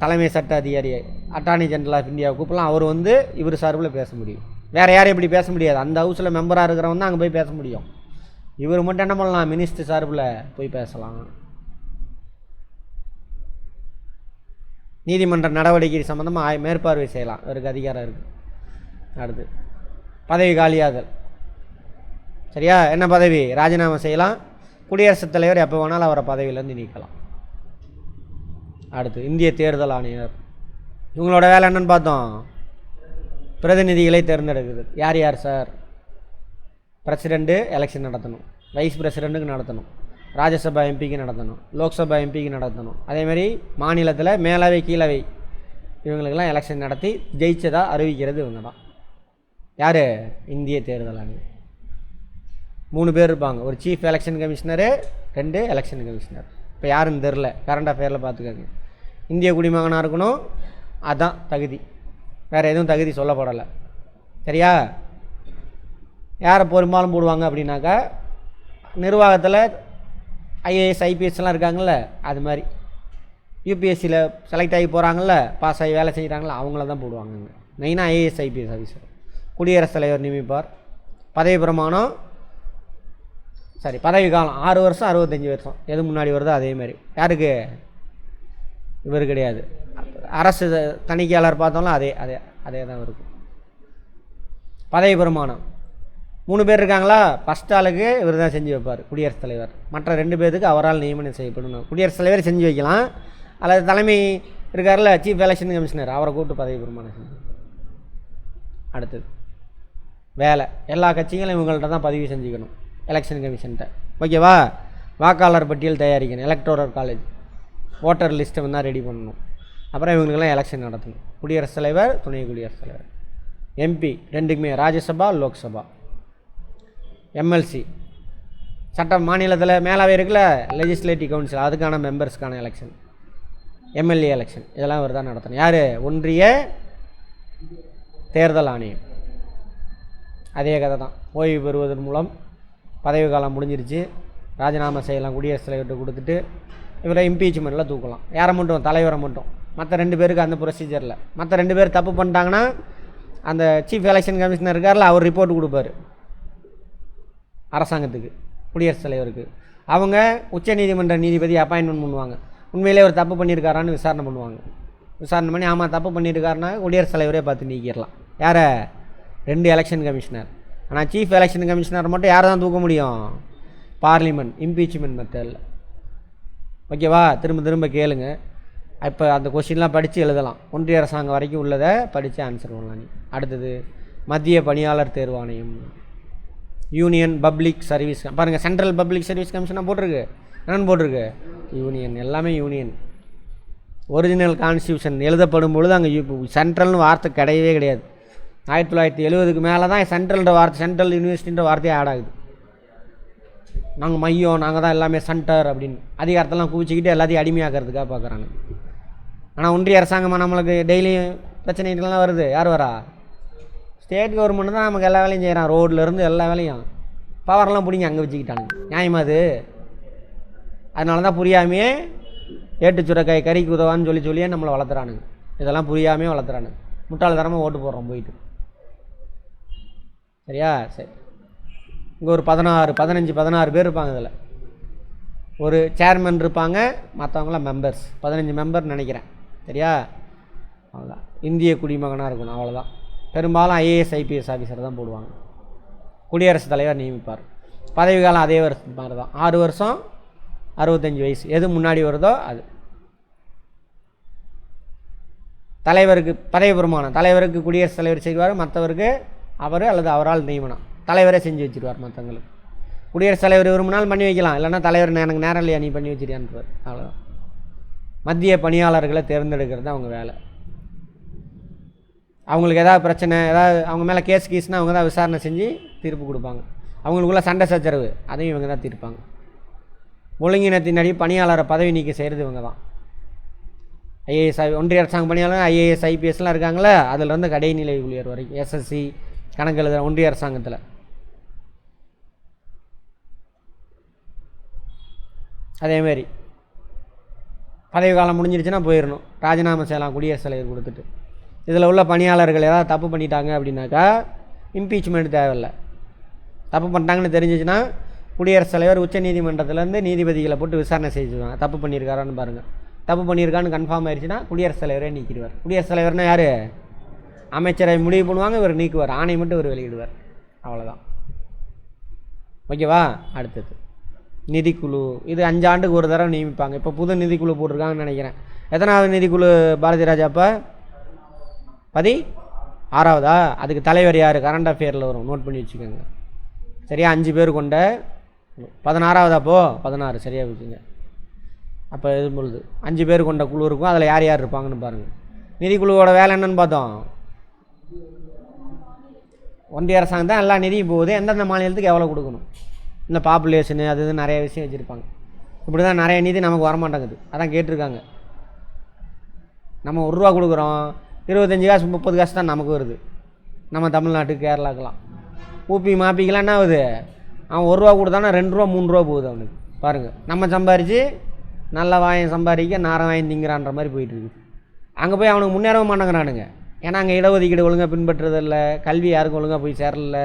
தலைமை சட்ட அதிகாரி அட்டார்னி ஜெனரல் ஆஃப் இந்தியா கூப்பிடலாம். அவர் வந்து இவர் சார்பில் பேச முடியும். வேறு யாரும் எப்படி பேச முடியாது, அந்த ஹவுஸில் மெம்பராக இருக்கிறவங்க தான் அங்கே போய் பேச முடியும். இவர் மட்டும் என்ன பண்ணலாம், மினிஸ்டர் சார்பில் போய் பேசலாம். நீதிமன்ற நடவடிக்கை சம்மந்தமாக மேற்பார்வை செய்யலாம், இவருக்கு அதிகாரம் இருக்குது. அடுத்து பதவி காலியாதல். சரியா? என்ன பதவி, ராஜினாமா செய்யலாம். குடியரசுத் தலைவர் எப்போ வேணாலும் அவரை பதவியிலேருந்து நீக்கலாம். அடுத்து இந்திய தேர்தல் ஆணையர். இவங்களோட வேலை என்னன்னு பார்த்தோம், பிரதிநிதிகளை தேர்ந்தெடுக்குது. யார் யார் சார், பிரசிடெண்ட்டு எலெக்ஷன் நடத்தணும், வைஸ் பிரசிடெண்ட்டுக்கு நடத்தணும், ராஜ்யசபா எம்பிக்கு நடத்தணும், லோக்சபா எம்பிக்கு நடத்தணும். அதேமாதிரி மாநிலத்தில் மேலவை கீழவை இவங்களுக்கெல்லாம் எலெக்ஷன் நடத்தி ஜெயிச்சதாக அறிவிக்கிறது இவங்க தான். யார், இந்திய தேர்தல் ஆணையர். 3 பேர் இருப்பாங்க, ஒரு chief election commissioner, 2 election commissioner. இப்போ யாருன்னு தெரில, கரண்ட் அஃபேரில் பார்த்துக்கோங்க. இந்திய குடிமகனாக இருக்கணும், அதுதான் தகுதி, வேறு எதுவும் தகுதி சொல்லப்படலை. சரியா? யாரை பெரும்பாலும் போடுவாங்க அப்படின்னாக்கா, நிர்வாகத்தில் ஐஏஎஸ் ஐபிஎஸ்லாம் இருக்காங்கள்ல, அது மாதிரி யூபிஎஸ்சியில் செலக்ட் ஆகி போகிறாங்கள்ல, பாஸ் ஆகி வேலை செய்கிறாங்கள, அவங்கள தான் போடுவாங்க. மெயினாக ஐஏஎஸ் ஐபிஎஸ் ஆஃபீஸர். குடியரசுத் தலைவர் நியமிப்பார். பதவி பிரமாணம் சரி, பதவி காலம் 6 வருஷம் 65 வருஷம், எது முன்னாடி வருதோ அதே மாதிரி. யாருக்கு? இவர் கிடையாது, அரசு தணிக்கையாளர் பார்த்தோம்னா அதே அதே அதே தான் இருக்கும். பதவி பிரமாணம் 3 பேர் இருக்காங்களா, ஃபஸ்ட் ஆளுக்கு இவர் தான் செஞ்சு வைப்பார், குடியரசுத் தலைவர். மற்ற 2 பேருக்கு அவரால் நியமனம் செய்யப்படணும். குடியரசுத் தலைவர் செஞ்சு வைக்கலாம், அல்லது தலைமை இருக்கார்ல சீஃப் எலெக்ஷன் கமிஷனர், அவரை கூப்பிட்டு பதவி பிரமாணம் செஞ்சு. அடுத்தது வேலை, எல்லா கட்சிகளும் இவங்கள்ட்ட தான் பதிவு செஞ்சுக்கணும் எலெக்ஷன் கமிஷன்கிட்ட. ஓகேவா? வாக்காளர் பட்டியல் தயாரிக்கணும், எலக்டோரல் காலேஜ், ஓட்டர் லிஸ்ட்டை வந்து ரெடி பண்ணணும். அப்புறம் இவங்களுக்கெல்லாம் எலெக்ஷன் நடத்தணும். குடியரசுத் தலைவர், துணை குடியரசுத் தலைவர், எம்பி ரெண்டுக்குமே, ராஜ்யசபா லோக்சபா, எம்எல்சி சட்ட மாநிலத்தில் மேலாவே இருக்குல்ல லெஜிஸ்லேட்டிவ் கவுன்சில், அதுக்கான மெம்பர்ஸ்க்கான எலெக்ஷன், எம்எல்ஏ எலெக்ஷன், இதெல்லாம் இவர் தான் நடத்தணும். யார்? ஒன்றிய தேர்தல் ஆணையம். அதே கதை தான். ஓய்வு பெறுவதன் மூலம் பதவி காலம் முடிஞ்சிருச்சு, ராஜினாமா செய்யலாம், குடியரசுத் தலைவர்கிட்ட கொடுத்துட்டு இவரை இம்பீச்மெண்ட்டில் தூக்கலாம். யாரை மட்டும்? தலைவரை மட்டும். மற்ற 2 பேருக்கு அந்த ப்ரொசீஜரில். மற்ற 2 பேர் தப்பு பண்ணிட்டாங்கன்னா அந்த சீஃப் எலெக்ஷன் கமிஷனர் இருக்கார்ல, அவர் ரிப்போர்ட் கொடுப்பார் அரசாங்கத்துக்கு, குடியரசுத் தலைவருக்கு. அவங்க உச்சநீதிமன்ற நீதிபதி அப்பாயின்மெண்ட் பண்ணுவாங்க. உண்மையிலே ஒரு தப்பு பண்ணியிருக்காரான்னு விசாரணை பண்ணுவாங்க. விசாரணை பண்ணி ஆமாம் தப்பு பண்ணியிருக்காருன்னா குடியரசுத் தலைவரே பார்த்து நீக்கிடலாம். யாரை? 2 எலெக்ஷன் கமிஷனர். ஆனால் சீஃப் எலெக்ஷன் கமிஷனர் மட்டும் யாரை தான் தூக்க முடியும்? பார்லிமெண்ட், இம்பீச்மெண்ட் மெத்தடில். ஓகேவா? திரும்ப திரும்ப கேளுங்க. இப்போ அந்த கொஸ்டின்லாம் படித்து எழுதலாம், ஒன்றிய அரசாங்கம் வரைக்கும் உள்ளதை படித்து ஆன்சர் பண்ணலாம். அடுத்தது மத்திய பணியாளர் தேர்வாணையம், யூனியன் பப்ளிக் சர்வீஸ். பாருங்கள், சென்ட்ரல் பப்ளிக் சர்வீஸ் கமிஷனாக போட்டிருக்கு, என்னென்னு போட்டிருக்கு? யூனியன். எல்லாமே யூனியன். ஒரிஜினல் கான்ஸ்டியூஷன் எழுதப்படும் பொழுது அங்கே சென்ட்ரல்னு வார்த்தை கிடையவே கிடையாது. 1970க்கு மேலே தான் சென்ட்ரல்ன்ற வார்த்தை, சென்ட்ரல் யூனிவர்சிட்டின்ற வார்த்தையே ஆட் ஆகுது. நாங்கள் மையம், நாங்கள் தான் எல்லாமே சென்டர் அப்படின்னு அதிகாரத்தெல்லாம் குவிச்சிக்கிட்டு எல்லாத்தையும் அடிமையாக்கிறதுக்காக பார்க்குறாங்க. ஆனால் ஒன்றிய அரசாங்கமாக நம்மளுக்கு டெய்லியும் பிரச்சனைகள்லாம் வருது. யார் வரா? ஸ்டேட் கவர்மெண்ட் தான் நமக்கு எல்லா வேலையும் செய்கிறான், ரோட்லேருந்து எல்லா வேலையும். பவர்லாம் பிடிங்க அங்கே வச்சுக்கிட்டானுங்க. நியாயமா அது? அதனால தான் புரியாமையே ஏட்டு சுரக்காய் கறிக்கு உதவான்னு சொல்லியே நம்மளை வளர்த்துறானுங்க. இதெல்லாம் புரியாமே வளர்த்துறானுங்க. முட்டாள்தரமாக ஓட்டு போடுறோம் போயிட்டு. சரியா? சரி, இங்கே ஒரு 16 பேர் இருப்பாங்க. இதில் ஒரு சேர்மன் இருப்பாங்க, மற்றவங்களாம் மெம்பர்ஸ். 15 மெம்பர் நினைக்கிறேன். சரியா? அவ்வளோதான். இந்திய குடிமகனாக இருக்கணும், அவ்வளோதான். பெரும்பாலும் ஐஏஎஸ் ஐபிஎஸ் ஆஃபீஸர் தான் போடுவாங்க. குடியரசுத் தலைவர் நியமிப்பார். பதவி காலம் அதே வருஷம் மாதிரி தான், 6 வருஷம் 65 வயசு, எது முன்னாடி வருதோ அது. தலைவருக்கு பதவி பிரமாணம், தலைவருக்கு குடியரசுத் தலைவர் செய்வார், மற்றவருக்கு அவர் அல்லது அவரால் நியமனம், தலைவரே செஞ்சு வச்சுருவார். மற்றவங்களுக்கு குடியரசுத் தலைவர் விரும்பினால் பண்ணி வைக்கலாம், இல்லைன்னா தலைவர் எனக்கு நேரம் இல்லையா நீ பண்ணி வச்சிருக்கான்றார். அவ்வளோதான். மத்திய பணியாளர்களை தேர்ந்தெடுக்கிறது அவங்க வேலை. அவங்களுக்கு ஏதாவது பிரச்சனை, ஏதாவது அவங்க மேலே கேஸ்னால் அவங்க தான் விசாரணை செஞ்சு தீர்ப்பு கொடுப்பாங்க. அவங்களுக்குள்ள சண்டை சச்சரவு அதையும் இவங்க தான் தீர்ப்பாங்க. ஒழுங்கினத்தின் பணியாளரை பதவி நீக்கம் செய்கிறது இவங்க தான். ஐஏஎஸ், ஒன்றிய அரசாங்க பணியாளர், ஐஏஎஸ் ஐபிஎஸ்லாம் இருக்காங்களே, அதிலிருந்து கடைநிலை ஊழியர் வரைக்கும், எஸ்எஸ்சி கணக்கு எழுதுகிற ஒன்றிய அரசாங்கத்தில். அதேமாரி பதவி காலம் முடிஞ்சிருச்சுன்னா போயிடணும், ராஜினாமா செய்யலாம் குடியரசுத் தலைவர் கொடுத்துட்டு. இதில் உள்ள பணியாளர்கள் ஏதாவது தப்பு பண்ணிட்டாங்க அப்படின்னாக்கா இம்பீச்மெண்ட் தேவையில்லை. தப்பு பண்ணிட்டாங்கன்னு தெரிஞ்சிச்சுன்னா குடியரசுத் தலைவர் உச்ச நீதிமன்றத்துலேருந்து நீதிபதிகளை போட்டு விசாரணை செஞ்சுருவாங்க. தப்பு பண்ணியிருக்காரான்னு பாருங்கள். தப்பு பண்ணியிருக்கான்னு கன்ஃபார்ம் ஆயிடுச்சுன்னா குடியரசுத் தலைவரே நீக்கிடுவார். குடியரசுத் தலைவர்னால் யார்? அமைச்சரை முடிவு பண்ணுவாங்க, இவர் நீக்குவார். ஆணை மட்டும் இவர் வெளியிடுவார். அவ்வளோதான். ஓகேவா? அடுத்தது நிதிக்குழு. இது 5 ஆண்டுக்கு ஒரு தடவை நியமிப்பாங்க. இப்போ புது நிதிக்குழு போட்டிருக்காங்கன்னு நினைக்கிறேன். எத்தனாவது நிதிக்குழு பாரதி ராஜா? அப்போ 16வதா? அதுக்கு தலைவர் யார்? கரண்ட் அஃபேரில் வரும், நோட் பண்ணி வச்சுக்கோங்க. சரியா? 5 பேர் கொண்ட 16வதா? அப்போ 16 சரியாக வச்சுங்க. அப்போ இது பொழுது 5 பேர் கொண்ட குழு இருக்கும். அதில் யார் யார் இருப்பாங்கன்னு பாருங்கள். நிதிக்குழுவோட வேலை என்னன்னு பார்த்தோம். ஒன்றிய அரசாங்கம் தான் எல்லா நிதியும் போகுது, எந்தெந்த மாநிலத்துக்கு எவ்வளோ கொடுக்கணும், இந்த பாப்புலேஷனு அது இது நிறைய விஷயம் வச்சுருப்பாங்க. இப்படி தான் நிறைய நிதி நமக்கு வரமாட்டேங்குது. அதான் கேட்டிருக்காங்க. நம்ம 1 ரூபா கொடுக்குறோம், 25 காசு 30 காசு தான் நமக்கு வருது. நம்ம தமிழ்நாட்டுக்கு கேரளாக்கெலாம் ஊப்பி மாப்பிக்கலாம் என்ன ஆகுது? அவன் 1 ரூபா கொடுத்தானா 2 ரூபா 3 ரூபா போகுது அவனுக்கு. பாருங்கள், நம்ம சம்பாரித்து நல்ல வாயம் சம்பாதிக்க நாரம் வாங்கி திங்கிறான்ற மாதிரி போயிட்டுருக்கு. அங்கே போய் அவனுக்கு முன்னேறவும் மாட்டேங்கிறானுங்க. ஏன்னா அங்கே இடஒதுக்கீடு ஒழுங்காக பின்பற்றுறதில்லை, கல்வி யாருக்கும் ஒழுங்காக போய் சேரல,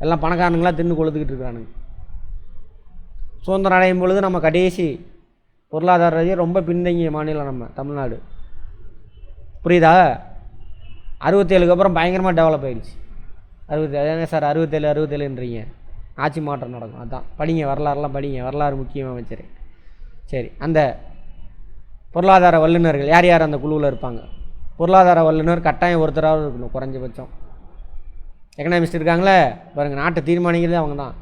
எல்லாம் பணக்காரனுங்களாம் தின்னு கொளுத்துக்கிட்டு இருக்கிறானுங்க. சுதந்திரம் அடையும் பொழுது நம்ம கடைசி பொருளாதார ரீதியாக ரொம்ப பின்தங்கிய மாநிலம் நம்ம தமிழ்நாடு. புரியுதா? 67க்கு அப்புறம் பயங்கரமாக டெவலப் ஆகிடுச்சு. 67 சார் 67ன்றீங்க, ஆட்சி மாற்றம் நடக்கும். அதான் படிங்க, வரலாறுலாம் படிங்க, வரலாறு முக்கியமாக அமைச்சர். சரி, அந்த பொருளாதார வல்லுநர்கள் யார் யார் அந்த குழுவில் இருப்பாங்க? பொருளாதார வல்லுநர் கட்டாயம் ஒருத்தராவது இருக்கணும் குறைஞ்சபட்சம். எக்கனாமிஸ்ட் இருக்காங்களே பாருங்கள், நாட்டை தீர்மானிக்கிறது அவங்க தான்.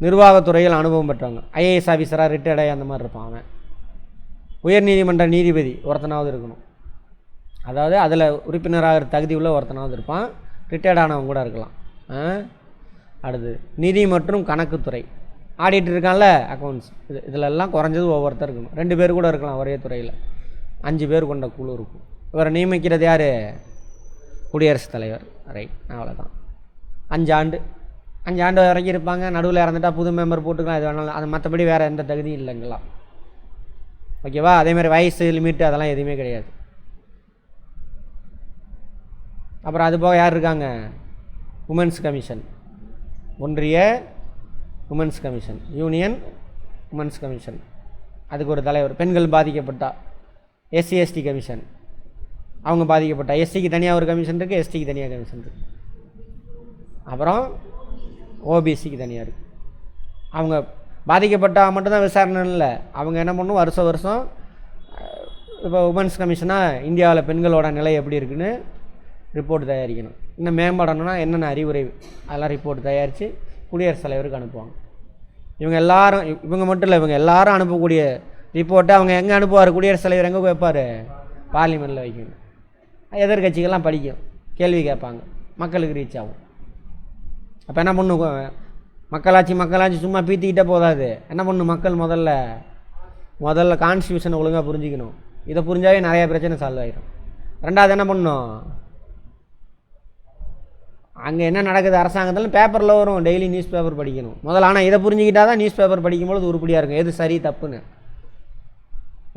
நிர்வாகத்துறையில் அனுபவம் பெற்றவங்க, ஐஏஎஸ் ஆஃபீஸராக ரிட்டையர்டாகி அந்த மாதிரி இருப்பான் அவன். உயர்நீதிமன்ற நீதிபதி ஒருத்தனாவது இருக்கணும், அதாவது அதில் உறுப்பினராக தகுதி உள்ள ஒருத்தனாவது இருப்பான், ரிட்டையர்டானவங்க கூட இருக்கலாம். அடுத்து நிதி மற்றும் கணக்குத்துறை, ஆடிட்டர் இருக்கான்ல, அக்கௌண்ட்ஸ், இதிலெல்லாம் குறைஞ்சது ஒவ்வொருத்தர் இருக்கணும். 2 பேர் கூட இருக்கலாம் ஒரே துறையில். 5 பேர் கொண்ட குழு இருக்கும். இவரை நியமிக்கிறது யார்? குடியரசுத் தலைவர். ரைட், அவ்வளோதான். 5 ஆண்டு வரைக்கும் இருப்பாங்க. நடுவில் இறந்துட்டால் புது மெம்பர் போட்டுக்கலாம், இது வேணாலும். அது மற்றபடி வேறு எந்த தகுதியும் இல்லைங்களா? ஓகேவா? அதேமாதிரி வயசு லிமிட்டு அதெல்லாம் எதுவுமே கிடையாது. அப்புறம் அது போக யார் இருக்காங்க? உமன்ஸ் கமிஷன், ஒன்றிய women's commission, union women's commission, அதுக்கு ஒரு தலைவர். பெண்கள் பாதிக்கப்பட்டா எஸ்சி எஸ்டி கமிஷன், அவங்க பாதிக்கப்பட்டா எஸ்சிக்கு தனியாக ஒரு கமிஷன் இருக்குது, எஸ்டிக்கு தனியாக கமிஷன் இருக்குது. அப்புறம் ஓபிசிக்கு தனியாக இருக்குது. அவங்க பாதிக்கப்பட்டால் மட்டும்தான் விசாரணை இல்லை, அவங்க என்ன பண்ணணும், வருஷம் இப்போ உமன்ஸ் கமிஷனாக இந்தியாவில் பெண்களோட நிலை எப்படி இருக்குன்னு ரிப்போர்ட் தயாரிக்கணும். இன்னும் மேம்படணும்னா என்னென்ன அறிவுரை அதெல்லாம் ரிப்போர்ட் தயாரித்து குடியரசுத் தலைவருக்கு அனுப்புவாங்க. இவங்க எல்லாரும், இவங்க மட்டும் இல்லை, இவங்க எல்லாரும் அனுப்பக்கூடிய ரிப்போர்ட்டை அவங்க எங்கே அனுப்புவார்? குடியரசுத் தலைவர் எங்கே வைப்பார்? பார்லிமெண்ட்டில் வைக்கணும். எதிர்கட்சிகள்லாம் படிக்கும், கேள்வி கேட்பாங்க, மக்களுக்கு ரீச் ஆகும். அப்போ என்ன பண்ணும்? மக்களாட்சி சும்மா பீத்திக்கிட்டே போதாது. என்ன பண்ணும்? மக்கள் முதல்ல கான்ஸ்டியூஷனை ஒழுங்காக புரிஞ்சிக்கணும். இதை புரிஞ்சாவே நிறையா பிரச்சனை சால்வ் ஆகிடும். 2வது என்ன பண்ணணும்? அங்கே என்ன நடக்குது அரசாங்கத்தில் பேப்பரில் வரும், டெய்லி நியூஸ் பேப்பர் படிக்கணும் முதல்ல. ஆனால் இதை புரிஞ்சுக்கிட்டால் தான் நியூஸ் பேப்பர் படிக்கும்போது உருப்படியாக இருக்கும், எது சரி தப்புன்னு.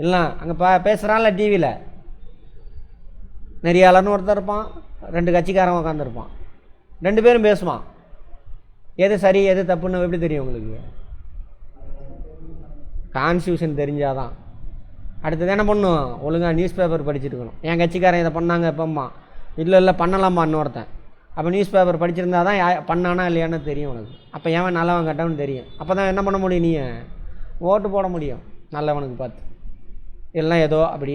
இல்லை அங்கே பேசுகிறான்ல டிவியில், நெறியாளர்னு ஒருத்தர் இருப்பான், 2 கட்சிக்காரன் உட்காந்துருப்பான், 2 பேரும் பேசுவான். எது சரி எது தப்புன்னு எப்படி தெரியும் உங்களுக்கு? கான்ஸ்டியூஷன் தெரிஞ்சாதான். அடுத்தது என்ன பண்ணும்? ஒழுங்காக நியூஸ் பேப்பர் படிச்சுருக்கணும். என் கட்சிக்காரன் இதை பண்ணாங்க எப்போம்மா, இல்லை பண்ணலாமா இன்னொருத்தன். அப்போ நியூஸ் பேப்பர் படிச்சிருந்தா தான் பண்ணானா இல்லையான்னு தெரியும் உனக்கு. அப்போ ஏன் நல்லவன் கட்டவனு தெரியும். அப்போ தான் என்ன பண்ண முடியும்? நீ ஓட்டு போட முடியும் நல்லவனுக்கு பார்த்து. எல்லாம் ஏதோ அப்படி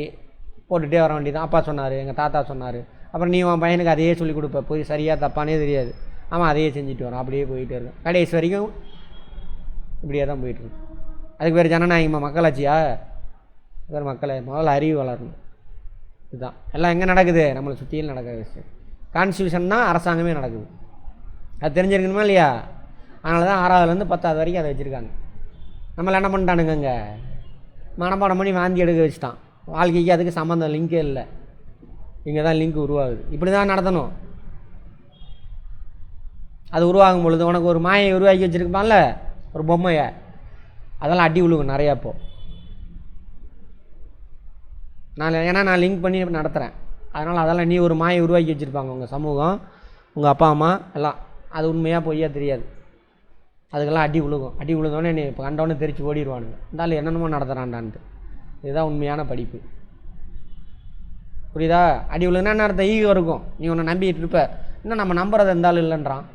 போட்டுகிட்டே வர வேண்டியதான். அப்பா சொன்னார், எங்கள் தாத்தா சொன்னார், அப்புறம் நீ உன் பையனுக்கு அதையே சொல்லிக் கொடுப்ப, போய் சரியாக தப்பானே தெரியாது, ஆமாம் அதையே செஞ்சுட்டு வரான், அப்படியே போயிட்டு இருக்கேன் கடைசி வரைக்கும் இப்படியே தான் போயிட்டுருக்கு. அதுக்கு பேர் ஜனநாயகமாக? மக்களாட்சியா? வேறு மக்களை முதல்ல அறிவு வளரணும். இதுதான் எல்லாம் எங்கே நடக்குது? நம்மளை சுற்றியில் நடக்கிற விஷயம். கான்ஸ்டியூஷன் தான் அரசாங்கமே நடக்குது, அது தெரிஞ்சிருக்கணுமா இல்லையா? அதனால தான் 6வதுலேருந்து 10வது வரைக்கும் அதை வச்சுருக்காங்க. நம்மளை என்ன பண்ணிட்டானுங்க, அங்கே மனப்பாடம் பண்ணி வாந்தி எடுக்க வச்சுட்டான். வாழ்க்கைக்கு அதுக்கு சம்மந்தம் லிங்கே இல்லை, இங்கே தான் லிங்க் உருவாகுது. இப்படி தான் நடத்தணும். அது உருவாகும் பொழுது உனக்கு ஒரு மாயை உருவாக்கி வச்சுருப்பான்ல, ஒரு பொம்மையை, அதெல்லாம் அடி விழுகும் நிறையா. இப்போது ஏன்னா நான் லிங்க் பண்ணி நடத்துகிறேன், அதனால் அதெல்லாம் நீ ஒரு மாயை உருவாக்கி வச்சுருப்பாங்க உங்கள் சமூகம், உங்கள் அப்பா அம்மா எல்லாம். அது உண்மையாக பொய்யா தெரியாது, அதுக்கெல்லாம் அடி விழுகும். அடி விழுந்தோடனே நீ இப்போ கண்டவொடனே தெரிச்சு ஓடிடுவானுங்க, இருந்தாலும் என்னென்னமோ நடத்துகிறான்டான்ட்டு. இதுதான் உண்மையான படிப்பு, புரியுதா? அடி விழுன்னா என்ன அர்த்தம்? ஈகோ இருக்கும், நீ உன்னை நம்பிக்கிட்டு இருப்ப, இன்னும் நம்ம நம்புறது இருந்தாலும் இல்லைன்றான்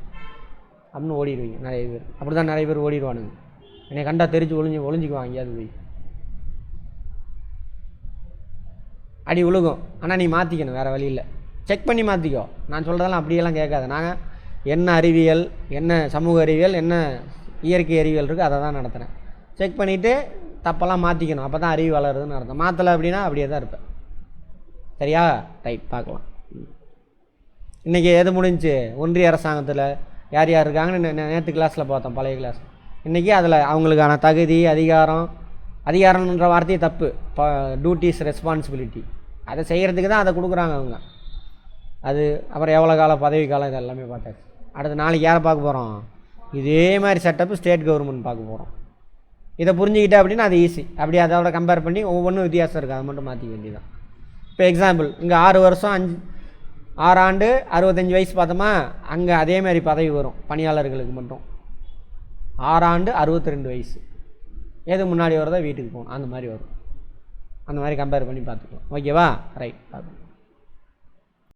அப்படின்னு ஓடிடுவீங்க நிறைய பேர். அப்படி தான் நிறைய பேர் ஓடிடுவானுங்க, என்னை கண்டா தெரிச்சு ஒளிஞ்சிக்குவான் எங்கேயாவது போய். அடி விழுகும், ஆனால் நீ மாற்றிக்கணும், வேறு வழி இல்லை. செக் பண்ணி மாற்றிக்கோ. நான் சொல்கிறதெல்லாம் அப்படியெல்லாம் கேட்காது. நாங்கள் என்ன அறிவியல், என்ன சமூக அறிவியல், என்ன இயற்கை அறிவியல் இருக்குது, அதை தான் நடத்துகிறேன். செக் பண்ணிவிட்டு தப்பெல்லாம் மாற்றிக்கணும், அப்போ தான் அறிவு வளருதுன்னு அர்த்தம். மாற்றலை அப்படின்னா அப்படியே தான் இருப்பேன். சரியா? ரைட், பார்க்கலாம். இன்றைக்கி எது முடிஞ்சு? ஒன்றிய அரசாங்கத்தில் யார் யார் இருக்காங்கன்னு நேற்று கிளாஸில் பார்த்தோம், பழைய கிளாஸ். இன்றைக்கி அதில் அவங்களுக்கான தகுதி, அதிகாரம்ன்ற வார்த்தையே தப்பு. இப்போ டியூட்டிஸ், ரெஸ்பான்சிபிலிட்டி, அதை செய்கிறதுக்கு தான் அதை கொடுக்குறாங்க அவங்க. அது அப்புறம் எவ்வளோ காலம் பதவி காலம், இது எல்லாமே பார்த்தாச்சு. அடுத்து நாளைக்கு யாரை பார்க்க போகிறோம்? இதே மாதிரி செட்டப்பு ஸ்டேட் கவர்மெண்ட் பார்க்க போகிறோம். இதை புரிஞ்சுக்கிட்டே அப்படின்னா அது ஈஸி. அப்படி அதோட கம்பேர் பண்ணி ஒவ்வொன்றும் வித்தியாசம் இருக்குது, அதை மட்டும் மாற்றிக்க வேண்டியதான். இப்போ எக்ஸாம்பிள், இங்கே 6 வருஷம் 6 ஆண்டு 65 வயசு பார்த்தோமா, அங்கே அதேமாதிரி பதவி வரும் பணியாளர்களுக்கு மட்டும். 6 ஆண்டு 62 வயசு. எது முன்னாடி வரதோ வீட்டுக்கு போகணும், அந்த மாதிரி வரும். அந்த மாதிரி கம்பேர் பண்ணி பார்த்துக்கலாம். ஓகேவா? ரைட், பார்த்துக்கலாம்.